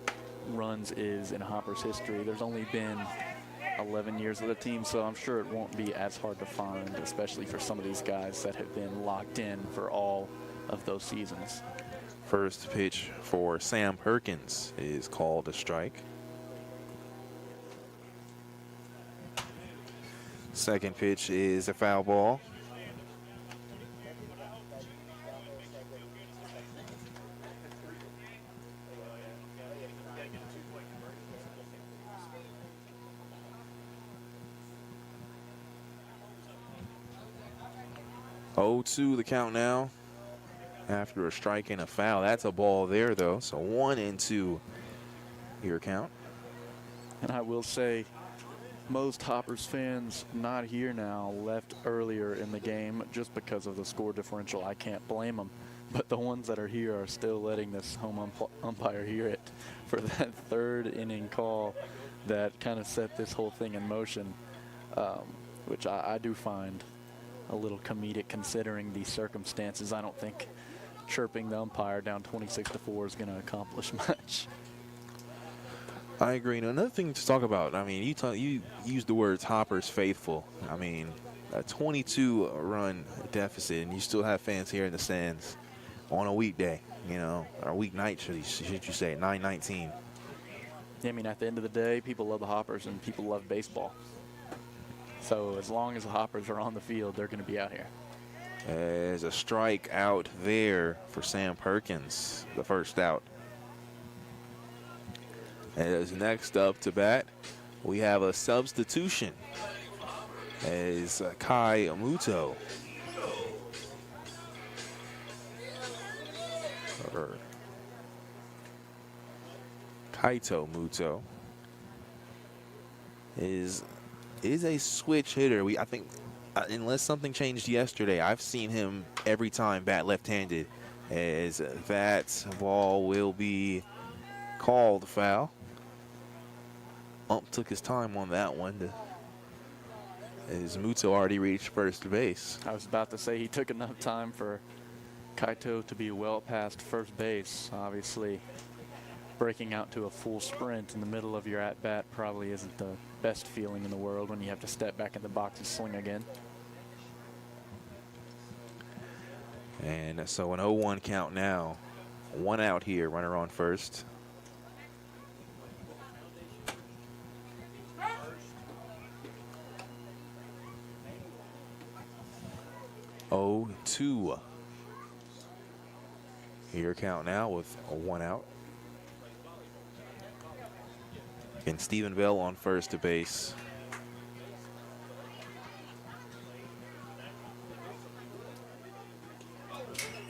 runs is in Hopper's history. There's only been 11 years of the team, so I'm sure it won't be as hard to find, especially for some of these guys that have been locked in for all of those seasons. First pitch for Sam Perkins is called a strike. Second pitch is a foul ball. Oh, 2 the count now after a strike and a foul. That's a ball there, though. So 1-2 your count. And I will say, most Hoppers fans not here now left earlier in the game just because of the score differential. I can't blame them. But the ones that are here are still letting this home umpire hear it for that 3rd inning call that kind of set this whole thing in motion, which I do find a little comedic considering the circumstances. I don't think chirping the umpire down 26-4 is going to accomplish much. I agree. Now, another thing to talk about, I mean, you used the words Hoppers faithful. I mean, a 22-run deficit, and you still have fans here in the stands on a weekday, you know, or weeknight, should you say, 9/19. I mean, at the end of the day, people love the Hoppers and people love baseball. So as long as the Hoppers are on the field, they're going to be out here. There's a strike out there for Sam Perkins, the first out. As next up to bat, we have a substitution as Kai Muto. Or Kaito Muto is a switch hitter. I think unless something changed yesterday, I've seen him every time bat left-handed, as that ball will be called foul. Ump took his time on that one, as Muto already reached first base. I was about to say he took enough time for Kaito to be well past first base. Obviously, breaking out to a full sprint in the middle of your at-bat probably isn't the best feeling in the world when you have to step back in the box and swing again. And so an 0-1 count now. 1 out here, runner on first. Oh, 2. Here count now with a 1 out. And Stephen Bell on first to base.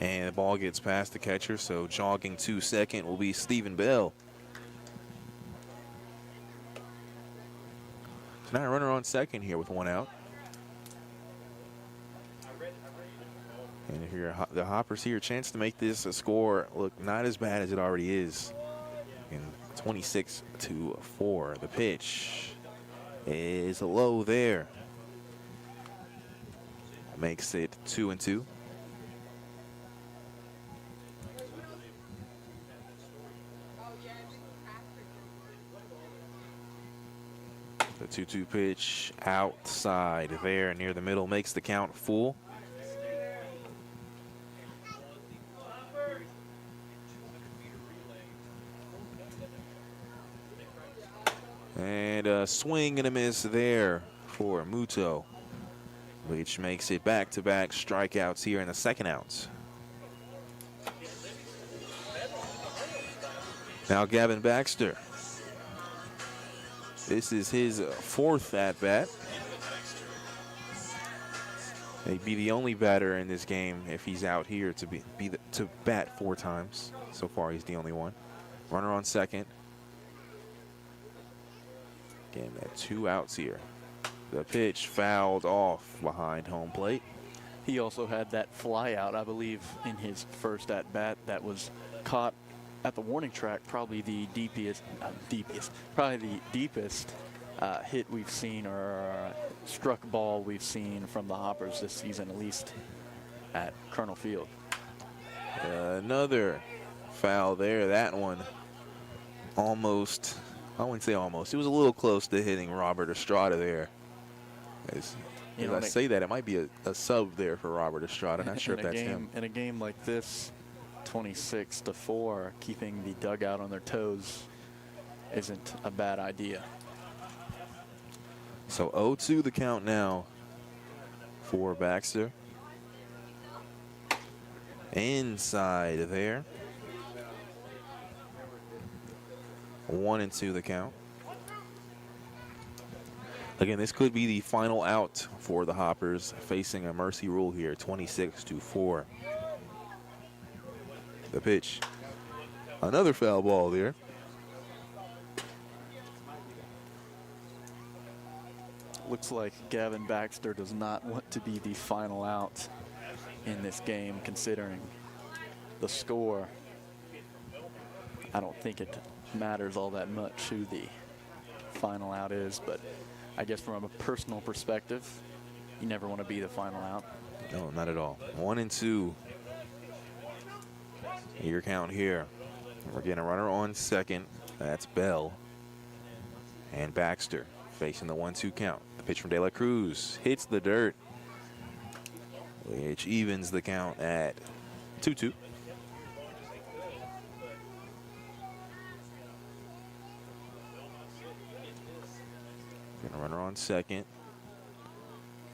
And the ball gets past the catcher, so jogging to second will be Stephen Bell. So now a runner on second here with 1 out. here, the Hoppers here, chance to make this a score look not as bad as it already is. And 26-4. The pitch is low there. Makes it 2-2. The 2-2 pitch outside there near the middle makes the count full. And a swing and a miss there for Muto, which makes it back-to-back strikeouts here in the second out. Now Gavin Baxter. This is his fourth at-bat. He'd be the only batter in this game if he's out here to bat 4 times. So far, he's the only one. Runner on second. Again, at 2 outs here. The pitch fouled off behind home plate. He also had that fly out, I believe, in his first at-bat that was caught at the warning track, probably the deepest hit we've seen, or struck ball we've seen from the Hoppers this season, at least at Colonel Field. Another foul there. That one almost, I wouldn't say almost, it was a little close to hitting Robert Estrada there. As I say that, it might be a sub there for Robert Estrada. Not sure if that's him. In a game like this, 26-4, keeping the dugout on their toes isn't a bad idea. So 0-2 the count now for Baxter. Inside there. 1-2 the count. Again, this could be the final out for the Hoppers, facing a mercy rule here, 26-4. The pitch. Another foul ball there. Looks like Gavin Baxter does not want to be the final out in this game, considering the score. I don't think it matters all that much who the final out is, but I guess from a personal perspective, you never want to be the final out. No, not at all. 1-2. Your count here. We're getting a runner on second. That's Bell. And Baxter facing the 1-2 count. The pitch from De La Cruz hits the dirt, which evens the count at 2-2. Getting a runner on second.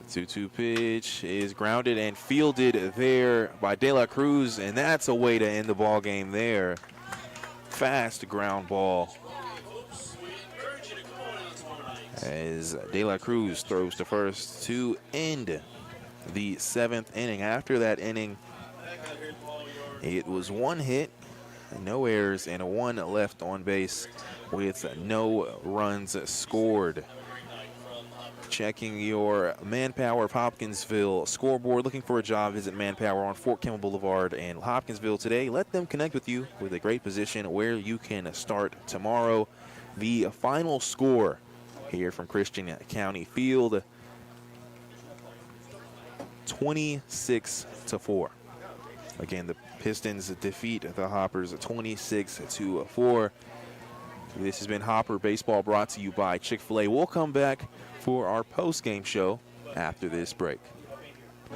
The 2-2 pitch is grounded and fielded there by De La Cruz, and that's a way to end the ball game there. Fast ground ball as De La Cruz throws to first to end the 7th inning. After that inning, it was 1 hit, no errors, and 1 left on base with no runs scored. Checking your Manpower of Hopkinsville scoreboard. Looking for a job, visit Manpower on Fort Campbell Boulevard in Hopkinsville today. Let them connect with you with a great position where you can start tomorrow. The final score here from Christian County Field, 26-4. Again, the Pistons defeat the Hoppers 26-4. This has been Hopper Baseball, brought to you by Chick-fil-A. We'll come back for our post-game show after this break.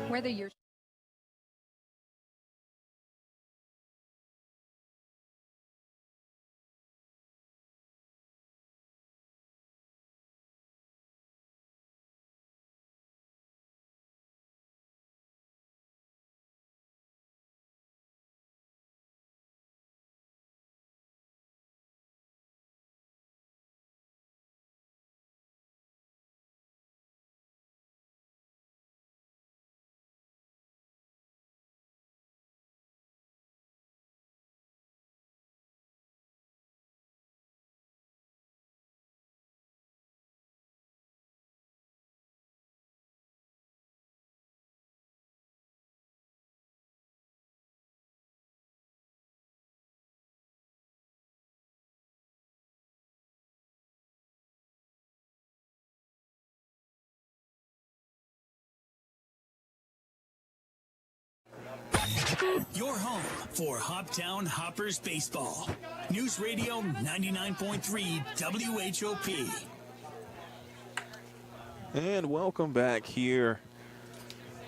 Whether you're Your home for Hoptown Hoppers Baseball. News Radio 99.3 WHOP. And welcome back here.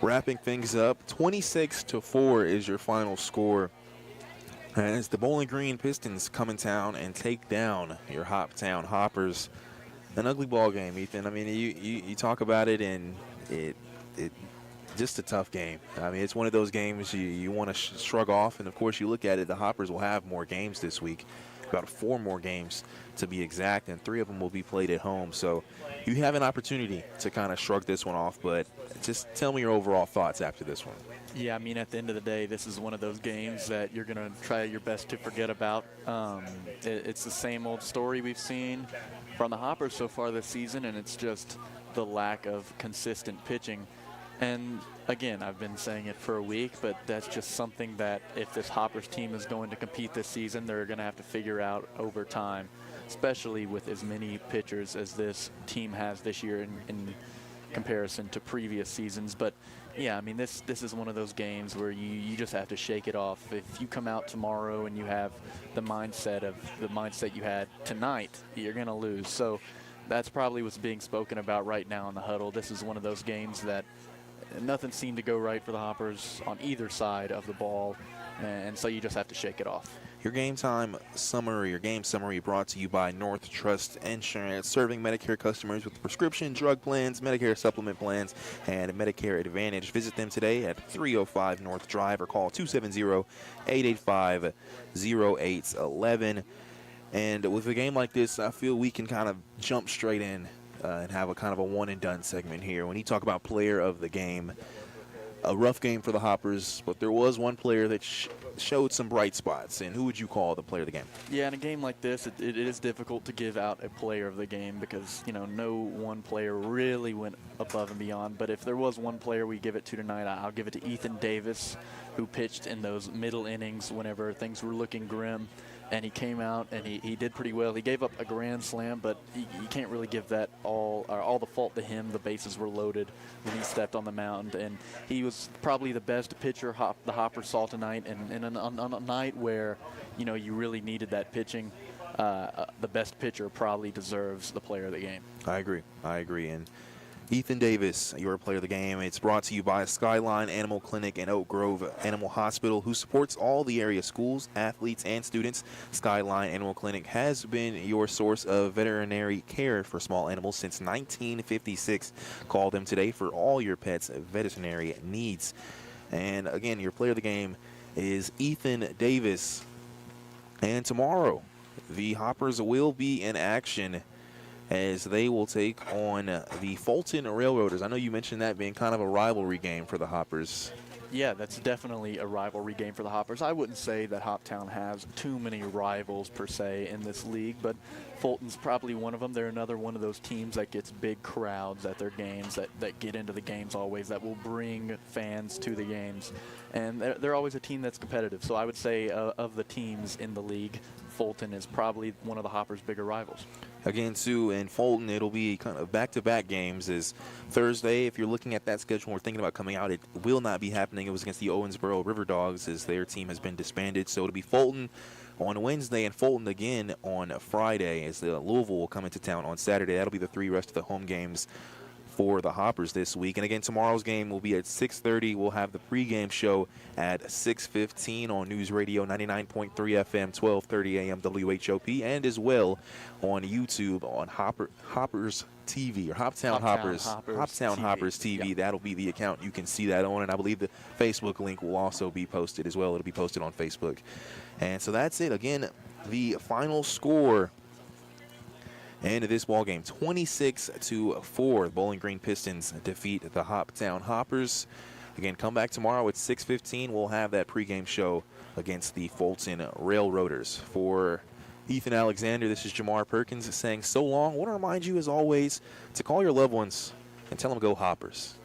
Wrapping things up, 26-4 is your final score as the Bowling Green Pistons come in town and take down your Hoptown Hoppers. An ugly ball game, Ethan. I mean, you talk about it, and it just a tough game. I mean, it's one of those games you want to shrug off, and of course you look at it, the Hoppers will have more games this week, about 4 more games to be exact, and 3 of them will be played at home. So you have an opportunity to kind of shrug this one off, but just tell me your overall thoughts after this one. Yeah, I mean, at the end of the day, this is one of those games that you're going to try your best to forget about. It's the same old story we've seen from the Hoppers so far this season, and it's just the lack of consistent pitching. And again, I've been saying it for a week, but that's just something that if this Hoppers team is going to compete this season, they're going to have to figure out over time, especially with as many pitchers as this team has this year in comparison to previous seasons. But yeah, I mean, this is one of those games where you just have to shake it off. If you come out tomorrow and you have the mindset you had tonight, you're going to lose. So that's probably what's being spoken about right now in the huddle. This is one of those games that nothing seemed to go right for the Hoppers on either side of the ball, and so you just have to shake it off. Your game summary brought to you by North Trust Insurance, serving Medicare customers with prescription drug plans, Medicare supplement plans, and Medicare Advantage. Visit them today at 305 North Drive or call 270-885-0811. And with a game like this, I feel we can kind of jump straight in and have a kind of a one-and-done segment here. When you talk about player of the game, a rough game for the Hoppers, but there was one player that showed some bright spots. And who would you call the player of the game? Yeah, in a game like this, it is difficult to give out a player of the game because, no one player really went above and beyond. But if there was one player we give it to tonight, I'll give it to Ethan Davis, who pitched in those middle innings whenever things were looking grim. And he came out and he did pretty well. He gave up a grand slam, but you can't really give that all the fault to him. The bases were loaded when he stepped on the mound, and he was probably the best pitcher the Hoppers saw tonight. And on a night where you really needed that pitching, the best pitcher probably deserves the player of the game. I agree. And Ethan Davis, your player of the game. It's brought to you by Skyline Animal Clinic and Oak Grove Animal Hospital, who supports all the area schools, athletes, and students. Skyline Animal Clinic has been your source of veterinary care for small animals since 1956. Call them today for all your pets' veterinary needs. And again, your player of the game is Ethan Davis. And tomorrow, the Hoppers will be in action as they will take on the Fulton Railroaders. I know you mentioned that being kind of a rivalry game for the Hoppers. Yeah, that's definitely a rivalry game for the Hoppers. I wouldn't say that Hoptown has too many rivals per se in this league, but Fulton's probably one of them. They're another one of those teams that gets big crowds at their games, that get into the games always, that will bring fans to the games. And they're always a team that's competitive. So I would say of the teams in the league, Fulton is probably one of the Hoppers' bigger rivals. Again, too, in Fulton, it'll be kind of back-to-back games. Is Thursday, if you're looking at that schedule or thinking about coming out, it will not be happening. It was against the Owensboro River Dogs, as their team has been disbanded. So it'll be Fulton on Wednesday and Fulton again on Friday, as the Louisville will come into town on Saturday. That'll be the 3 rest of the home games for the Hoppers this week. And again, tomorrow's game will be at 6:30. We'll have the pregame show at 6:15 on News Radio 99.3 FM, 12:30 a.m. WHOP, and as well on YouTube on Hoppers TV, or Hoptown Hoppers TV. Yep. That'll be the account you can see that on, and I believe the Facebook link will also be posted as well. It'll be posted on Facebook. And so that's it. Again, the final score into this ball game, 26-4. The Bowling Green Pistons defeat the Hoptown Hoppers. Again, come back tomorrow at 6:15. We'll have that pregame show against the Fulton Railroaders. For Ethan Alexander, this is Jamar Perkins saying so long. I want to remind you, as always, to call your loved ones and tell them go Hoppers.